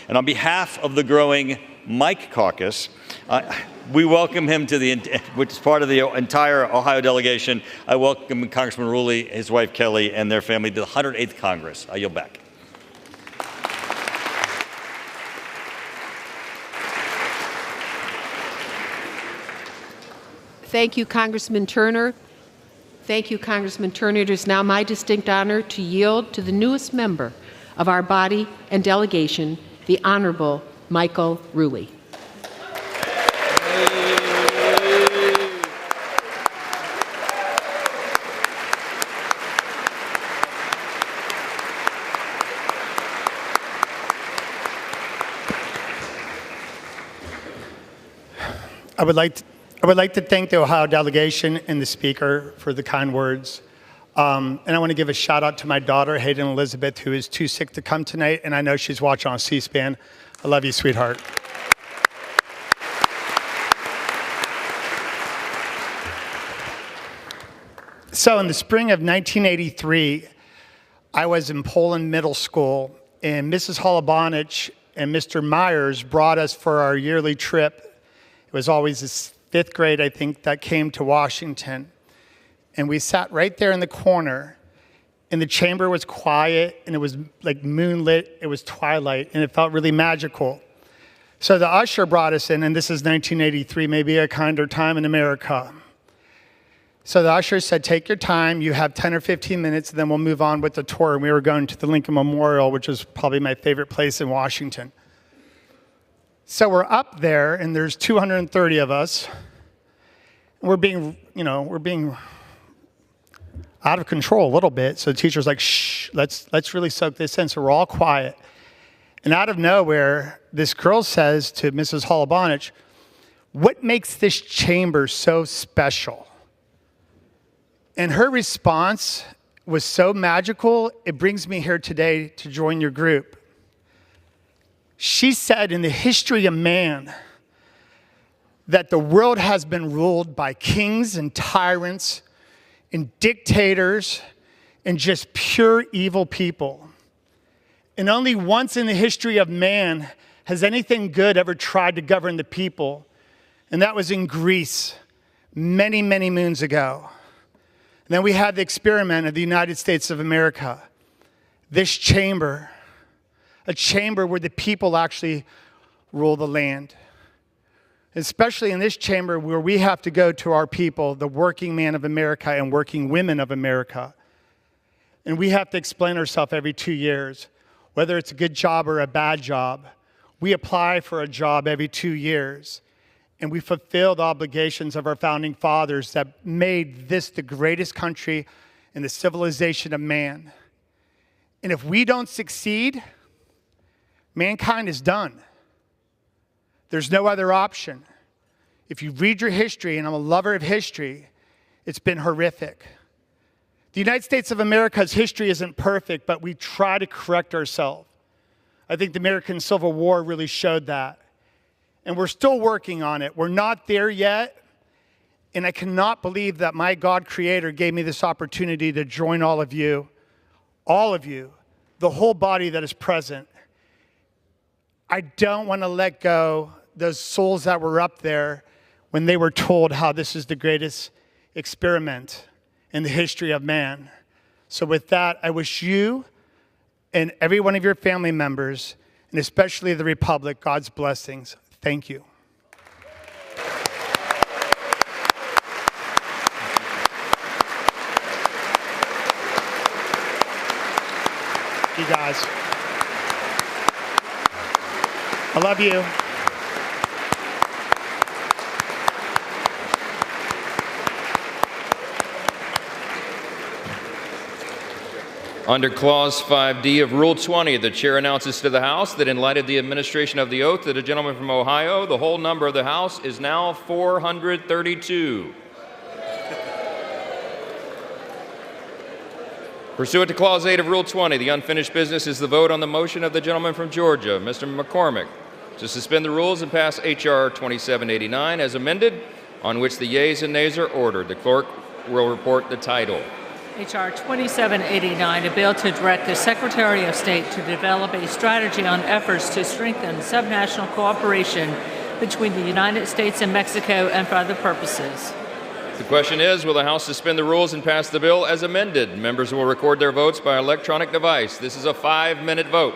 And on behalf of the growing Mike Caucus, we welcome him to which is part of the entire Ohio delegation. I welcome Congressman Rulli, his wife Kelly, and their family to the 108th Congress. I yield back.
Thank you, Congressman Turner. Thank you, Congressman Turner. It is now my distinct honor to yield to the newest member of our body and delegation, the Honorable Michael Rulli.
I would like to thank the Ohio delegation and the Speaker for the kind words. And I want to give a shout out to my daughter, Hayden Elizabeth, who is too sick to come tonight, and I know she's watching on C-SPAN. I love you, sweetheart. So in the spring of 1983, I was in Poland Middle School, and Mrs. Holobonich and Mr. Myers brought us for our yearly trip. It was always this 5th grade, I think, that came to Washington. And we sat right there in the corner, and the chamber was quiet, and it was like moonlit, it was twilight, and it felt really magical. So the usher brought us in, and this is 1983, maybe a kinder time in America. So the usher said, take your time, you have 10 or 15 minutes, and then we'll move on with the tour. And we were going to the Lincoln Memorial, which is probably my favorite place in Washington. So we're up there, and there's 230 of us. We're being out of control a little bit. So the teacher's like, shh, let's really soak this in. So we're all quiet. And out of nowhere, this girl says to Mrs. Holobonich, what makes this chamber so special? And her response was so magical, it brings me here today to join your group. She said, in the history of man, that the world has been ruled by kings and tyrants and dictators and just pure evil people. And only once in the history of man has anything good ever tried to govern the people, and that was in Greece many, many moons ago. And then we had the experiment of the United States of America, this chamber, a chamber where the people actually rule the land. Especially in this chamber where we have to go to our people, the working man of America and working women of America. And we have to explain ourselves every 2 years, whether it's a good job or a bad job. We apply for a job every 2 years. And we fulfill the obligations of our founding fathers that made this the greatest country in the civilization of man. And if we don't succeed, mankind is done. There's no other option. If you read your history, and I'm a lover of history, it's been horrific. The United States of America's history isn't perfect, but we try to correct ourselves. I think the American Civil War really showed that. And we're still working on it. We're not there yet. And I cannot believe that my God Creator gave me this opportunity to join all of you, the whole body that is present. I don't want to let go those souls that were up there when they were told how this is the greatest experiment in the history of man. So with that, I wish you and every one of your family members, and especially the Republic, God's blessings. Thank you. You guys. I love you.
Under Clause 5D of Rule 20, the chair announces to the House that in light of the administration of the oath to the gentleman from Ohio, the whole number of the House is now 432. Pursuant to Clause 8 of Rule 20, the unfinished business is the vote on the motion of the gentleman from Georgia, Mr. McCormick, to suspend the rules and pass H.R. 2789 as amended, on which the yeas and nays are ordered. The clerk will report the title.
H.R. 2789, a bill to direct the Secretary of State to develop a strategy on efforts to strengthen subnational cooperation between the United States and Mexico and for other purposes.
The question is, will the House suspend the rules and pass the bill as amended? Members will record their votes by electronic device. This is a 5-minute vote.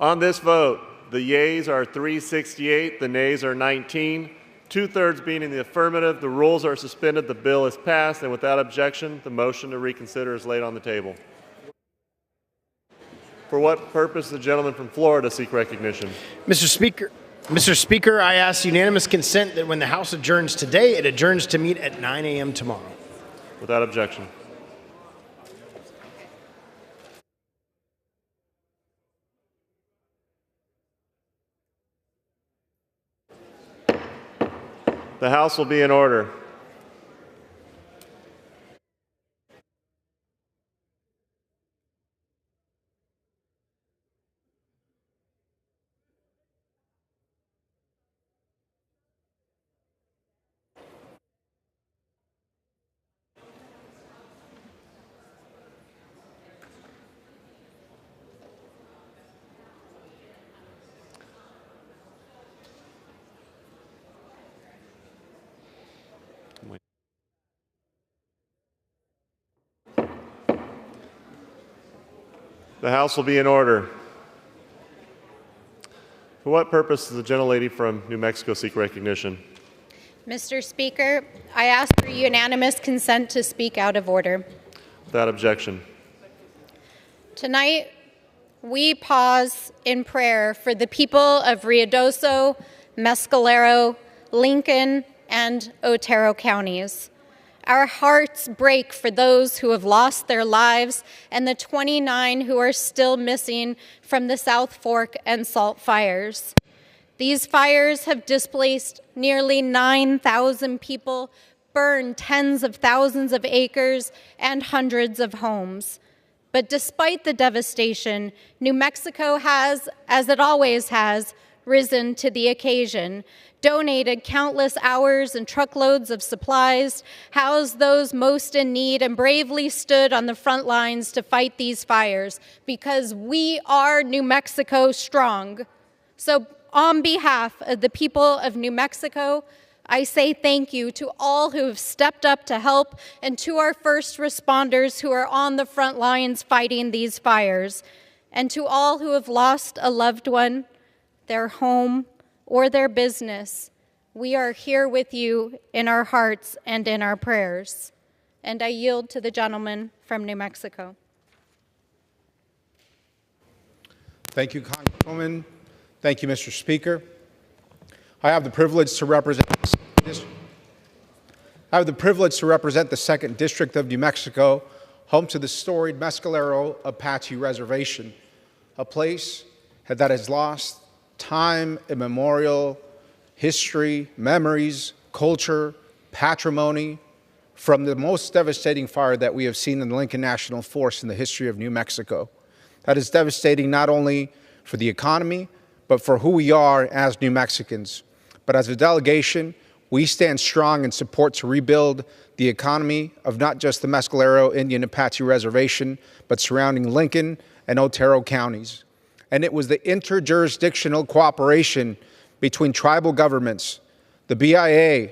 On this vote, the yeas are 368, the nays are 19. 2/3 being in the affirmative, the rules are suspended, the bill is passed, and without objection, the motion to reconsider is laid on the table. For what purpose does the gentleman from Florida seek recognition?
Mr. Speaker, I ask unanimous consent that when the House adjourns today, it adjourns to meet at 9 a.m. tomorrow.
Without objection. The House will be in order. The House will be in order. For what purpose does the gentlelady from New Mexico seek recognition?
Mr. Speaker, I ask for unanimous consent to speak out of order.
Without objection.
Tonight, we pause in prayer for the people of Ruidoso, Mescalero, Lincoln, and Otero counties. Our hearts break for those who have lost their lives and the 29 who are still missing from the South Fork and Salt fires. These fires have displaced nearly 9,000 people, burned tens of thousands of acres, and hundreds of homes. But despite the devastation, New Mexico has, as it always has, risen to the occasion, donated countless hours and truckloads of supplies, housed those most in need, and bravely stood on the front lines to fight these fires because we are New Mexico strong. So on behalf of the people of New Mexico, I say thank you to all who have stepped up to help and to our first responders who are on the front lines fighting these fires, and to all who have lost a loved one, their home, or their business. We are here with you in our hearts and in our prayers. And I yield to the gentleman from New Mexico.
Thank you, Congresswoman. Thank you, Mr. Speaker. I have the privilege to represent the 2nd District of New Mexico, home to the storied Mescalero Apache Reservation, a place that has lost time immemorial history, memories, culture, patrimony from the most devastating fire that we have seen in the Lincoln National Forest in the history of New Mexico. That is devastating not only for the economy, but for who we are as New Mexicans. But as a delegation, we stand strong in support to rebuild the economy of not just the Mescalero Indian Apache Reservation, but surrounding Lincoln and Otero counties. And it was the interjurisdictional cooperation between tribal governments, the BIA,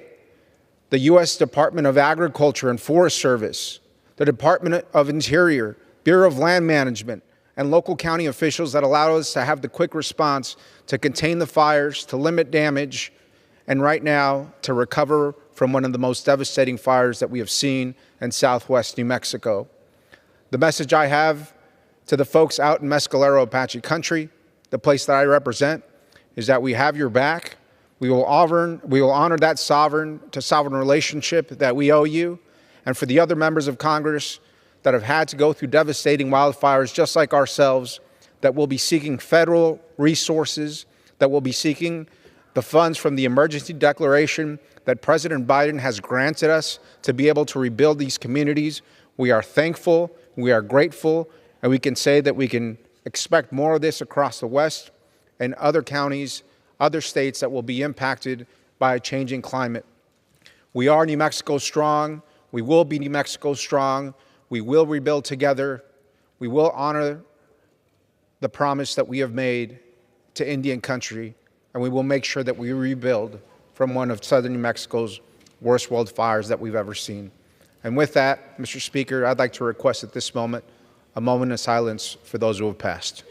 the U.S. Department of Agriculture and Forest Service, the Department of Interior, Bureau of Land Management, and local county officials that allowed us to have the quick response to contain the fires, to limit damage, and right now to recover from one of the most devastating fires that we have seen in southwest New Mexico. The message I have to the folks out in Mescalero Apache country, the place that I represent, is that we have your back. We will honor that sovereign relationship that we owe you. And for the other members of Congress that have had to go through devastating wildfires just like ourselves, that will be seeking federal resources, that will be seeking the funds from the emergency declaration that President Biden has granted us to be able to rebuild these communities. We are thankful, we are grateful, and we can say that we can expect more of this across the West and other counties, other states that will be impacted by a changing climate. We are New Mexico strong. We will be New Mexico strong. We will rebuild together. We will honor the promise that we have made to Indian country, and we will make sure that we rebuild from one of southern New Mexico's worst wildfires that we've ever seen. And with that, Mr. Speaker, I'd like to request at this moment a moment of silence for those who have passed.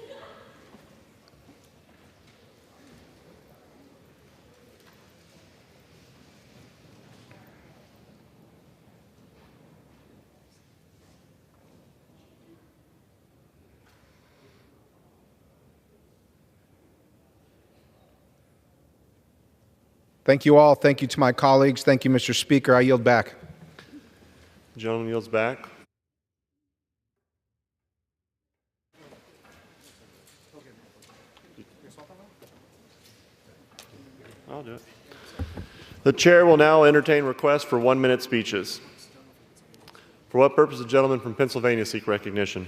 Thank you all. Thank you to my colleagues. Thank you, Mr. Speaker. I yield back.
The gentleman yields back. I'll do it. The chair will now entertain requests for 1-minute speeches. For what purpose does the gentleman from Pennsylvania seek recognition?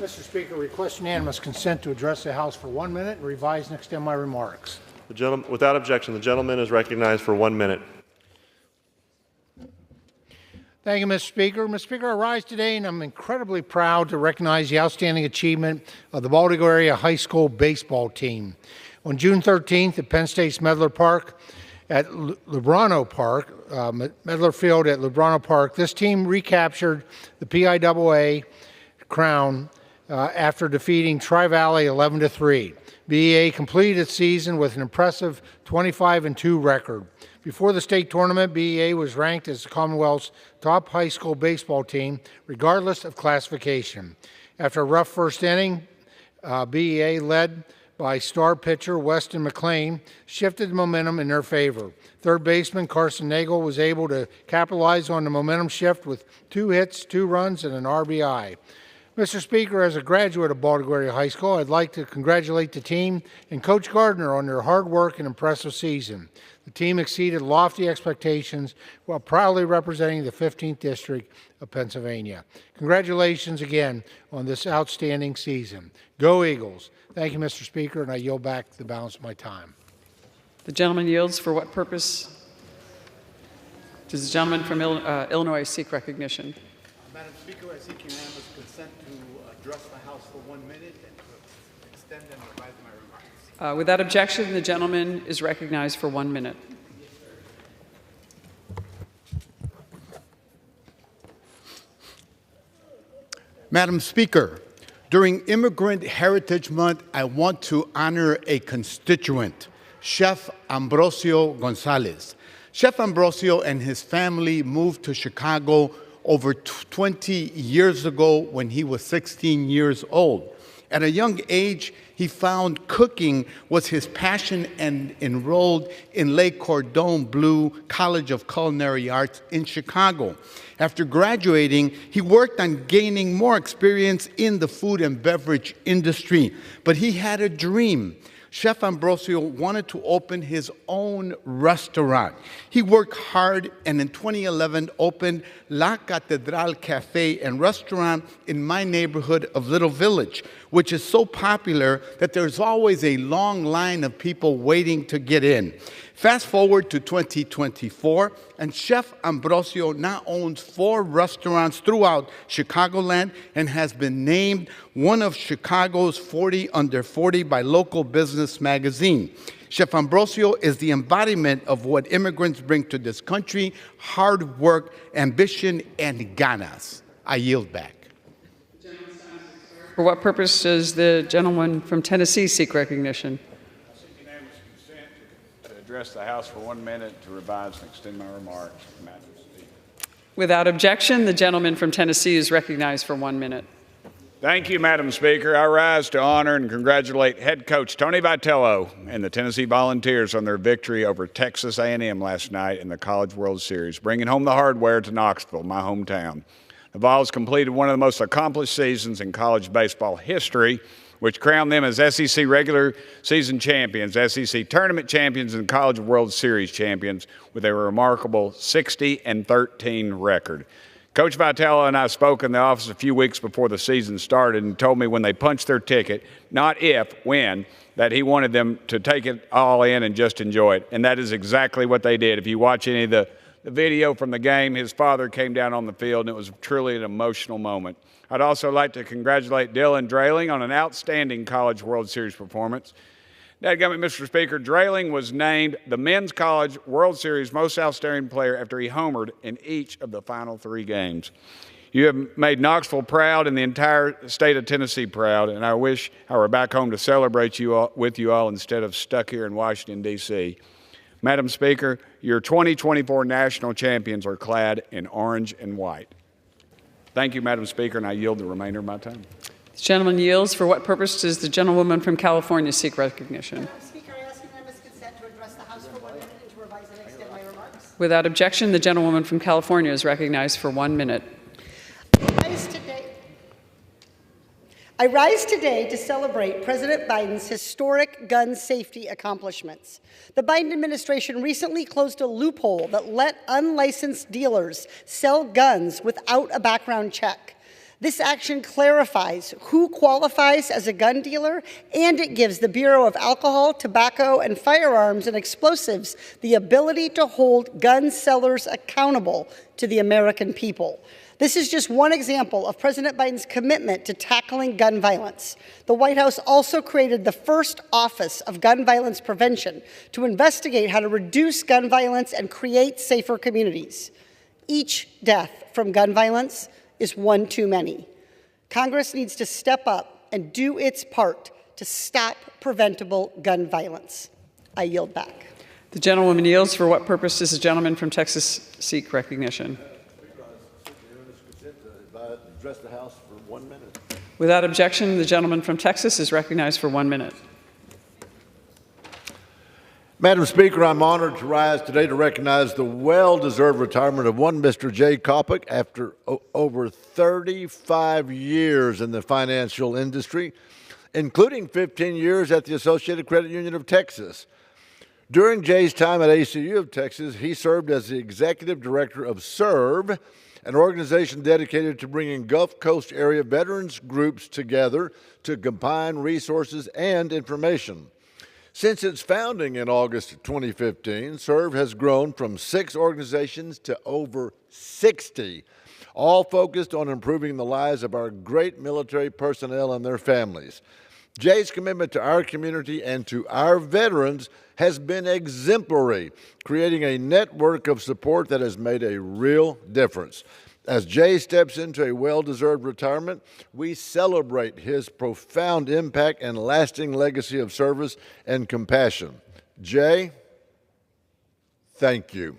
Mr. Speaker, request unanimous consent to address the House for 1 minute and revise and extend my remarks.
The gentleman, without objection, the gentleman is recognized for 1 minute.
Thank you, Mr. Speaker. Mr. Speaker, I rise today and I'm incredibly proud to recognize the outstanding achievement of the Baltimore area high school baseball team. On June 13th at Penn State's Medler Park, at Lebrano Park, Medler Field at Lebrano Park, this team recaptured the PIAA crown after defeating Tri-Valley 11-3. BEA completed its season with an impressive 25-2 record. Before the state tournament, BEA was ranked as the Commonwealth's top high school baseball team, regardless of classification. After a rough first inning, BEA, led by star pitcher Weston McLean, shifted the momentum in their favor. Third baseman Carson Nagel was able to capitalize on the momentum shift with 2 hits, 2 runs, and an RBI. Mr. Speaker, as a graduate of Baltimore Area High School, I'd like to congratulate the team and Coach Gardner on their hard work and impressive season. The team exceeded lofty expectations while proudly representing the 15th District of Pennsylvania. Congratulations again on this outstanding season. Go Eagles. Thank you, Mr. Speaker, and I yield back the balance of my time.
The gentleman yields. For what purpose does the gentleman from Illinois seek recognition?
Madam Speaker, I seek unanimous consent to address the House for 1 minute and to extend and revise my remarks.
Without objection, the gentleman is recognized for 1 minute.
Madam Speaker, during Immigrant Heritage Month, I want to honor a constituent, Chef Ambrosio Gonzalez. Chef Ambrosio and his family moved to Chicago over 20 years ago when he was 16 years old. At a young age, he found cooking was his passion and enrolled in Le Cordon Bleu College of Culinary Arts in Chicago. After graduating, he worked on gaining more experience in the food and beverage industry, but he had a dream. Chef Ambrosio wanted to open his own restaurant. He worked hard and in 2011 opened La Catedral Cafe and Restaurant in my neighborhood of Little Village, which is so popular that there's always a long line of people waiting to get in. Fast forward to 2024, and Chef Ambrosio now owns 4 restaurants throughout Chicagoland and has been named one of Chicago's 40 under 40 by Local Business magazine. Chef Ambrosio is the embodiment of what immigrants bring to this country: hard work, ambition, and ganas. I yield back.
For what purpose does the gentleman from Tennessee seek recognition?
Address the House for 1 minute to revise and extend my remarks, Madam Speaker.
Without objection, the gentleman from Tennessee is recognized for 1 minute.
Thank you, Madam Speaker. I rise to honor and congratulate head coach Tony Vitello and the Tennessee Volunteers on their victory over Texas A&M last night in the College World Series, bringing home the hardware to Knoxville, my hometown. The Vols completed one of the most accomplished seasons in college baseball history, which crowned them as SEC regular season champions, SEC tournament champions, and College World Series champions with a remarkable 60-13 record. Coach Vitello and I spoke in the office a few weeks before the season started and told me when they punched their ticket, not if, when, that he wanted them to take it all in and just enjoy it. And that is exactly what they did. If you watch any of the video from the game, his father came down on the field, and it was truly an emotional moment. I'd also like to congratulate Dylan Drayling on an outstanding College World Series performance. Dadgummit, Mr. Speaker, Drayling was named the Men's College World Series Most Outstanding Player after he homered in each of the final 3 games. You have made Knoxville proud and the entire state of Tennessee proud, and I wish I were back home to celebrate with you all instead of stuck here in Washington, D.C. Madam Speaker, your 2024 national champions are clad in orange and white. Thank you, Madam Speaker, and I yield the remainder of my time.
The gentleman yields. For what purpose does the gentlewoman from California seek recognition?
Speaker, I ask you
Without objection, the gentlewoman from California is recognized for 1 minute.
I rise today to celebrate President Biden's historic gun safety accomplishments. The Biden administration recently closed a loophole that let unlicensed dealers sell guns without a background check. This action clarifies who qualifies as a gun dealer, and it gives the Bureau of Alcohol, Tobacco, and Firearms and Explosives the ability to hold gun sellers accountable to the American people. This is just one example of President Biden's commitment to tackling gun violence. The White House also created the first Office of Gun Violence Prevention to investigate how to reduce gun violence and create safer communities. Each death from gun violence is one too many. Congress needs to step up and do its part to stop preventable gun violence. I yield back.
The gentlewoman yields. For what purpose does the gentleman from Texas seek recognition?
Address the House for 1 minute.
Without objection, the gentleman from Texas is recognized for 1 minute.
Madam Speaker, I'm honored to rise today to recognize the well-deserved retirement of one Mr. Jay Kopik after over 35 years in the financial industry, including 15 years at the Associated Credit Union of Texas. During Jay's time at ACU of Texas, he served as the executive director of SERVE, an organization dedicated to bringing Gulf Coast area veterans groups together to combine resources and information. Since its founding in August 2015, SERVE has grown from 6 organizations to over 60, all focused on improving the lives of our great military personnel and their families. Jay's commitment to our community and to our veterans has been exemplary, creating a network of support that has made a real difference. As Jay steps into a well-deserved retirement, we celebrate his profound impact and lasting legacy of service and compassion. Jay, thank you.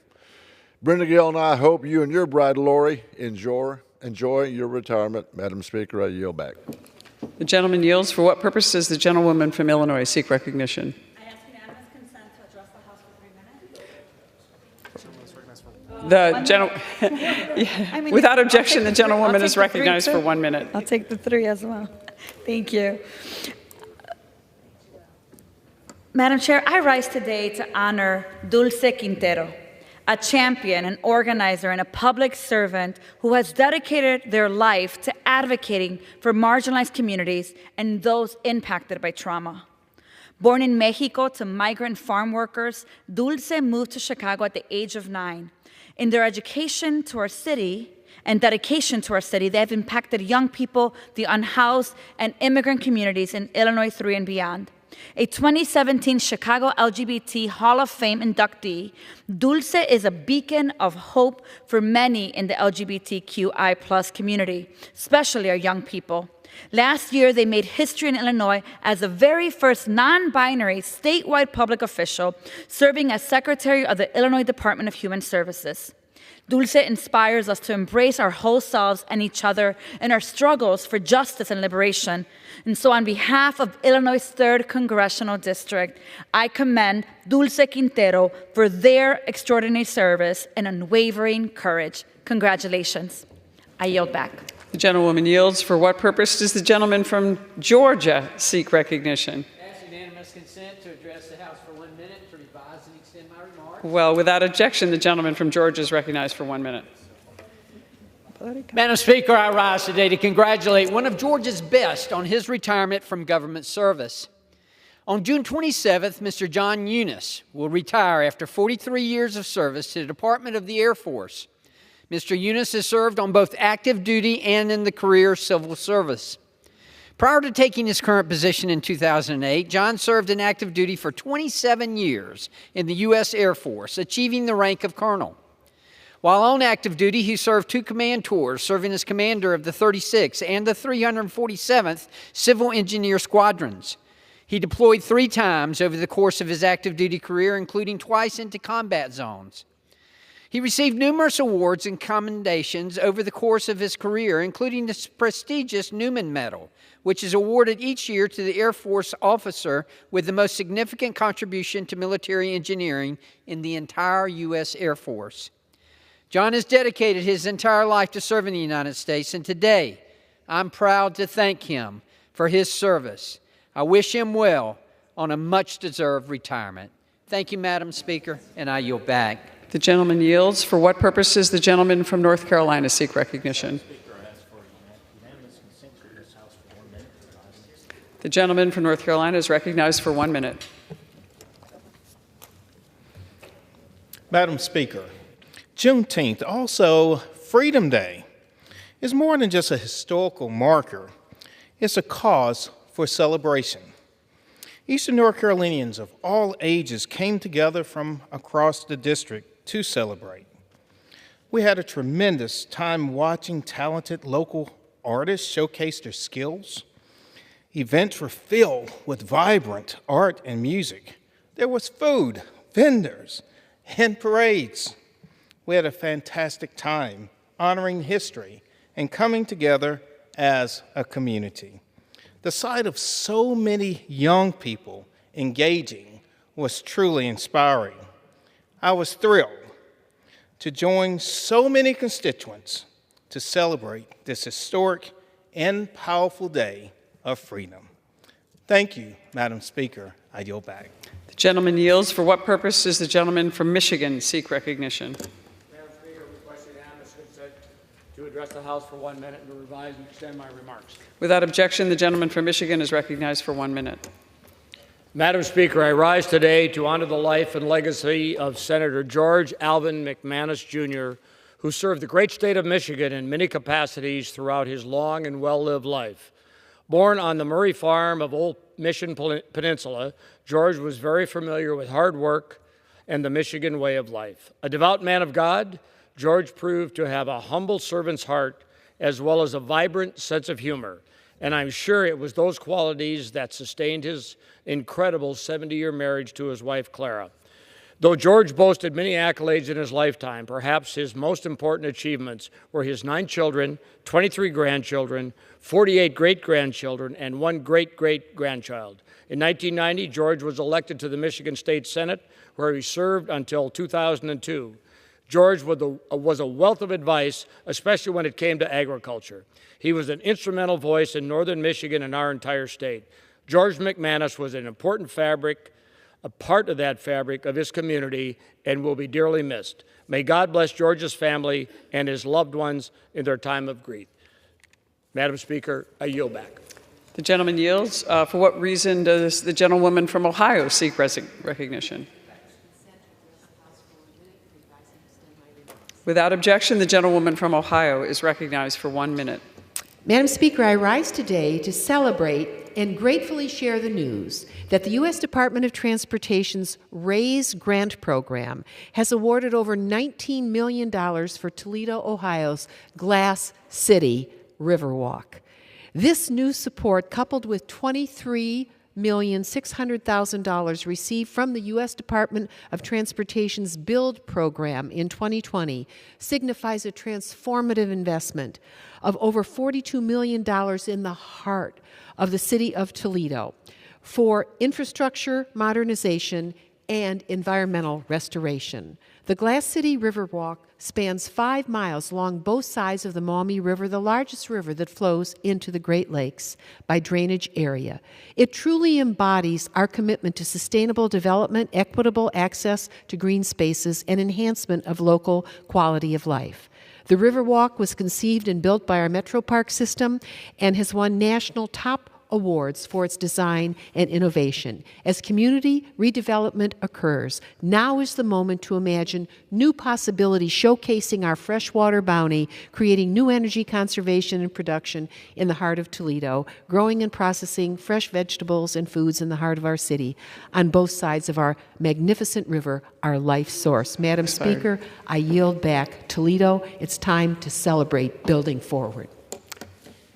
Brenda Gill and I hope you and your bride, Lori, enjoy your retirement. Madam Speaker, I yield back.
The gentleman yields. For what purpose does the gentlewoman from Illinois seek recognition?
I ask unanimous consent to address the House for
3 minutes. Without objection, the gentlewoman is recognized for 1 minute.
I'll take the 3 as well. Thank you. Madam Chair, I rise today to honor Dulce Quintero, a champion, an organizer, and a public servant who has dedicated their life to advocating for marginalized communities and those impacted by trauma. Born in Mexico to migrant farm workers, Dulce moved to Chicago at the age of 9. In their education to our city and dedication to our city, they have impacted young people, the unhoused, and immigrant communities in Illinois 3 and beyond. A 2017 Chicago LGBT Hall of Fame inductee, Dulce is a beacon of hope for many in the LGBTQI+ community, especially our young people. Last year, they made history in Illinois as the very first non-binary statewide public official serving as Secretary of the Illinois Department of Human Services. Dulce inspires us to embrace our whole selves and each other in our struggles for justice and liberation. And so on behalf of Illinois' 3rd Congressional District, I commend Dulce Quintero for their extraordinary service and unwavering courage. Congratulations. I yield back.
The gentlewoman yields. For what purpose does the gentleman from Georgia seek recognition?
Ask unanimous consent to address the House for 1 minute to revise and extend my remarks.
Well, without objection, the gentleman from Georgia is recognized for 1 minute.
Madam Speaker, I rise today to congratulate one of Georgia's best on his retirement from government service. On June 27th, Mr. John Eunice will retire after 43 years of service to the Department of the Air Force. Mr. Eunice has served on both active duty and in the career civil service. Prior to taking his current position in 2008, John served in active duty for 27 years in the U.S. Air Force, achieving the rank of colonel. While on active duty, he served 2 command tours, serving as commander of the 36th and the 347th Civil Engineer Squadrons. He deployed 3 times over the course of his active duty career, including twice into combat zones. He received numerous awards and commendations over the course of his career, including the prestigious Newman Medal, which is awarded each year to the Air Force officer with the most significant contribution to military engineering in the entire U.S. Air Force. John has dedicated his entire life to serving the United States, and today I'm proud to thank him for his service. I wish him well on a much-deserved retirement. Thank you, Madam Speaker, and I yield back.
The gentleman yields. For what purpose does the gentleman from North Carolina seek recognition? The gentleman from North Carolina is recognized for 1 minute.
Madam Speaker, Juneteenth, also Freedom Day, is more than just a historical marker. It's a cause for celebration. Eastern North Carolinians of all ages came together from across the district to celebrate. We had a tremendous time watching talented local artists showcase their skills. Events were filled with vibrant art and music. There was food, vendors, and parades. We had a fantastic time honoring history and coming together as a community. The sight of so many young people engaging was truly inspiring. I was thrilled to join so many constituents to celebrate this historic and powerful day of freedom. Thank you, Madam Speaker. I yield back.
The gentleman yields. For what purpose does the gentleman from Michigan seek recognition?
Madam Speaker, request unanimous consent to address the House for 1 minute and to revise and extend my remarks.
Without objection, the gentleman from Michigan is recognized for 1 minute.
Madam Speaker, I rise today to honor the life and legacy of Senator George Alvin McManus, Jr., who served the great state of Michigan in many capacities throughout his long and well-lived life. Born on the Murray Farm of Old Mission Peninsula, George was very familiar with hard work and the Michigan way of life. A devout man of God, George proved to have a humble servant's heart as well as a vibrant sense of humor. And I'm sure it was those qualities that sustained his incredible 70-year marriage to his wife, Clara. Though George boasted many accolades in his lifetime, perhaps his most important achievements were his 9 children, 23 grandchildren, 48 great-grandchildren, and 1 great-great-grandchild. In 1990, George was elected to the Michigan State Senate, where he served until 2002. George was a wealth of advice, especially when it came to agriculture. He was an instrumental voice in northern Michigan and our entire state. George McManus was an important a part of that fabric of his community, and will be dearly missed. May God bless George's family and his loved ones in their time of grief. Madam Speaker, I yield back.
The gentleman yields. For what reason does the gentlewoman from Ohio seek recognition? Without objection, the gentlewoman from Ohio is recognized for 1 minute.
Madam Speaker, I rise today to celebrate and gratefully share the news that the U.S. Department of Transportation's RAISE grant program has awarded over $19 million for Toledo, Ohio's Glass City Riverwalk. This new support, coupled with $23,600,000 received from the U.S. Department of Transportation's BUILD program in 2020, signifies a transformative investment of over $42 million in the heart of the city of Toledo for infrastructure modernization and environmental restoration. The Glass City Riverwalk spans 5 miles along both sides of the Maumee River, the largest river that flows into the Great Lakes by drainage area. It truly embodies our commitment to sustainable development, equitable access to green spaces, and enhancement of local quality of life. The Riverwalk was conceived and built by our Metro Park system and has won national top awards for its design and innovation. As community redevelopment occurs, now is the moment to imagine new possibilities showcasing our freshwater bounty, creating new energy conservation and production in the heart of Toledo, growing and processing fresh vegetables and foods in the heart of our city, on both sides of our magnificent river, our life source. Madam Speaker, I yield back. Toledo, it's time to celebrate building forward.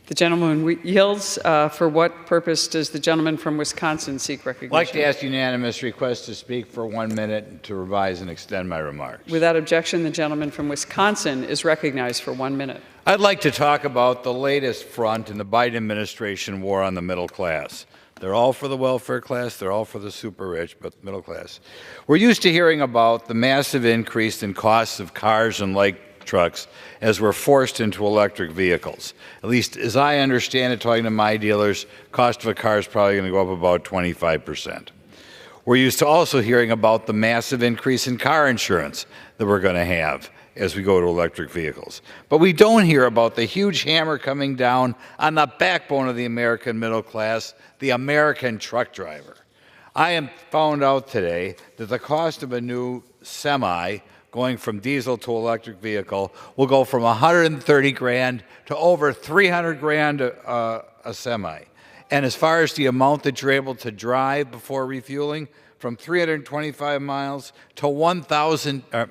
The gentleman yields. For what purpose does the gentleman from Wisconsin seek recognition?
I'd like to ask unanimous request to speak for 1 minute to revise and extend my remarks.
Without objection, the gentleman from Wisconsin is recognized for 1 minute.
I'd like to talk about the latest front in the Biden administration war on the middle class. They're all for the welfare class, they're all for the super rich, but middle class. We're used to hearing about the massive increase in costs of cars and light trucks as we're forced into electric vehicles. At least as I understand it, talking to my dealers, cost of a car is probably going to go up about 25%. We're used to also hearing about the massive increase in car insurance that we're going to have as we go to electric vehicles. But we don't hear about the huge hammer coming down on the backbone of the American middle class, the American truck driver. I am found out today that the cost of a new semi going from diesel to electric vehicle will go from $130,000 to over $300,000 a semi. And as far as the amount that you're able to drive before refueling, from 325 miles to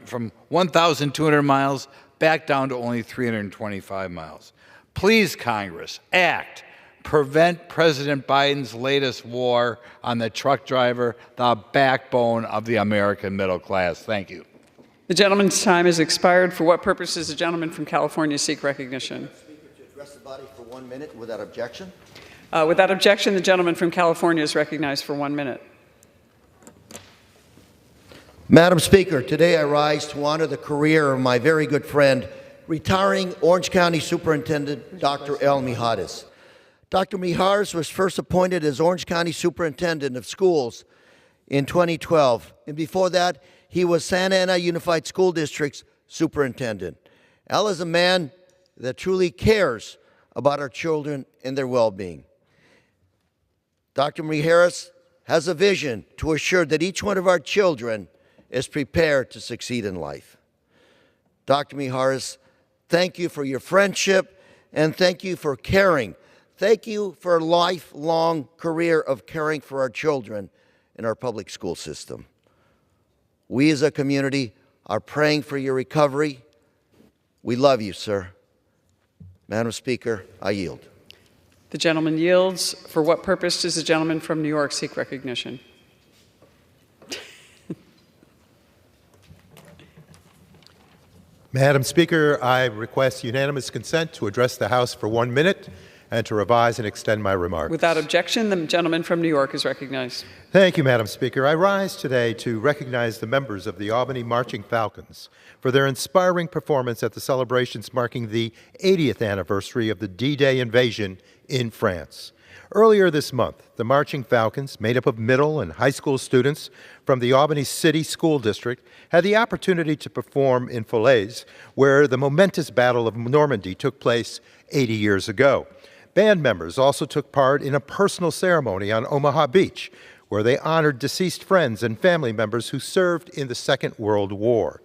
from 1,200 miles back down to only 325 miles. Please, Congress, act. Prevent President Biden's latest war on the truck driver, the backbone of the American middle class. Thank you.
The gentleman's time has expired. For what purpose does the gentleman from California seek recognition?
Speaker, to address the body for 1 minute without objection.
Without objection, the gentleman from California is recognized for 1 minute.
Madam Speaker, today I rise to honor the career of my very good friend, retiring Orange County Superintendent Dr. L. Mijares. Dr. Mijares was first appointed as Orange County Superintendent of Schools in 2012, and before that, he was Santa Ana Unified School District's superintendent. Al is a man that truly cares about our children and their well-being. Dr. Mijares has a vision to assure that each one of our children is prepared to succeed in life. Dr. Mijares, thank you for your friendship and thank you for caring. Thank you for a lifelong career of caring for our children in our public school system. We as a community are praying for your recovery. We love you, sir. Madam Speaker, I yield.
The gentleman yields. For what purpose does the gentleman from New York seek recognition?
Madam Speaker, I request unanimous consent to address the House for 1 minute and to revise and extend my remarks.
Without objection, the gentleman from New York is recognized.
Thank you, Madam Speaker. I rise today to recognize the members of the Albany Marching Falcons for their inspiring performance at the celebrations marking the 80th anniversary of the D-Day invasion in France. Earlier this month, the Marching Falcons, made up of middle and high school students from the Albany City School District, had the opportunity to perform in Falaise, where the momentous Battle of Normandy took place 80 years ago. Band members also took part in a personal ceremony on Omaha Beach, where they honored deceased friends and family members who served in the Second World War.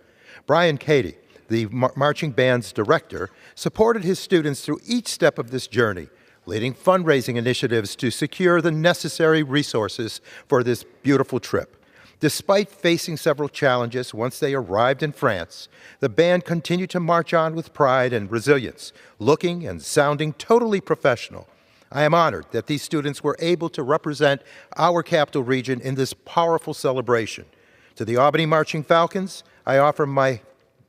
Brian Cady, the marching band's director, supported his students through each step of this journey, leading fundraising initiatives to secure the necessary resources for this beautiful trip. Despite facing several challenges once they arrived in France, the band continued to march on with pride and resilience, looking and sounding totally professional. I am honored that these students were able to represent our capital region in this powerful celebration. To the Albany Marching Falcons, I offer my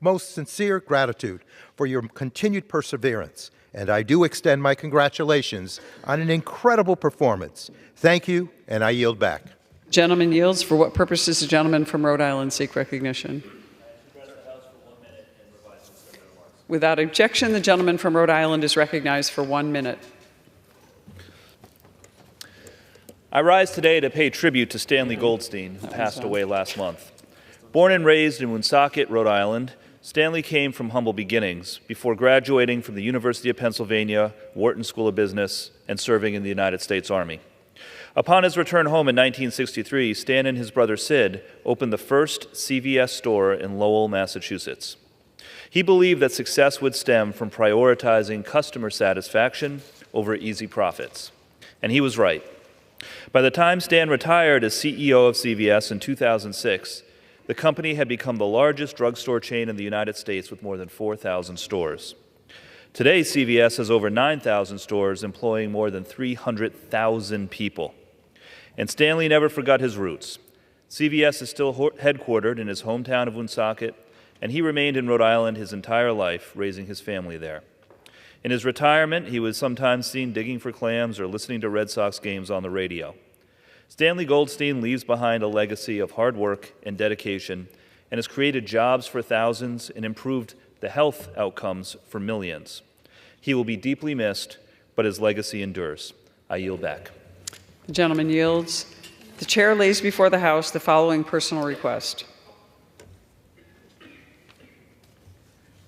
most sincere gratitude for your continued perseverance, and I do extend my congratulations on an incredible performance. Thank you, and I yield back.
Gentleman yields. For what purpose does the gentleman from Rhode Island seek recognition? Without objection, the gentleman from Rhode Island is recognized for 1 minute.
I rise today to pay tribute to Stanley Goldstein, who passed away last month. Born and raised in Woonsocket, Rhode Island, Stanley came from humble beginnings before graduating from the University of Pennsylvania, Wharton School of Business, and serving in the United States Army. Upon his return home in 1963, Stan and his brother Sid opened the first CVS store in Lowell, Massachusetts. He believed that success would stem from prioritizing customer satisfaction over easy profits. And he was right. By the time Stan retired as CEO of CVS in 2006, the company had become the largest drugstore chain in the United States with more than 4,000 stores. Today, CVS has over 9,000 stores employing more than 300,000 people. And Stanley never forgot his roots. CVS is still headquartered in his hometown of Woonsocket, and he remained in Rhode Island his entire life, raising his family there. In his retirement, he was sometimes seen digging for clams or listening to Red Sox games on the radio. Stanley Goldstein leaves behind a legacy of hard work and dedication and has created jobs for thousands and improved the health outcomes for millions. He will be deeply missed, but his legacy endures. I yield back.
The gentleman yields. The chair lays before the House the following personal request.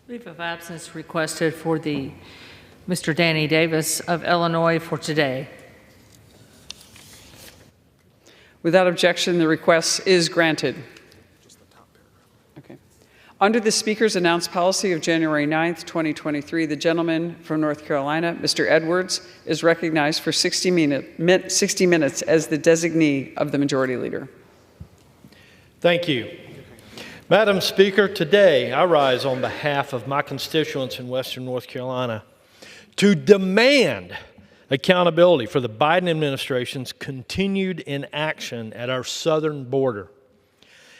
Leave of absence requested for Mr. Danny Davis of Illinois for today.
Without objection, the request is granted. Okay. Under the Speaker's announced policy of January 9th, 2023, the gentleman from North Carolina, Mr. Edwards, is recognized for 60 minutes as the designee of the Majority Leader.
Thank you. Madam Speaker, today I rise on behalf of my constituents in Western North Carolina to demand accountability for the Biden administration's continued inaction at our southern border.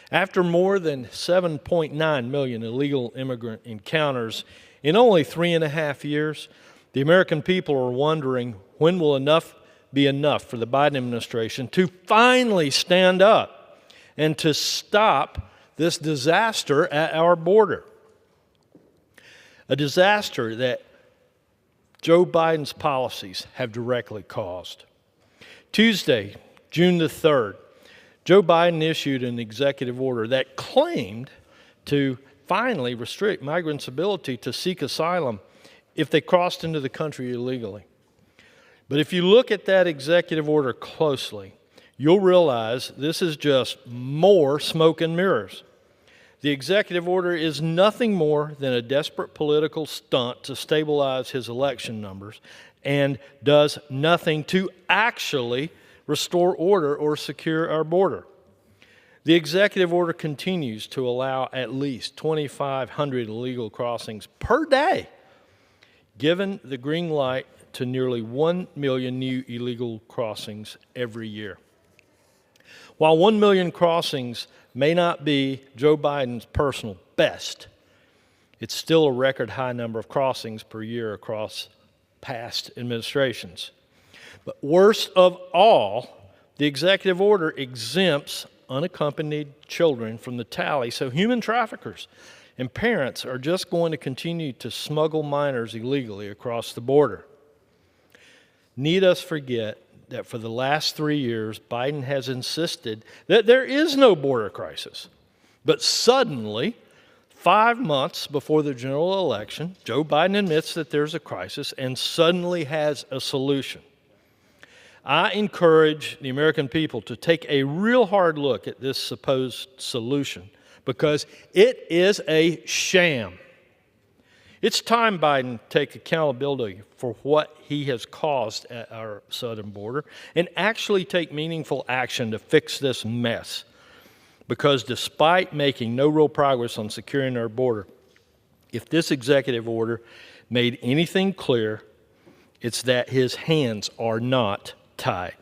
After more than 7.9 million illegal immigrant encounters in only 3.5 years, the American people are wondering when will enough be enough for the Biden administration to finally stand up and to stop this disaster at our border. A disaster that Joe Biden's policies have directly caused. Tuesday, June the 3rd, Joe Biden issued an executive order that claimed to finally restrict migrants' ability to seek asylum if they crossed into the country illegally. But if you look at that executive order closely, you'll realize this is just more smoke and mirrors. The executive order is nothing more than a desperate political stunt to stabilize his election numbers and does nothing to actually restore order or secure our border. The executive order continues to allow at least 2,500 illegal crossings per day, given the green light to nearly 1 million new illegal crossings every year. While 1 million crossings may not be Joe Biden's personal best, it's still a record high number of crossings per year across past administrations. But worst of all, the executive order exempts unaccompanied children from the tally, so human traffickers and parents are just going to continue to smuggle minors illegally across the border. Need us forget that for the last 3 years, Biden has insisted that there is no border crisis. But suddenly, 5 months before the general election, Joe Biden admits that there's a crisis and suddenly has a solution. I encourage the American people to take a real hard look at this supposed solution because it is a sham. It's time Biden take accountability for what he has caused at our southern border and actually take meaningful action to fix this mess. Because despite making no real progress on securing our border, if this executive order made anything clear, it's that his hands are not tied.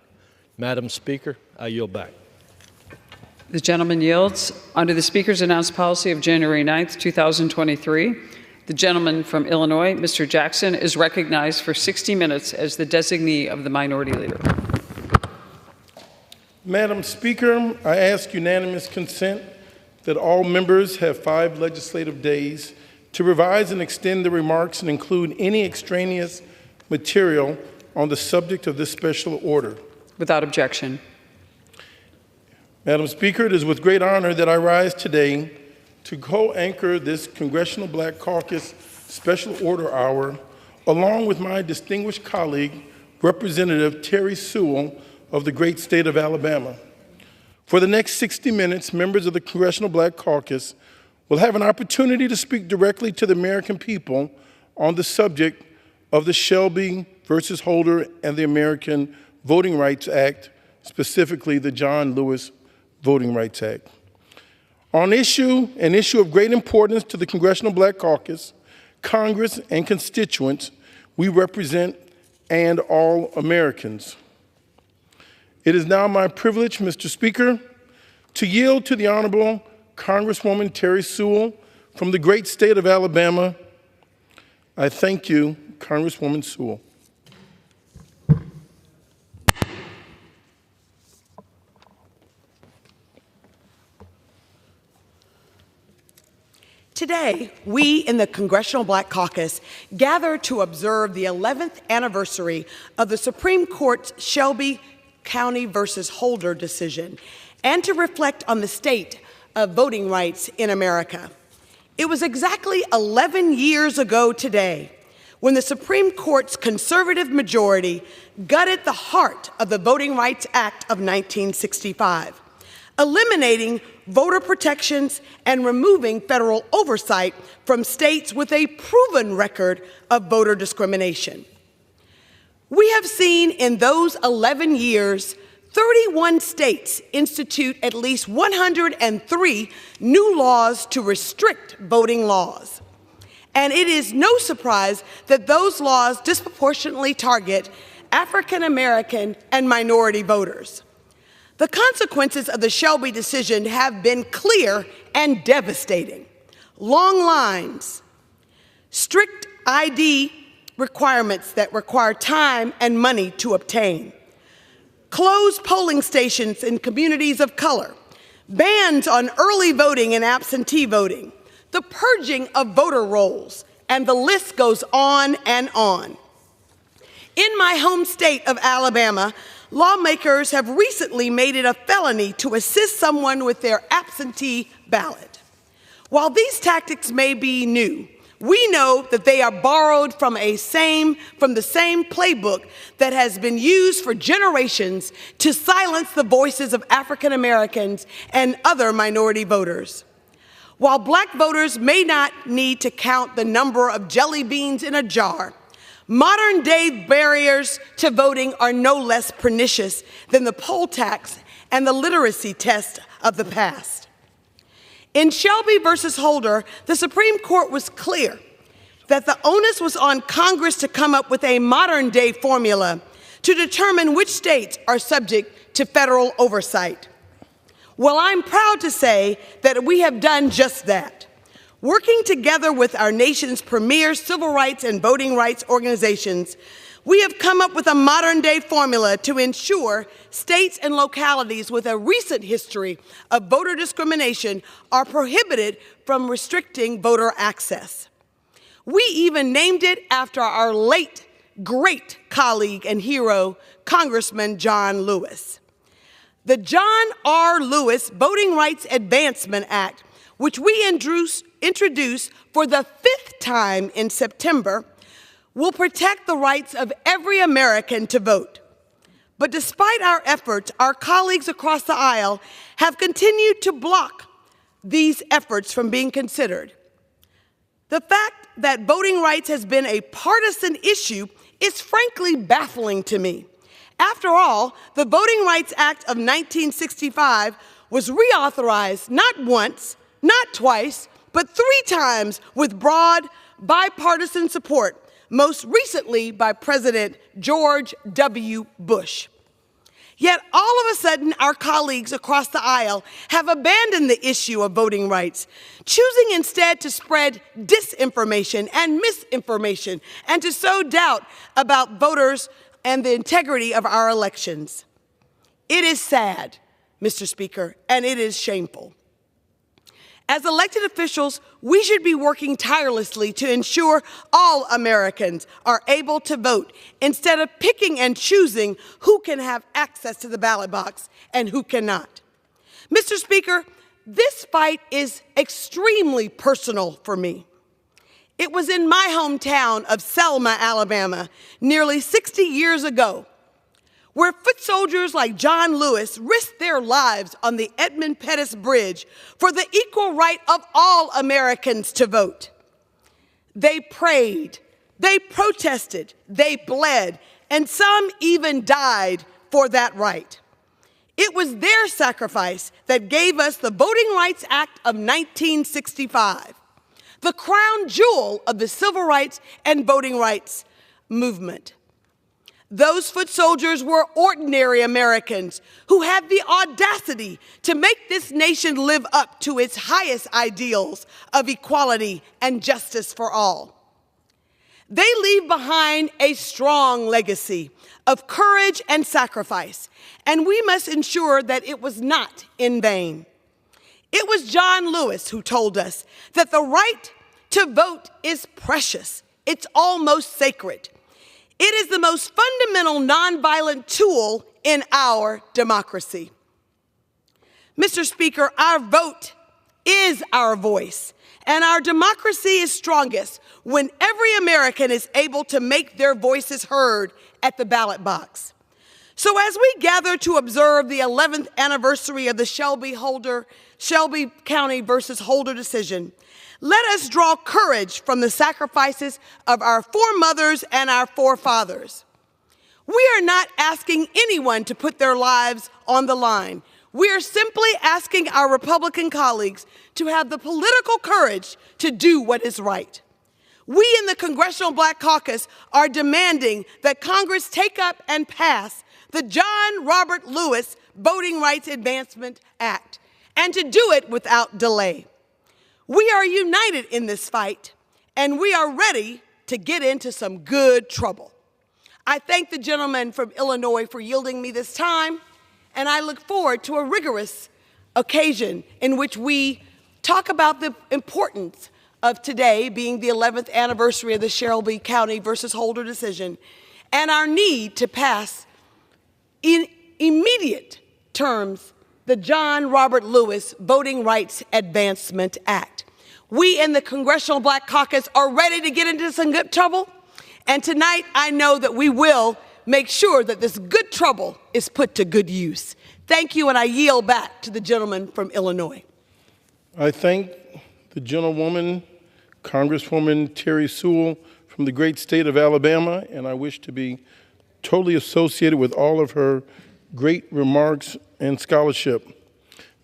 Madam Speaker, I yield back.
The gentleman yields. Under the Speaker's announced policy of January 9th, 2023, the gentleman from Illinois, Mr. Jackson, is recognized for 60 minutes as the designee of the Minority Leader.
Madam Speaker, I ask unanimous consent that all members have 5 legislative days to revise and extend their remarks and include any extraneous material on the subject of this special order.
Without objection.
Madam Speaker, it is with great honor that I rise today to co-anchor this Congressional Black Caucus Special Order Hour, along with my distinguished colleague, Representative Terry Sewell of the great state of Alabama. For the next 60 minutes, members of the Congressional Black Caucus will have an opportunity to speak directly to the American people on the subject of the Shelby versus Holder and the American Voting Rights Act, specifically the John Lewis Voting Rights Act. On an issue of great importance to the Congressional Black Caucus, Congress, and constituents we represent, and all Americans. It is now my privilege, Mr. Speaker, to yield to the Honorable Congresswoman Terry Sewell from the great state of Alabama. I thank you, Congresswoman Sewell.
Today, we in the Congressional Black Caucus gather to observe the 11th anniversary of the Supreme Court's Shelby County versus Holder decision and to reflect on the state of voting rights in America. It was exactly 11 years ago today when the Supreme Court's conservative majority gutted the heart of the Voting Rights Act of 1965, eliminating voter protections and removing federal oversight from states with a proven record of voter discrimination. We have seen in those 11 years 31 states institute at least 103 new laws to restrict voting laws. And it is no surprise that those laws disproportionately target African American and minority voters. The consequences of the Shelby decision have been clear and devastating. Long lines, strict ID requirements that require time and money to obtain, closed polling stations in communities of color, bans on early voting and absentee voting, the purging of voter rolls, and the list goes on and on. In my home state of Alabama, lawmakers have recently made it a felony to assist someone with their absentee ballot. While these tactics may be new, we know that they are borrowed from the same playbook that has been used for generations to silence the voices of African Americans and other minority voters. While black voters may not need to count the number of jelly beans in a jar, modern-day barriers to voting are no less pernicious than the poll tax and the literacy test of the past. In Shelby versus Holder, the Supreme Court was clear that the onus was on Congress to come up with a modern-day formula to determine which states are subject to federal oversight. Well, I'm proud to say that we have done just that. Working together with our nation's premier civil rights and voting rights organizations, we have come up with a modern-day formula to ensure states and localities with a recent history of voter discrimination are prohibited from restricting voter access. We even named it after our late, great colleague and hero, Congressman John Lewis. The John R. Lewis Voting Rights Advancement Act, which we introduced for the 5th time in September, will protect the rights of every American to vote. But despite our efforts, our colleagues across the aisle have continued to block these efforts from being considered. The fact that voting rights has been a partisan issue is frankly baffling to me. After all, the Voting Rights Act of 1965 was reauthorized not once, not twice, but 3 times with broad bipartisan support, most recently by President George W. Bush. Yet all of a sudden, our colleagues across the aisle have abandoned the issue of voting rights, choosing instead to spread disinformation and misinformation and to sow doubt about voters and the integrity of our elections. It is sad, Mr. Speaker, and it is shameful. As elected officials, we should be working tirelessly to ensure all Americans are able to vote instead of picking and choosing who can have access to the ballot box and who cannot. Mr. Speaker, this fight is extremely personal for me. It was in my hometown of Selma, Alabama, nearly 60 years ago, where foot soldiers like John Lewis risked their lives on the Edmund Pettus Bridge for the equal right of all Americans to vote. They prayed, they protested, they bled, and some even died for that right. It was their sacrifice that gave us the Voting Rights Act of 1965. the crown jewel of the civil rights and voting rights movement. Those foot soldiers were ordinary Americans who had the audacity to make this nation live up to its highest ideals of equality and justice for all. They leave behind a strong legacy of courage and sacrifice, and we must ensure that it was not in vain. It was John Lewis who told us that the right to vote is precious. It's almost sacred. It is the most fundamental nonviolent tool in our democracy. Mr. Speaker, our vote is our voice, and our democracy is strongest when every American is able to make their voices heard at the ballot box. So as we gather to observe the 11th anniversary of the Shelby County versus Holder decision, let us draw courage from the sacrifices of our foremothers and our forefathers. We are not asking anyone to put their lives on the line. We are simply asking our Republican colleagues to have the political courage to do what is right. We in the Congressional Black Caucus are demanding that Congress take up and pass the John Robert Lewis Voting Rights Advancement Act, and to do it without delay. We are united in this fight, and we are ready to get into some good trouble. I thank the gentleman from Illinois for yielding me this time, and I look forward to a rigorous occasion in which we talk about the importance of today being the 11th anniversary of the Shelby County versus Holder decision, and our need to pass in immediate terms the John Robert Lewis Voting Rights Advancement Act. We in the Congressional Black Caucus are ready to get into some good trouble, and tonight I know that we will make sure that this good trouble is put to good use. Thank you, and I yield back to the gentleman from Illinois.
I thank the gentlewoman, Congresswoman Terry Sewell from the great state of Alabama, and I wish to be totally associated with all of her great remarks and scholarship.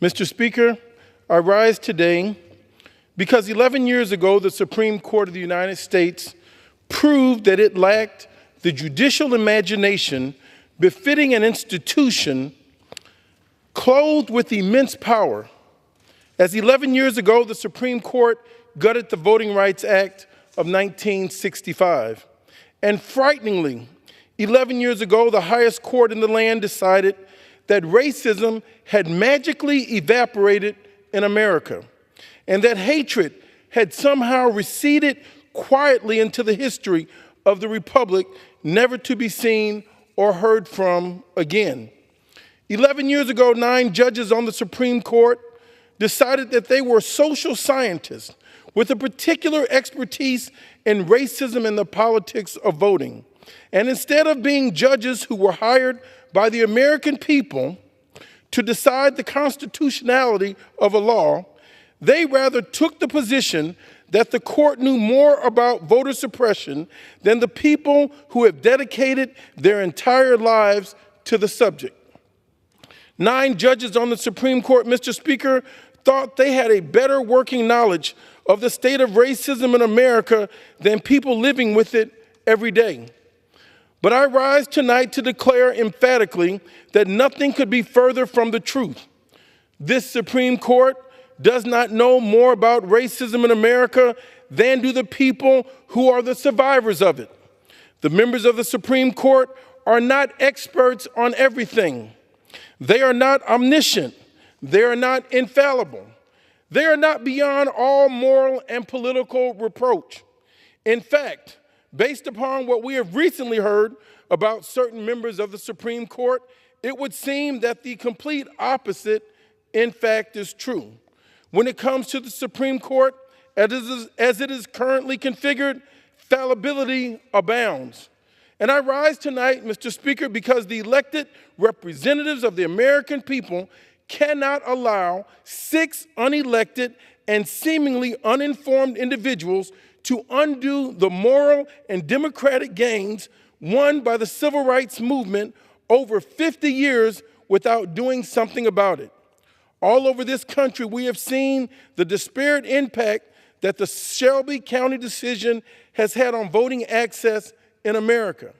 Mr. Speaker, I rise today because 11 years ago, the Supreme Court of the United States proved that it lacked the judicial imagination befitting an institution clothed with immense power. As 11 years ago, the Supreme Court gutted the Voting Rights Act of 1965. And frighteningly, 11 years ago, the highest court in the land decided that racism had magically evaporated in America, and that hatred had somehow receded quietly into the history of the Republic, never to be seen or heard from again. 11 years ago, 9 judges on the Supreme Court decided that they were social scientists with a particular expertise in racism and the politics of voting. And instead of being judges who were hired by the American people to decide the constitutionality of a law, they rather took the position that the court knew more about voter suppression than the people who have dedicated their entire lives to the subject. 9 judges on the Supreme Court, Mr. Speaker, thought they had a better working knowledge of the state of racism in America than people living with it every day. But I rise tonight to declare emphatically that nothing could be further from the truth. This Supreme Court does not know more about racism in America than do the people who are the survivors of it. The members of the Supreme Court are not experts on everything. They are not omniscient. They are not infallible. They are not beyond all moral and political reproach. In fact, based upon what we have recently heard about certain members of the Supreme Court, it would seem that the complete opposite, in fact, is true. When it comes to the Supreme Court, as it is currently configured, fallibility abounds. And I rise tonight, Mr. Speaker, because the elected representatives of the American people cannot allow 6 unelected and seemingly uninformed individuals to undo the moral and democratic gains won by the civil rights movement over 50 years without doing something about it. All over this country, we have seen the disparate impact that the Shelby County decision has had on voting access in America.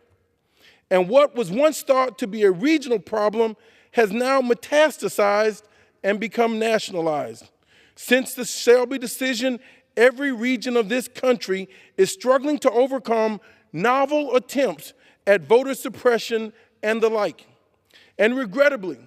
And what was once thought to be a regional problem has now metastasized and become nationalized. Since the Shelby decision, every region of this country is struggling to overcome novel attempts at voter suppression and the like. And regrettably,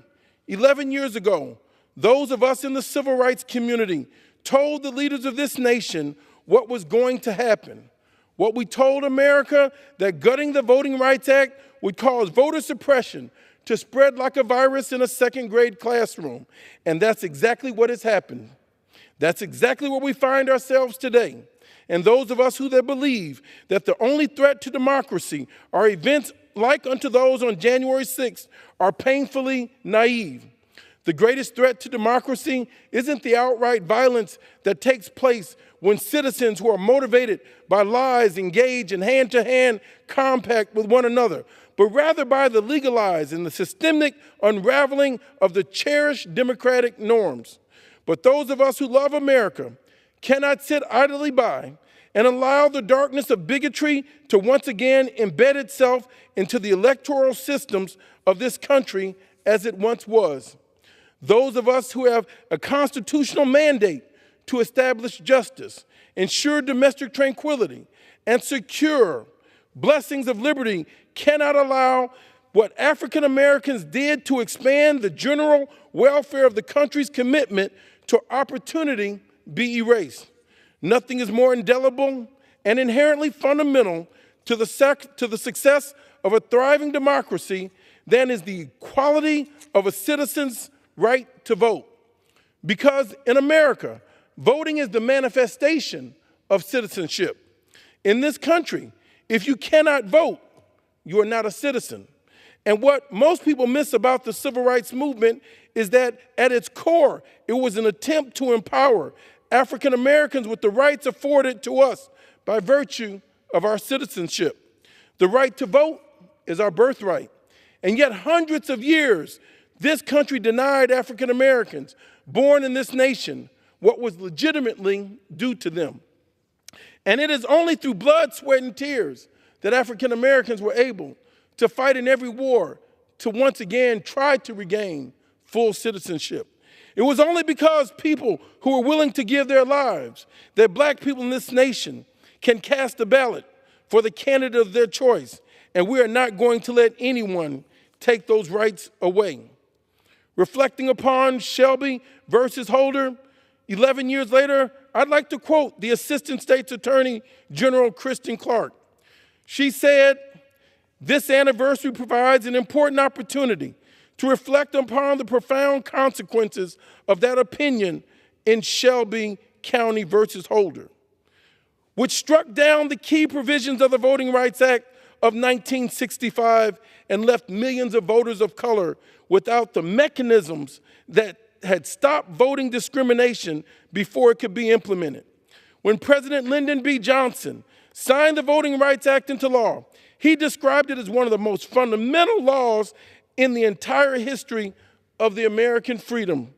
11 years ago, those of us in the civil rights community told the leaders of this nation what was going to happen. What we told America, that gutting the Voting Rights Act would cause voter suppression to spread like a virus in a second grade classroom. And that's exactly what has happened. That's exactly where we find ourselves today. And those of us who believe that the only threat to democracy are events like unto those on January 6th are painfully naive. The greatest threat to democracy isn't the outright violence that takes place when citizens who are motivated by lies engage in hand-to-hand compact with one another, but rather by the legalized and the systemic unraveling of the cherished democratic norms. But those of us who love America cannot sit idly by and allow the darkness of bigotry to once again embed itself into the electoral systems of this country as it once was. Those of us who have a constitutional mandate to establish justice, ensure domestic tranquility, and secure blessings of liberty cannot allow what African Americans did to expand the general welfare of the country's commitment to opportunity be erased. Nothing is more indelible and inherently fundamental to the success of a thriving democracy than is the equality of a citizen's right to vote. Because in America, voting is the manifestation of citizenship. In this country, if you cannot vote, you are not a citizen. And what most people miss about the civil rights movement is that at its core, it was an attempt to empower African Americans with the rights afforded to us by virtue of our citizenship. The right to vote is our birthright. And yet hundreds of years, this country denied African Americans born in this nation what was legitimately due to them. And it is only through blood, sweat, and tears that African Americans were able to fight in every war to once again try to regain full citizenship. It was only because people who were willing to give their lives that black people in this nation can cast a ballot for the candidate of their choice, and we are not going to let anyone take those rights away. Reflecting upon Shelby versus Holder, 11 years later, I'd like to quote the Assistant State's Attorney General Kristen Clarke. She said, "This anniversary provides an important opportunity to reflect upon the profound consequences of that opinion in Shelby County versus Holder, which struck down the key provisions of the Voting Rights Act of 1965 and left millions of voters of color without the mechanisms that had stopped voting discrimination before it could be implemented. When President Lyndon B. Johnson signed the Voting Rights Act into law, he described it as one of the most fundamental laws in the entire history of the American freedom.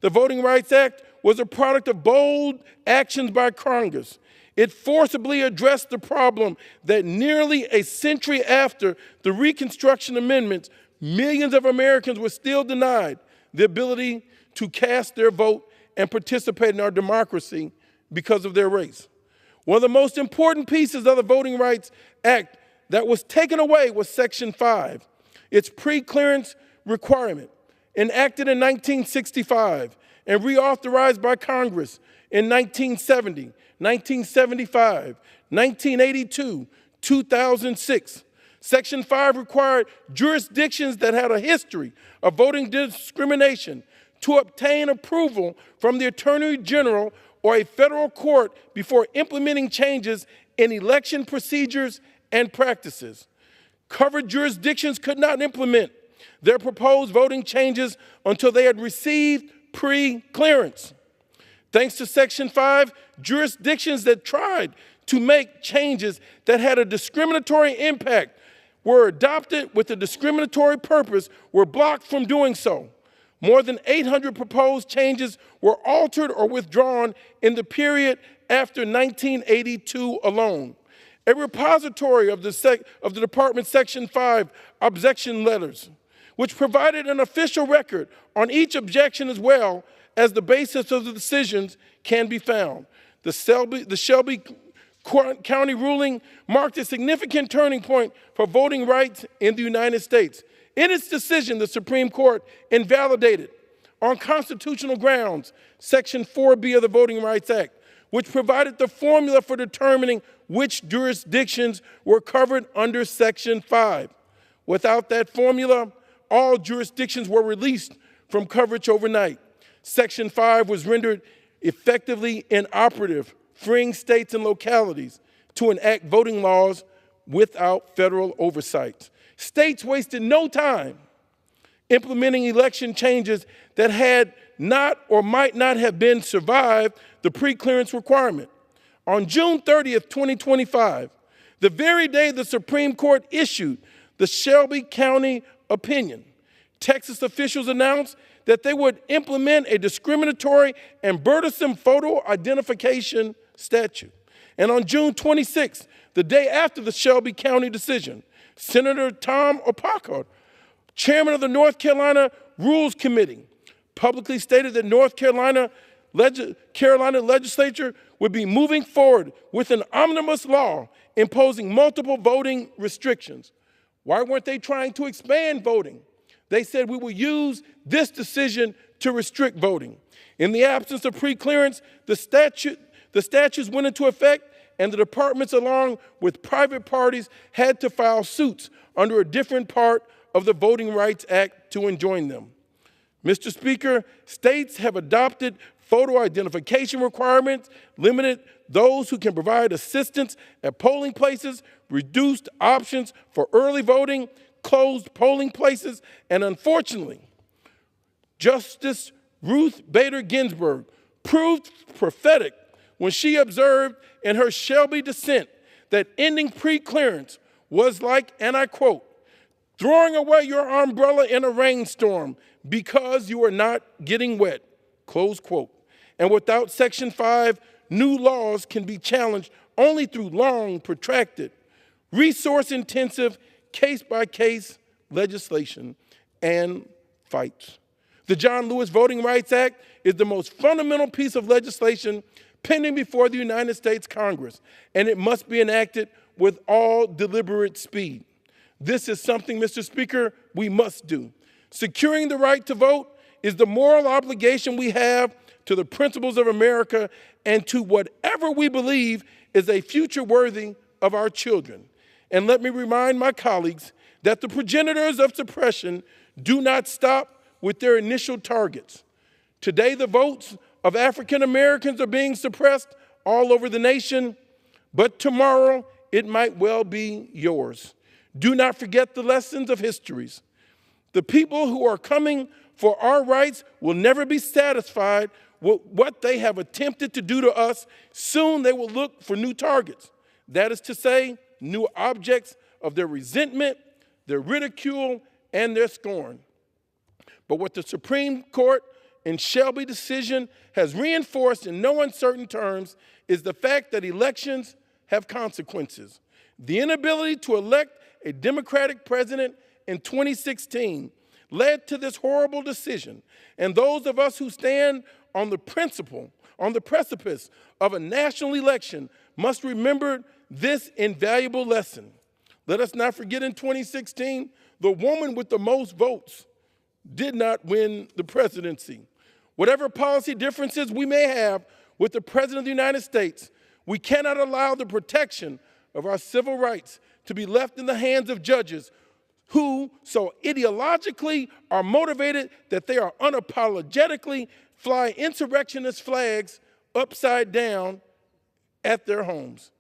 The Voting Rights Act was a product of bold actions by Congress. It forcibly addressed the problem that nearly a century after the Reconstruction Amendments, millions of Americans were still denied the ability to cast their vote and participate in our democracy because of their race. One of the most important pieces of the Voting Rights Act that was taken away was Section 5, its pre-clearance requirement, enacted in 1965 and reauthorized by Congress in 1970, 1975, 1982, 2006. Section 5 required jurisdictions that had a history of voting discrimination to obtain approval from the Attorney General or a federal court before implementing changes in election procedures and practices. Covered jurisdictions could not implement their proposed voting changes until they had received pre-clearance. Thanks to Section 5, jurisdictions that tried to make changes that had a discriminatory impact were adopted with a discriminatory purpose were blocked from doing so. More than 800 proposed changes were altered or withdrawn in the period after 1982 alone. A repository of the Department's Section 5 objection letters, which provided an official record on each objection as well as the basis of the decisions, can be found. The Shelby County ruling marked a significant turning point for voting rights in the United States. In its decision, the Supreme Court invalidated, on constitutional grounds, Section 4B of the Voting Rights Act, which provided the formula for determining which jurisdictions were covered under Section 5. Without that formula, all jurisdictions were released from coverage overnight. Section 5 was rendered effectively inoperative, freeing states and localities to enact voting laws without federal oversight. States wasted no time implementing election changes that had not or might not have been survived the pre-clearance requirement. On June 30th, 2025, the very day the Supreme Court issued the Shelby County opinion, Texas officials announced that they would implement a discriminatory and burdensome photo identification statute. And on June 26th, the day after the Shelby County decision, Senator Tom Opaco, chairman of the North Carolina Rules Committee, publicly stated that North Carolina legislature would be moving forward with an omnibus law imposing multiple voting restrictions. Why weren't they trying to expand voting? They said we will use this decision to restrict voting. In the absence of preclearance, the statutes went into effect, and the departments, along with private parties, had to file suits under a different part of the Voting Rights Act to enjoin them. Mr. Speaker, states have adopted photo identification requirements, limited those who can provide assistance at polling places, reduced options for early voting, closed polling places, and unfortunately, Justice Ruth Bader Ginsburg proved prophetic when she observed in her Shelby dissent that ending preclearance was like, and I quote, throwing away your umbrella in a rainstorm because you are not getting wet, close quote. And without Section 5, new laws can be challenged only through long, protracted, resource-intensive, case-by-case legislation and fights. The John Lewis Voting Rights Act is the most fundamental piece of legislation pending before the United States Congress, and it must be enacted with all deliberate speed. This is something, Mr. Speaker, we must do. Securing the right to vote is the moral obligation we have to the principles of America and to whatever we believe is a future worthy of our children. And let me remind my colleagues that the progenitors of suppression do not stop with their initial targets. Today, the votes of African Americans are being suppressed all over the nation, but tomorrow it might well be yours. Do not forget the lessons of histories. The people who are coming for our rights will never be satisfied with what they have attempted to do to us. Soon they will look for new targets. That is to say, new objects of their resentment, their ridicule, and their scorn. But what the Supreme Court in Shelby decision has reinforced in no uncertain terms is the fact that elections have consequences. The inability to elect a Democratic president in 2016 led to this horrible decision, and those of us who stand on the precipice of a national election must remember this invaluable lesson. Let us not forget in 2016, the woman with the most votes did not win the presidency. Whatever policy differences we may have with the President of the United States, we cannot allow the protection of our civil rights to be left in the hands of judges who so ideologically are motivated that they are unapologetically fly insurrectionist flags upside down at their homes.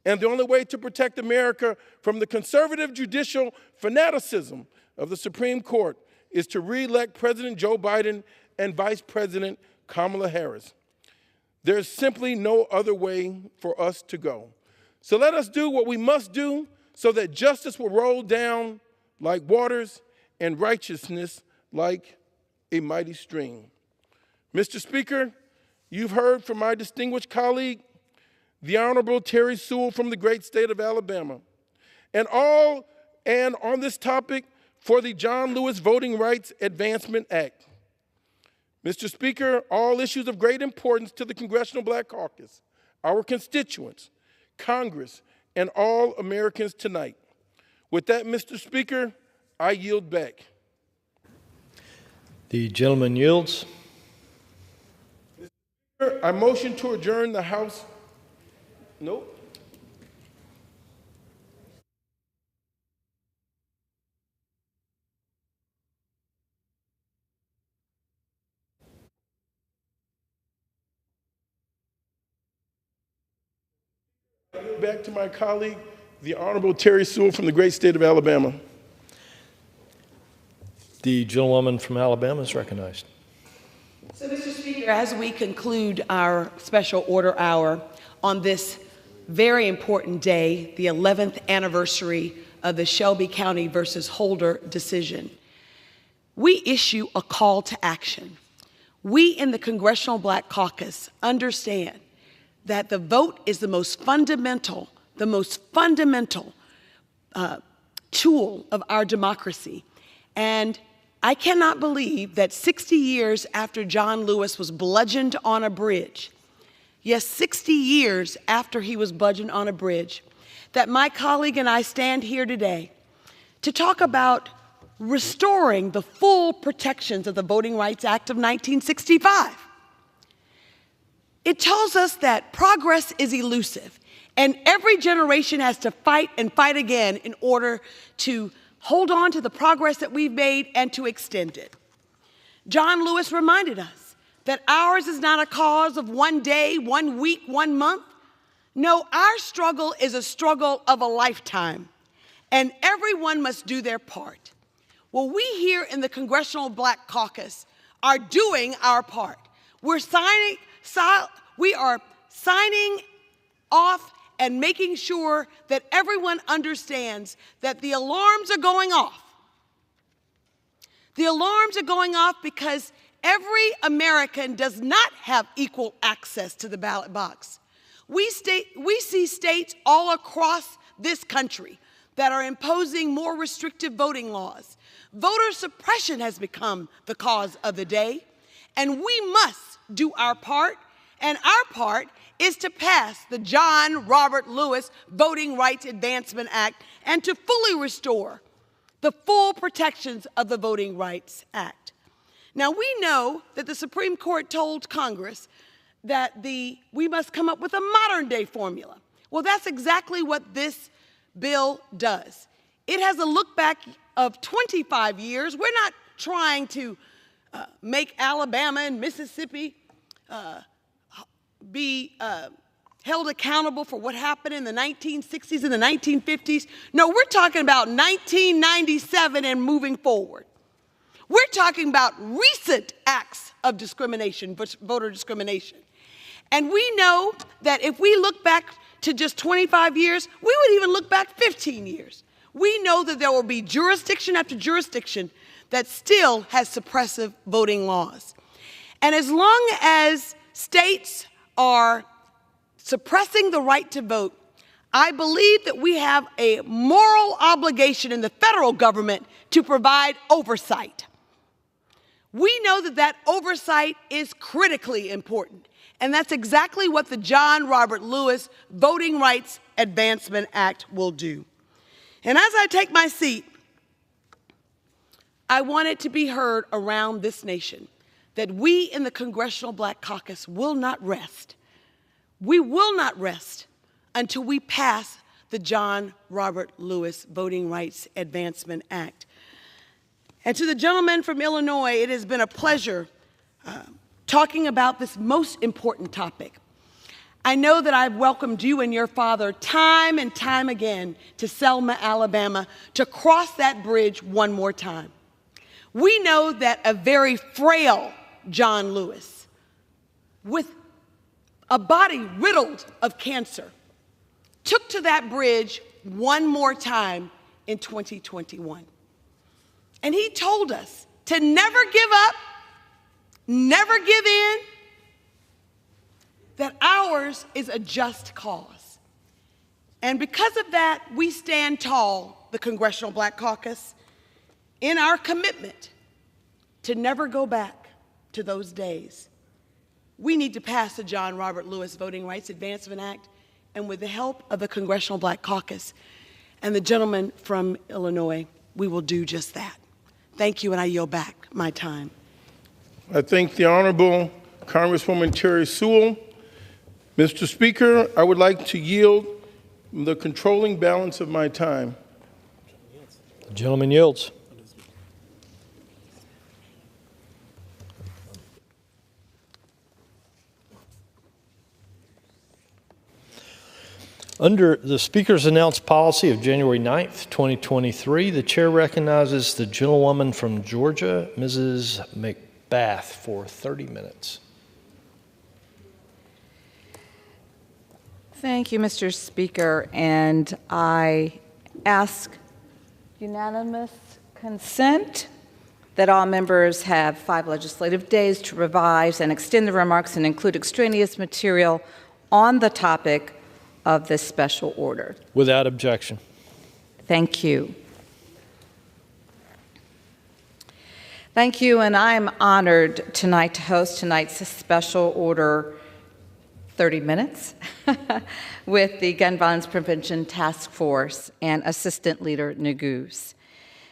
And the only way to protect America from the conservative judicial fanaticism of the Supreme Court is to re-elect President Joe Biden and Vice President Kamala Harris. There's simply no other way for us to go. So let us do what we must do so that justice will roll down like waters and righteousness like a mighty stream. Mr. Speaker, you've heard from my distinguished colleague, the Honorable Terry Sewell from the great state of Alabama, and on this topic for the John Lewis Voting Rights Advancement Act. Mr. Speaker, all issues of great importance to the Congressional Black Caucus, our constituents, Congress, and all Americans tonight. With that, Mr. Speaker, I yield back.
The gentleman yields.
Mr. Speaker, I motion to adjourn the House. Nope. Back to my colleague, the Honorable Terry Sewell from the great state of Alabama.
The gentlewoman from Alabama is recognized.
So, Mr. Speaker, as we conclude our special order hour on this very important day, the 11th anniversary of the Shelby County versus Holder decision, we issue a call to action. We in the Congressional Black Caucus understand that the vote is the most fundamental tool of our democracy. And I cannot believe that 60 years after John Lewis was bludgeoned on a bridge, yes, 60 years after he was bludgeoned on a bridge, that my colleague and I stand here today to talk about restoring the full protections of the Voting Rights Act of 1965. It tells us that progress is elusive, and every generation has to fight and fight again in order to hold on to the progress that we've made and to extend it. John Lewis reminded us that ours is not a cause of one day, 1 week, 1 month. No, our struggle is a struggle of a lifetime, and everyone must do their part. Well, we here in the Congressional Black Caucus are doing our part. We are signing off and making sure that everyone understands that the alarms are going off. The alarms are going off because every American does not have equal access to the ballot box. We see states all across this country that are imposing more restrictive voting laws. Voter suppression has become the cause of the day, and we must do our part, and our part is to pass the John Robert Lewis Voting Rights Advancement Act and to fully restore the full protections of the Voting Rights Act. Now, we know that the Supreme Court told Congress that we must come up with a modern-day formula. Well, that's exactly what this bill does. It has a look back of 25 years. We're not trying to make Alabama and Mississippi be held accountable for what happened in the 1960s and the 1950s. No, we're talking about 1997 and moving forward. We're talking about recent acts of discrimination, voter discrimination. And we know that if we look back to just 25 years, we would even look back 15 years. We know that there will be jurisdiction after jurisdiction that still has suppressive voting laws. And as long as states are suppressing the right to vote, I believe that we have a moral obligation in the federal government to provide oversight. We know that that oversight is critically important, and that's exactly what the John Robert Lewis Voting Rights Advancement Act will do. And as I take my seat, I want it to be heard around this nation that we in the Congressional Black Caucus will not rest. We will not rest until we pass the John Robert Lewis Voting Rights Advancement Act. And to the gentleman from Illinois, it has been a pleasure talking about this most important topic. I know that I've welcomed you and your father time and time again to Selma, Alabama, to cross that bridge one more time. We know that a very frail John Lewis, with a body riddled of cancer, took to that bridge one more time in 2021. And he told us to never give up never give in, that ours is a just cause. And because of that, we stand tall, the Congressional Black Caucus, in our commitment to never go back to those days. We need to pass the John Robert Lewis Voting Rights Advancement Act, and with the help of the Congressional Black Caucus and the gentleman from Illinois, we will do just that. Thank you, and I yield back my time.
I thank the Honorable Congresswoman Terry Sewell. Mr. Speaker, I would like to yield the controlling balance of my time.
The gentleman yields. Under the Speaker's announced policy of January 9th, 2023, the Chair recognizes the gentlewoman from Georgia, Mrs. McBath, for 30 minutes.
Thank you, Mr. Speaker, and I ask unanimous consent that all members have 5 legislative days to revise and extend the remarks and include extraneous material on the topic of this special order.
Without objection.
Thank you. Thank you, and I'm honored tonight to host tonight's special order 30 minutes with the Gun Violence Prevention Task Force and Assistant Leader Neguse.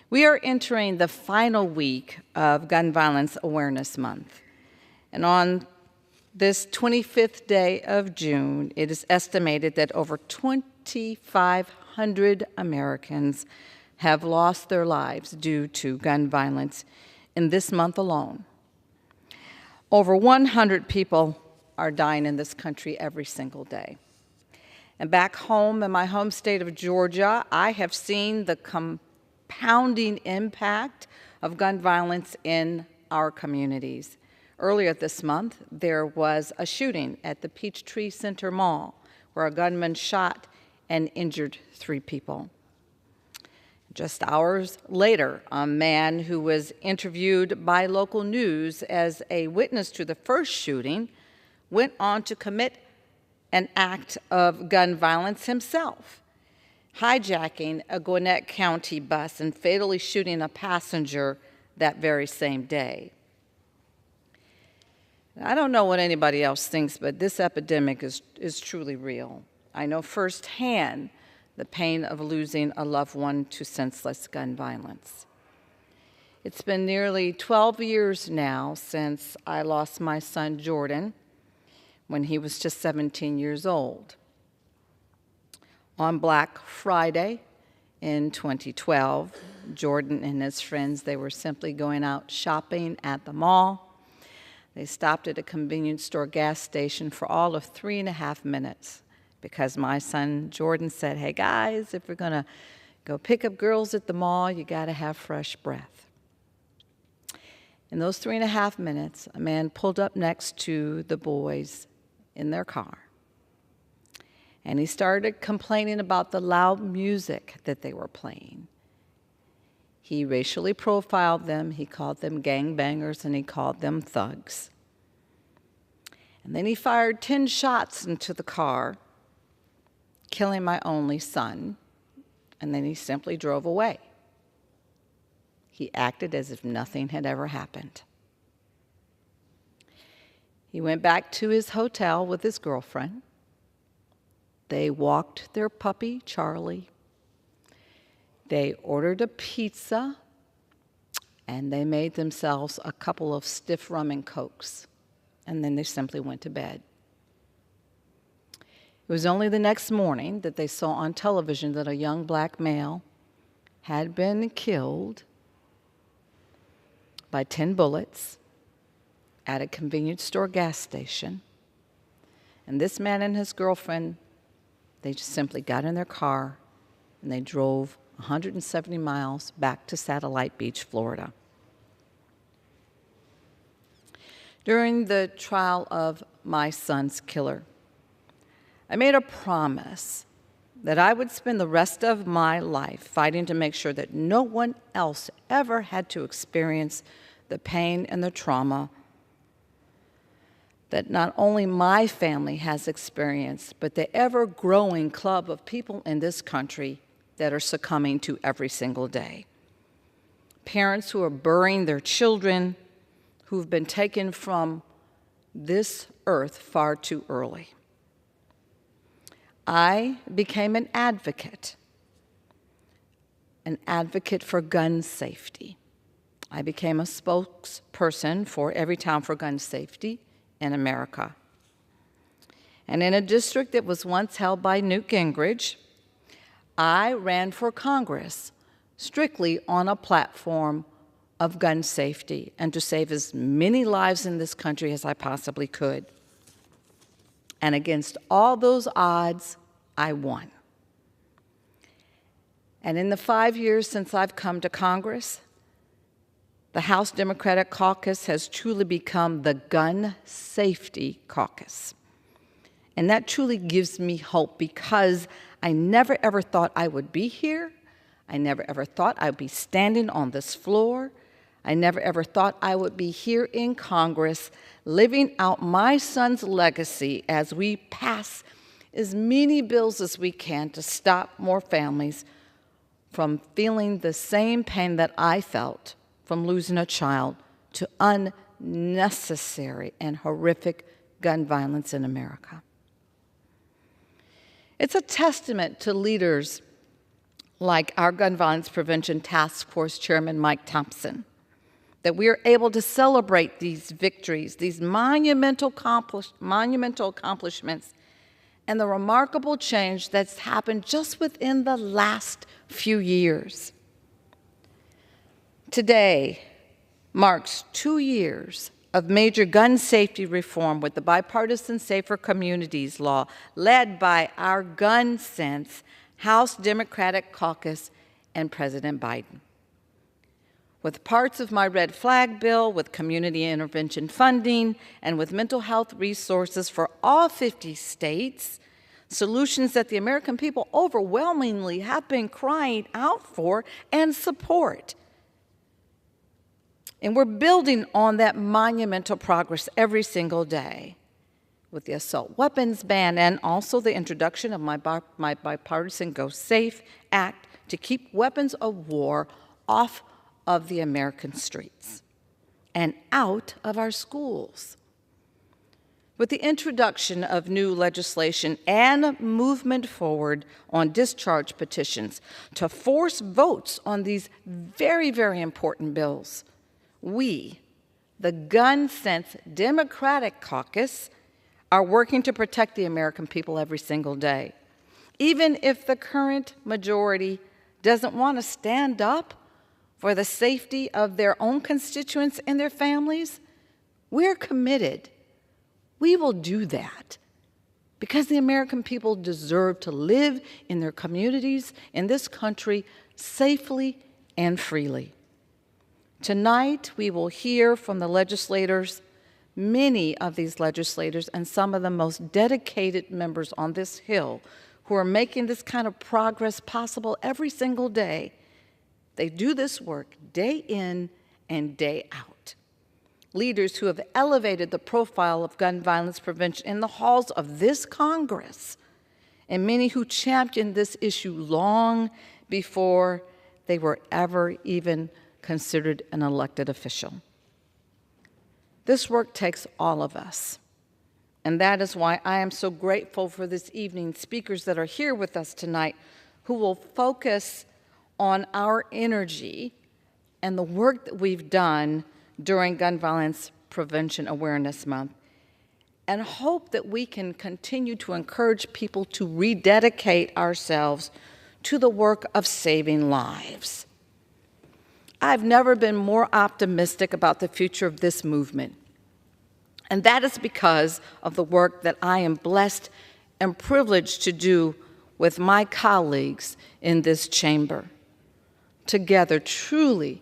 We are entering the final week of Gun Violence Awareness Month, and on this 25th day of June, it is estimated that over 2,500 Americans have lost their lives due to gun violence in this month alone. Over 100 people are dying in this country every single day. And back home in my home state of Georgia, I have seen the compounding impact of gun violence in our communities. Earlier this month, there was a shooting at the Peachtree Center Mall where a gunman shot and injured 3 people. Just hours later, a man who was interviewed by local news as a witness to the first shooting went on to commit an act of gun violence himself, hijacking a Gwinnett County bus and fatally shooting a passenger that very same day. I don't know what anybody else thinks, but this epidemic is truly real. I know firsthand the pain of losing a loved one to senseless gun violence. It's been nearly 12 years now since I lost my son Jordan when he was just 17 years old. On Black Friday in 2012, Jordan and his friends, they were simply going out shopping at the mall. They stopped at a convenience store gas station for all of 3.5 minutes because my son Jordan said, "Hey guys, if we're gonna go pick up girls at the mall, you gotta have fresh breath." In those 3.5 minutes, a man pulled up next to the boys in their car, and he started complaining about the loud music that they were playing. He racially profiled them, he called them gangbangers, and he called them thugs. And then he fired 10 shots into the car, killing my only son, and then he simply drove away. He acted as if nothing had ever happened. He went back to his hotel with his girlfriend. They walked their puppy, Charlie. They ordered a pizza, and they made themselves a couple of stiff rum and cokes, and then they simply went to bed. It was only the next morning that they saw on television that a young black male had been killed by 10 bullets at a convenience store gas station. And this man and his girlfriend, they just simply got in their car and they drove 170 miles back to Satellite Beach, Florida. During the trial of my son's killer, I made a promise that I would spend the rest of my life fighting to make sure that no one else ever had to experience the pain and the trauma that not only my family has experienced, but the ever-growing club of people in this country that are succumbing to every single day. Parents who are burying their children who've been taken from this earth far too early. I became an advocate for gun safety. I became a spokesperson for Everytown for Gun Safety in America. And in a district that was once held by Newt Gingrich, I ran for Congress strictly on a platform of gun safety and to save as many lives in this country as I possibly could. And against all those odds, I won. And in the 5 years since I've come to Congress, the House Democratic Caucus has truly become the Gun Safety Caucus. And that truly gives me hope because I never ever thought I would be here. I never ever thought I'd be standing on this floor. I never ever thought I would be here in Congress living out my son's legacy as we pass as many bills as we can to stop more families from feeling the same pain that I felt from losing a child to unnecessary and horrific gun violence in America. It's a testament to leaders like our Gun Violence Prevention Task Force Chairman Mike Thompson that we are able to celebrate these victories, these monumental accomplishments, and the remarkable change that's happened just within the last few years. Today marks 2 years of major gun safety reform with the Bipartisan Safer Communities Law led by our gun sense House Democratic Caucus and President Biden. With parts of my red flag bill, with community intervention funding, and with mental health resources for all 50 states, solutions that the American people overwhelmingly have been crying out for and support. And we're building on that monumental progress every single day with the assault weapons ban and also the introduction of my bipartisan Go Safe Act to keep weapons of war off of the American streets and out of our schools. With the introduction of new legislation and movement forward on discharge petitions to force votes on these very, very important bills, we, the Gun Sense Democratic Caucus, are working to protect the American people every single day. Even if the current majority doesn't want to stand up for the safety of their own constituents and their families, we're committed. We will do that because the American people deserve to live in their communities in this country safely and freely. Tonight, we will hear from the legislators, many of these legislators and some of the most dedicated members on this Hill who are making this kind of progress possible every single day. They do this work day in and day out. Leaders who have elevated the profile of gun violence prevention in the halls of this Congress, and many who championed this issue long before they were ever even considered an elected official. This work takes all of us, and that is why I am so grateful for this evening's speakers that are here with us tonight who will focus on our energy and the work that we've done during Gun Violence Prevention Awareness Month, and hope that we can continue to encourage people to rededicate ourselves to the work of saving lives. I've never been more optimistic about the future of this movement, and that is because of the work that I am blessed and privileged to do with my colleagues in this chamber. Together, truly,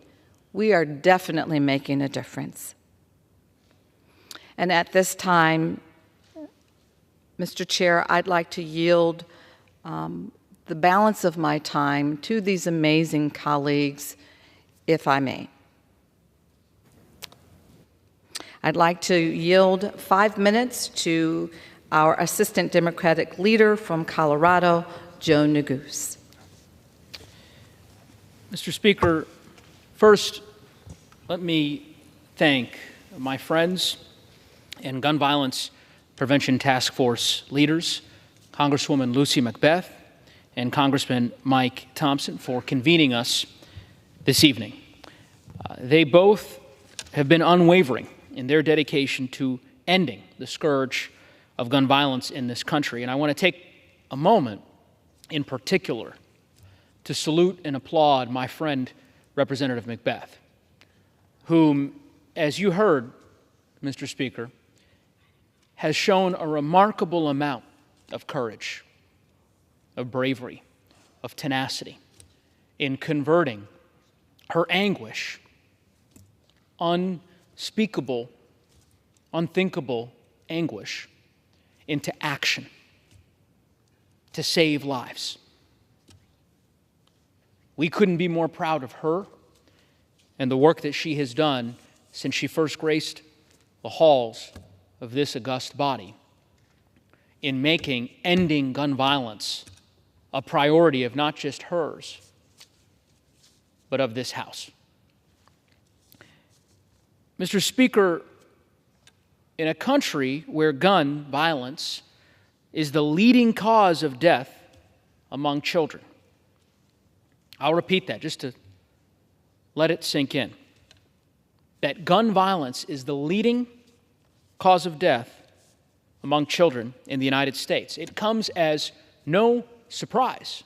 we are definitely making a difference. And at this time, Mr. Chair, I'd like to yield the balance of my time to these amazing colleagues, if I may. I'd like to yield 5 minutes to our Assistant Democratic Leader from Colorado, Joe Neguse.
Mr. Speaker, first, let me thank my friends and gun violence prevention task force leaders, Congresswoman Lucy McBeth and Congressman Mike Thompson, for convening us this evening. They both have been unwavering in their dedication to ending the scourge of gun violence in this country. And I want to take a moment in particular to salute and applaud my friend, Representative McBeth, whom, as you heard, Mr. Speaker, has shown a remarkable amount of courage, of bravery, of tenacity in converting her anguish, unspeakable, unthinkable anguish, into action to save lives. We couldn't be more proud of her and the work that she has done since she first graced the halls of this august body in making ending gun violence a priority of not just hers, but of this House. Mr. Speaker, in a country where gun violence is the leading cause of death among children, I'll repeat that just to let it sink in, that gun violence is the leading cause of death among children in the United States. It comes as no surprise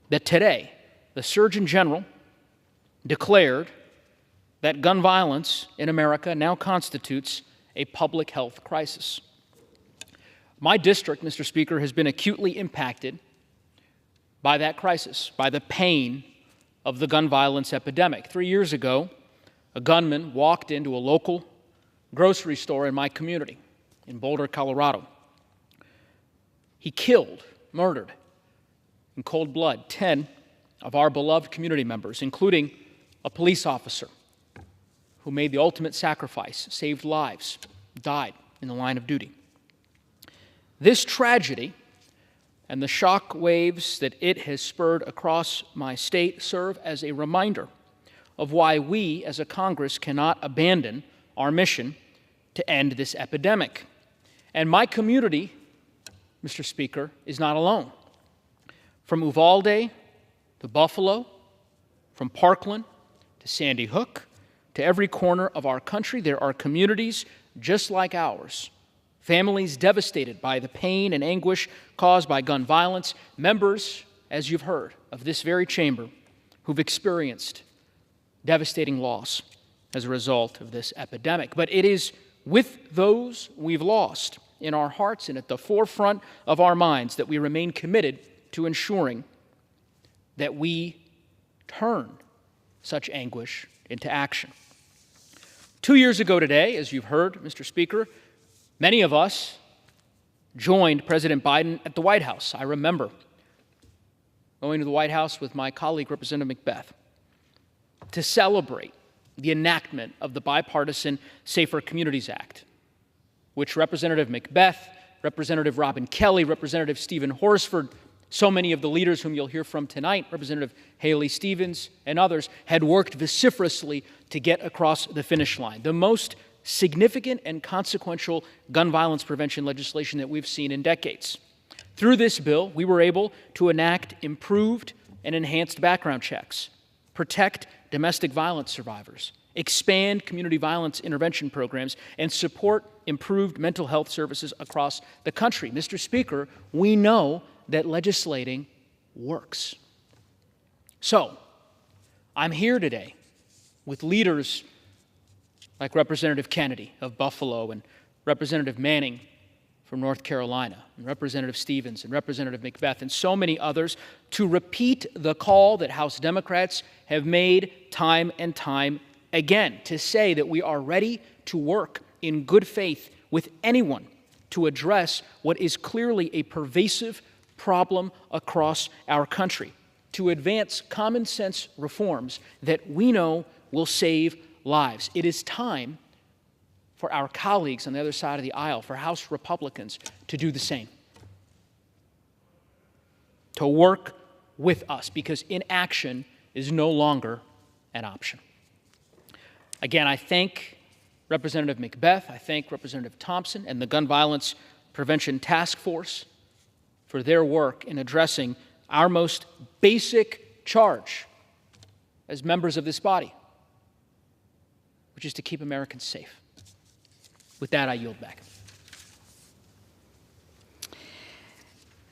that today the Surgeon General declared that gun violence in America now constitutes a public health crisis. My district, Mr. Speaker, has been acutely impacted by that crisis, by the pain of the gun violence epidemic. 3 years ago, a gunman walked into a local grocery store in my community in Boulder, Colorado. He killed, murdered, in cold blood, 10 of our beloved community members, including a police officer who made the ultimate sacrifice, saved lives, died in the line of duty. This tragedy and the shock waves that it has spurred across my state serve as a reminder of why we as a Congress cannot abandon our mission to end this epidemic. And my community, Mr. Speaker, is not alone. From Uvalde to Buffalo, from Parkland to Sandy Hook, to every corner of our country, there are communities just like ours, families devastated by the pain and anguish caused by gun violence, members, as you've heard, of this very chamber who've experienced devastating loss as a result of this epidemic. But it is with those we've lost in our hearts and at the forefront of our minds that we remain committed to ensuring that we turn such anguish into action. 2 years ago today, as you've heard, Mr. Speaker, many of us joined President Biden at the White House. I remember going to the White House with my colleague, Representative McBeth, to celebrate the enactment of the bipartisan Safer Communities Act, which Representative McBeth, Representative Robin Kelly, Representative Stephen Horsford, so many of the leaders whom you'll hear from tonight, Representative Haley Stevens and others, had worked vociferously to get across the finish line. The most significant and consequential gun violence prevention legislation that we've seen in decades. Through this bill, we were able to enact improved and enhanced background checks, protect domestic violence survivors, expand community violence intervention programs, and support improved mental health services across the country. Mr. Speaker, we know that legislating works. So, I'm here today with leaders like Representative Kennedy of Buffalo and Representative Manning from North Carolina, and Representative Stevens and Representative McBeth, and so many others, to repeat the call that House Democrats have made time and time again, to say that we are ready to work in good faith with anyone to address what is clearly a pervasive problem across our country, to advance common sense reforms that we know will save lives. It is time for our colleagues on the other side of the aisle, for House Republicans, to do the same. To work with us, because inaction is no longer an option. Again, I thank Representative Macbeth, I thank Representative Thompson and the Gun Violence Prevention Task Force for their work in addressing our most basic charge as members of this body, which is to keep Americans safe. With that, I yield back.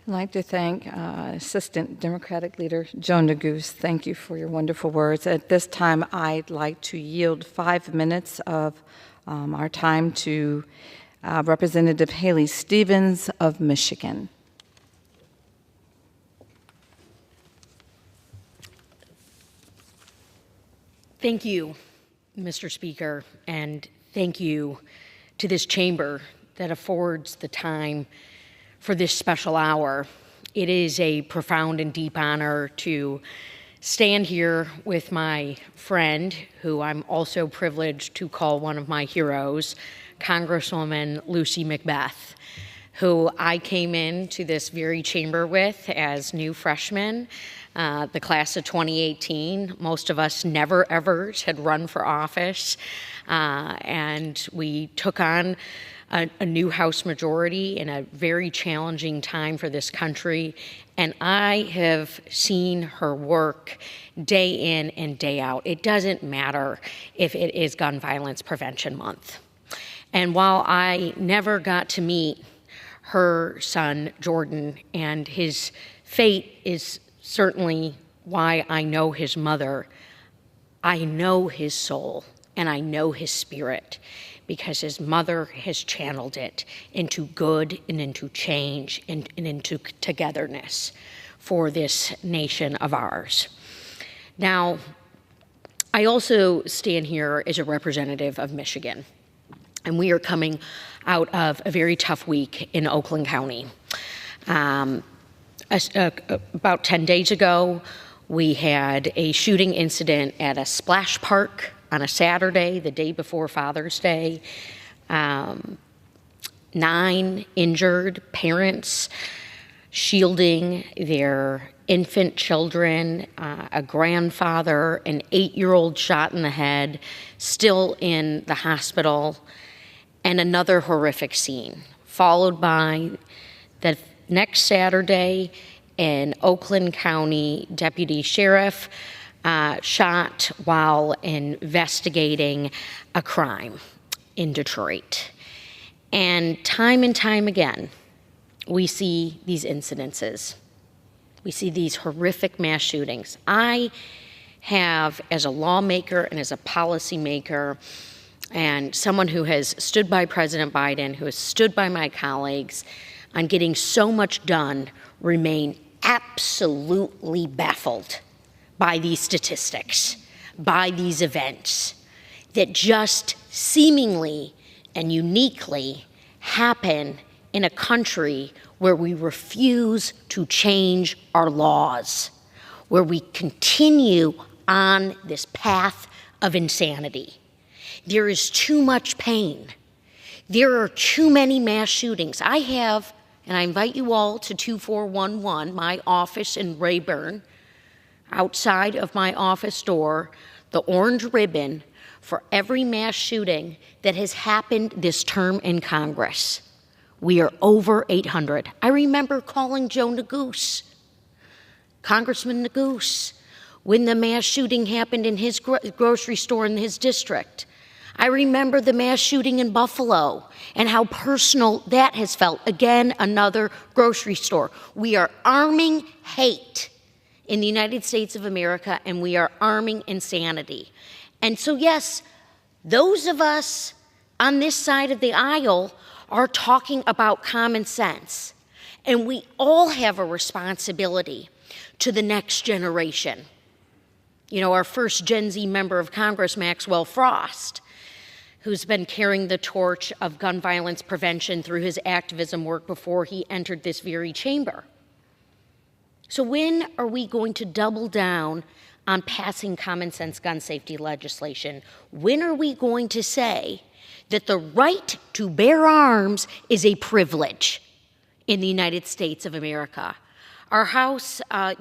I'd like to thank Assistant Democratic Leader Joe Neguse. Thank you for your wonderful words. At this time, I'd like to yield 5 minutes of our time to Representative Haley Stevens of Michigan.
Thank you, Mr. Speaker, and thank you to this chamber that affords the time for this special hour. It is a profound and deep honor to stand here with my friend, who I'm also privileged to call one of my heroes, Congresswoman Lucy Macbeth, who I came into this very chamber with as new freshmen, the class of 2018. Most of us never ever had run for office, and we took on a new House majority in a very challenging time for this country. And I have seen her work day in and day out. It doesn't matter if it is Gun Violence Prevention Month. And while I never got to meet her son, Jordan, and his fate is certainly why I know his mother, I know his soul and I know his spirit, because his mother has channeled it into good and into change and into togetherness for this nation of ours. Now, I also stand here as a representative of Michigan, and we are coming out of a very tough week in Oakland County. About 10 days ago, we had a shooting incident at a splash park on a Saturday, the day before Father's Day. 9 injured parents shielding their infant children, a grandfather, an 8-year-old shot in the head, still in the hospital, and another horrific scene, followed by the next Saturday, an Oakland County deputy sheriff shot while investigating a crime in Detroit. And time again, we see these incidences. We see these horrific mass shootings. I have, as a lawmaker and as a policymaker, and someone who has stood by President Biden, who has stood by my colleagues on getting so much done, remain absolutely baffled by these statistics, by these events that just seemingly and uniquely happen in a country where we refuse to change our laws, where we continue on this path of insanity. There is too much pain. There are too many mass shootings. I have, and I invite you all to 2411, my office in Rayburn, outside of my office door, the orange ribbon for every mass shooting that has happened this term in Congress. We are over 800. I remember calling Joe Neguse, Congressman Neguse, when the mass shooting happened in his grocery store in his district. I remember the mass shooting in Buffalo and how personal that has felt. Again, another grocery store. We are arming hate in the United States of America, and we are arming insanity. And so, yes, those of us on this side of the aisle are talking about common sense, and we all have a responsibility to the next generation. You know, our first Gen Z member of Congress, Maxwell Frost, who's been carrying the torch of gun violence prevention through his activism work before he entered this very chamber. So when are we going to double down on passing common sense gun safety legislation? When are we going to say that the right to bear arms is a privilege in the United States of America. Our our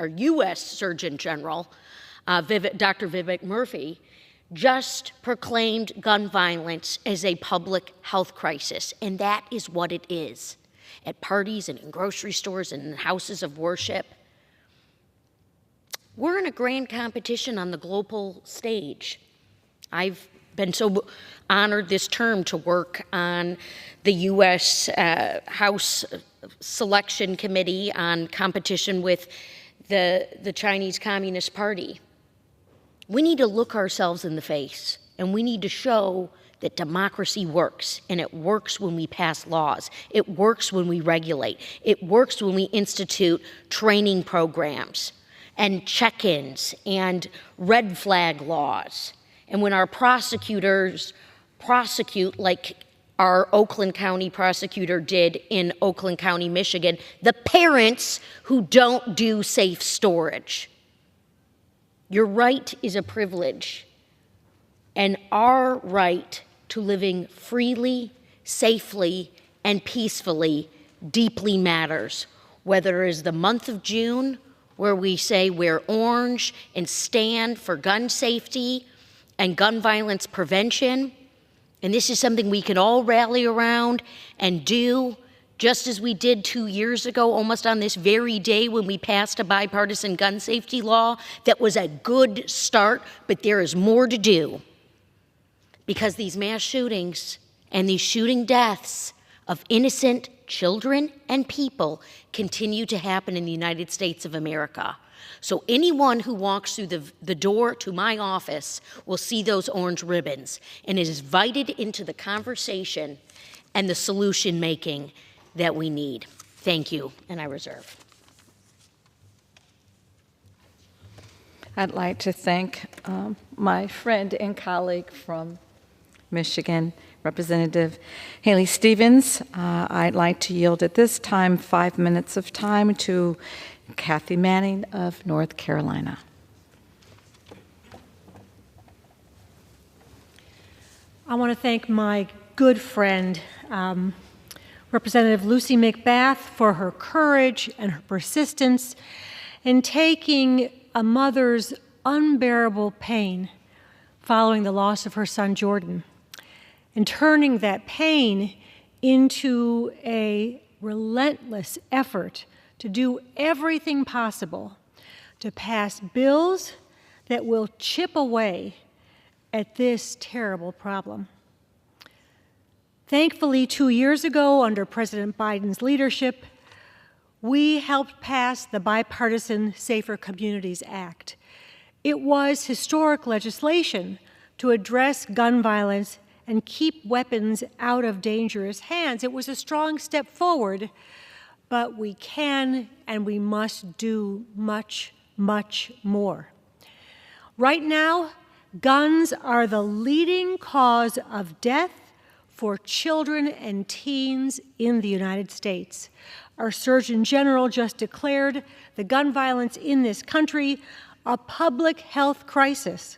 U.S. Surgeon General, Dr. Vivek Murthy, just proclaimed gun violence as a public health crisis, and that is what it is. At parties and in grocery stores and in houses of worship. We're in a grand competition on the global stage. I've been so honored this term to work on the U.S. House Selection Committee on competition with the Chinese Communist Party. We need to look ourselves in the face, and we need to show that democracy works, and it works when we pass laws. It works when we regulate. It works when we institute training programs and check-ins and red flag laws. And when our prosecutors prosecute, like our Oakland County prosecutor did in Oakland County, Michigan, the parents who don't do safe storage. Your right is a privilege, and our right to living freely, safely, and peacefully deeply matters, whether it is the month of June, where we say wear orange and stand for gun safety and gun violence prevention. And this is something we can all rally around and do, just as we did 2 years ago, almost on this very day when we passed a bipartisan gun safety law. That was a good start, but there is more to do. Because these mass shootings and these shooting deaths of innocent children and people continue to happen in the United States of America. So anyone who walks through the door to my office will see those orange ribbons and is invited into the conversation and the solution making that we need. Thank you, and I reserve.
I'd like to thank my friend and colleague from Michigan, Representative Haley Stevens. I'd like to yield at this time 5 minutes of time to Kathy Manning of North Carolina.
I want to thank my good friend, Representative Lucy McBath, for her courage and her persistence in taking a mother's unbearable pain following the loss of her son Jordan and turning that pain into a relentless effort to do everything possible to pass bills that will chip away at this terrible problem. Thankfully, 2 years ago, under President Biden's leadership, we helped pass the Bipartisan Safer Communities Act. It was historic legislation to address gun violence and keep weapons out of dangerous hands. It was a strong step forward, but we can and we must do much, much more. Right now, guns are the leading cause of death for children and teens in the United States. Our Surgeon General just declared the gun violence in this country a public health crisis.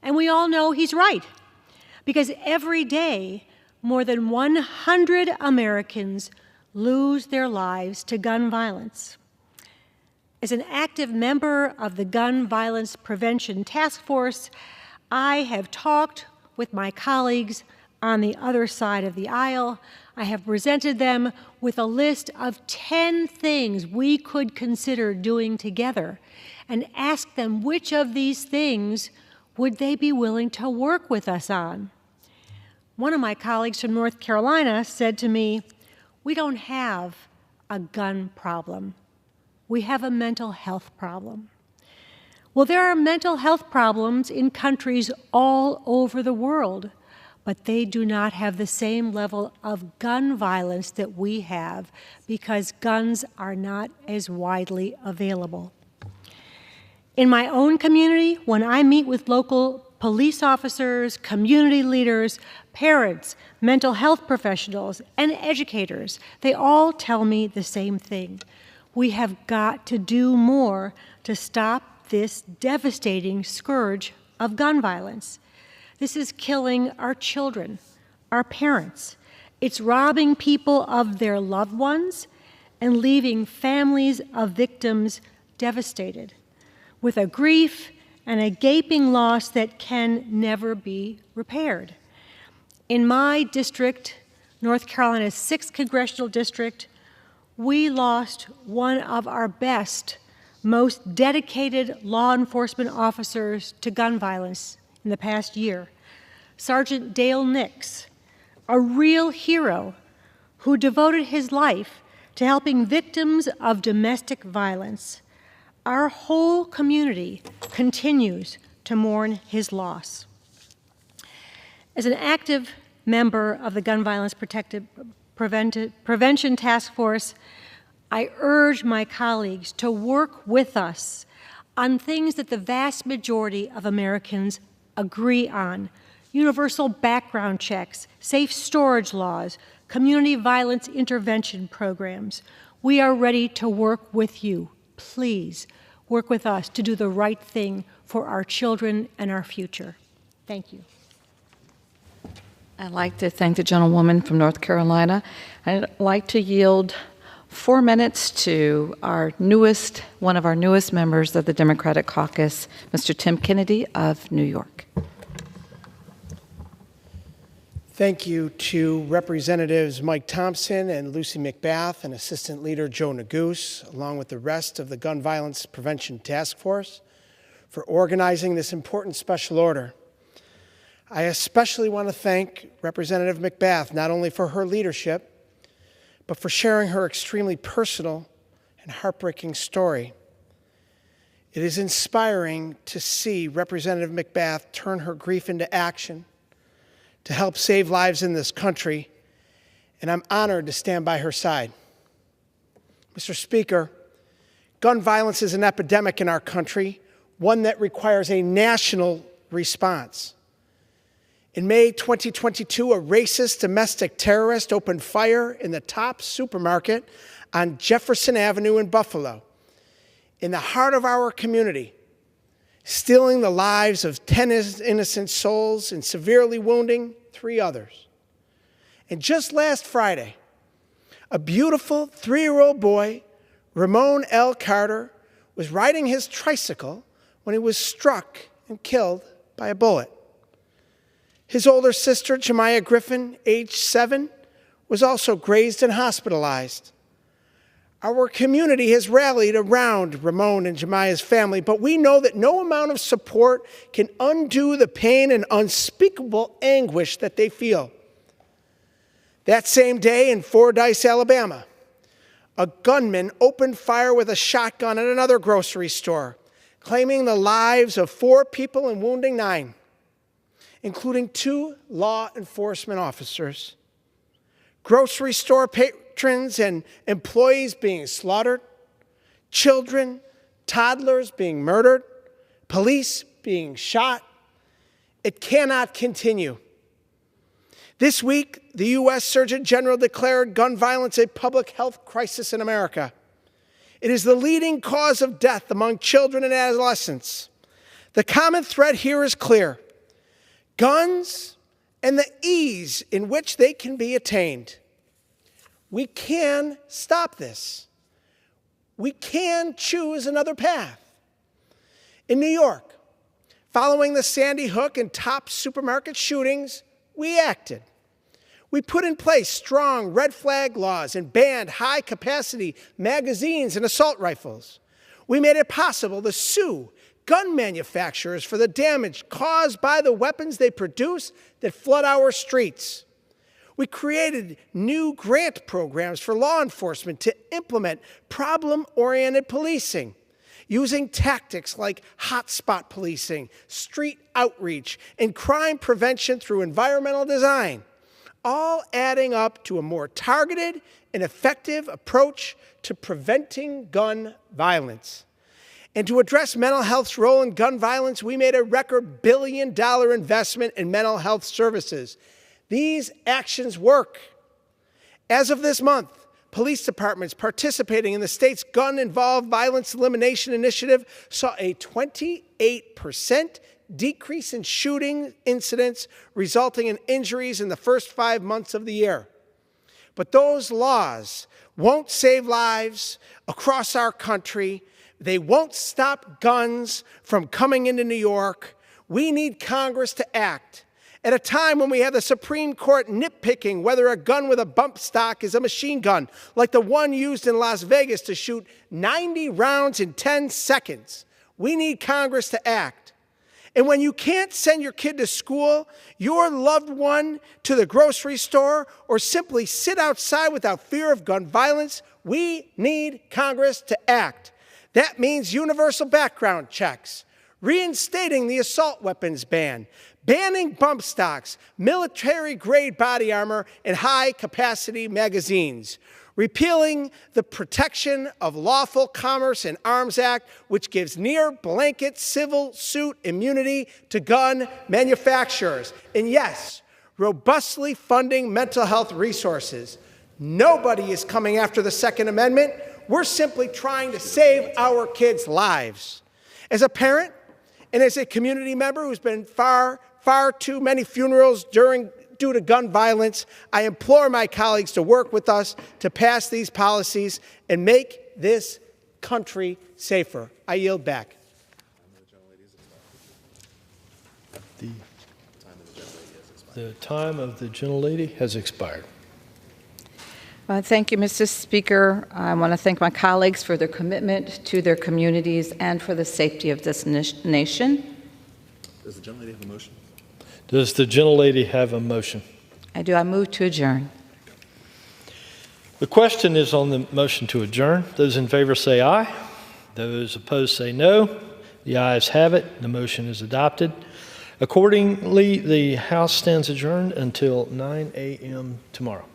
And we all know he's right, because every day more than 100 Americans lose their lives to gun violence. As an active member of the Gun Violence Prevention Task Force, I have talked with my colleagues on the other side of the aisle. I have presented them with a list of 10 things we could consider doing together and asked them which of these things would they be willing to work with us on. One of my colleagues from North Carolina said to me, "We don't have a gun problem. We have a mental health problem." Well, there are mental health problems in countries all over the world, but they do not have the same level of gun violence that we have because guns are not as widely available. In my own community, when I meet with local police officers, community leaders, parents, mental health professionals, and educators, they all tell me the same thing. We have got to do more to stop this devastating scourge of gun violence. This is killing our children, our parents. It's robbing people of their loved ones and leaving families of victims devastated, with a grief and a gaping loss that can never be repaired. In my district, North Carolina's 6th congressional district, we lost one of our best, most dedicated law enforcement officers to gun violence in the past year, Sergeant Dale Nix, a real hero who devoted his life to helping victims of domestic violence. Our whole community continues to mourn his loss. As an active member of the Gun Violence Prevention Task Force, I urge my colleagues to work with us on things that the vast majority of Americans agree on: universal background checks, safe storage laws, community violence intervention programs. We are ready to work with you. Please work with us to do the right thing for our children and our future. Thank you.
I'd like to thank the gentlewoman from North Carolina. I'd like to yield 4 minutes to one of our newest members of the Democratic Caucus, Mr. Tim Kennedy of New York.
Thank you to Representatives Mike Thompson and Lucy McBath and Assistant Leader Joe Neguse, along with the rest of the Gun Violence Prevention Task Force, for organizing this important special order. I especially want to thank Representative McBath not only for her leadership, but for sharing her extremely personal and heartbreaking story. It is inspiring to see Representative McBath turn her grief into action to help save lives in this country, and I'm honored to stand by her side. Mr. Speaker, gun violence is an epidemic in our country, one that requires a national response. In May 2022, a racist domestic terrorist opened fire in the Tops supermarket on Jefferson Avenue in Buffalo, in the heart of our community, stealing the lives of 10 innocent souls and severely wounding 3 others. And just last Friday, a beautiful 3-year-old boy, Ramon L. Carter, was riding his tricycle when he was struck and killed by a bullet. His older sister, Jemiah Griffin, age 7, was also grazed and hospitalized. Our community has rallied around Ramon and Jemiah's family, but we know that no amount of support can undo the pain and unspeakable anguish that they feel. That same day in Fordyce, Alabama, a gunman opened fire with a shotgun at another grocery store, claiming the lives of 4 people and wounding 9, including 2 law enforcement officers. Grocery store patrons and employees being slaughtered, children, toddlers being murdered, police being shot. It cannot continue. This week, the U.S. Surgeon General declared gun violence a public health crisis in America. It is the leading cause of death among children and adolescents. The common thread here is clear: guns and the ease in which they can be attained. We can stop this. We can choose another path. In New York, following the Sandy Hook and Tops supermarket shootings, we acted. We put in place strong red flag laws and banned high-capacity magazines and assault rifles. We made it possible to sue gun manufacturers for the damage caused by the weapons they produce that flood our streets. We created new grant programs for law enforcement to implement problem-oriented policing, using tactics like hotspot policing, street outreach, and crime prevention through environmental design, all adding up to a more targeted and effective approach to preventing gun violence. And to address mental health's role in gun violence, we made a record $1 billion investment in mental health services. These actions work. As of this month, police departments participating in the state's gun-involved violence elimination initiative saw a 28% decrease in shooting incidents resulting in injuries in the first 5 months of the year. But those laws won't save lives across our country. They won't stop guns from coming into New York. We need Congress to act. At a time when we have the Supreme Court nitpicking whether a gun with a bump stock is a machine gun, like the one used in Las Vegas to shoot 90 rounds in 10 seconds, we need Congress to act. And when you can't send your kid to school, your loved one to the grocery store, or simply sit outside without fear of gun violence, we need Congress to act. That means universal background checks, reinstating the assault weapons ban, banning bump stocks, military-grade body armor, and high-capacity magazines, repealing the Protection of Lawful Commerce in Arms Act, which gives near-blanket civil suit immunity to gun manufacturers, and yes, robustly funding mental health resources. Nobody is coming after the Second Amendment. We're simply trying to save our kids' lives. As a parent and as a community member who's been far too many funerals due to gun violence, I implore my colleagues to work with us to pass these policies and make this country safer. I yield back.
The time of the gentlelady has expired.
Thank you, Mr. Speaker. I want to thank my colleagues for their commitment to their communities and for the safety of this nation.
Does the gentlelady have a motion?
Does the gentlelady have a motion?
I do. I move to adjourn.
The question is on the motion to adjourn. Those in favor say aye. Those opposed say no. The ayes have it. The motion is adopted. Accordingly, the House stands adjourned until 9 a.m. tomorrow.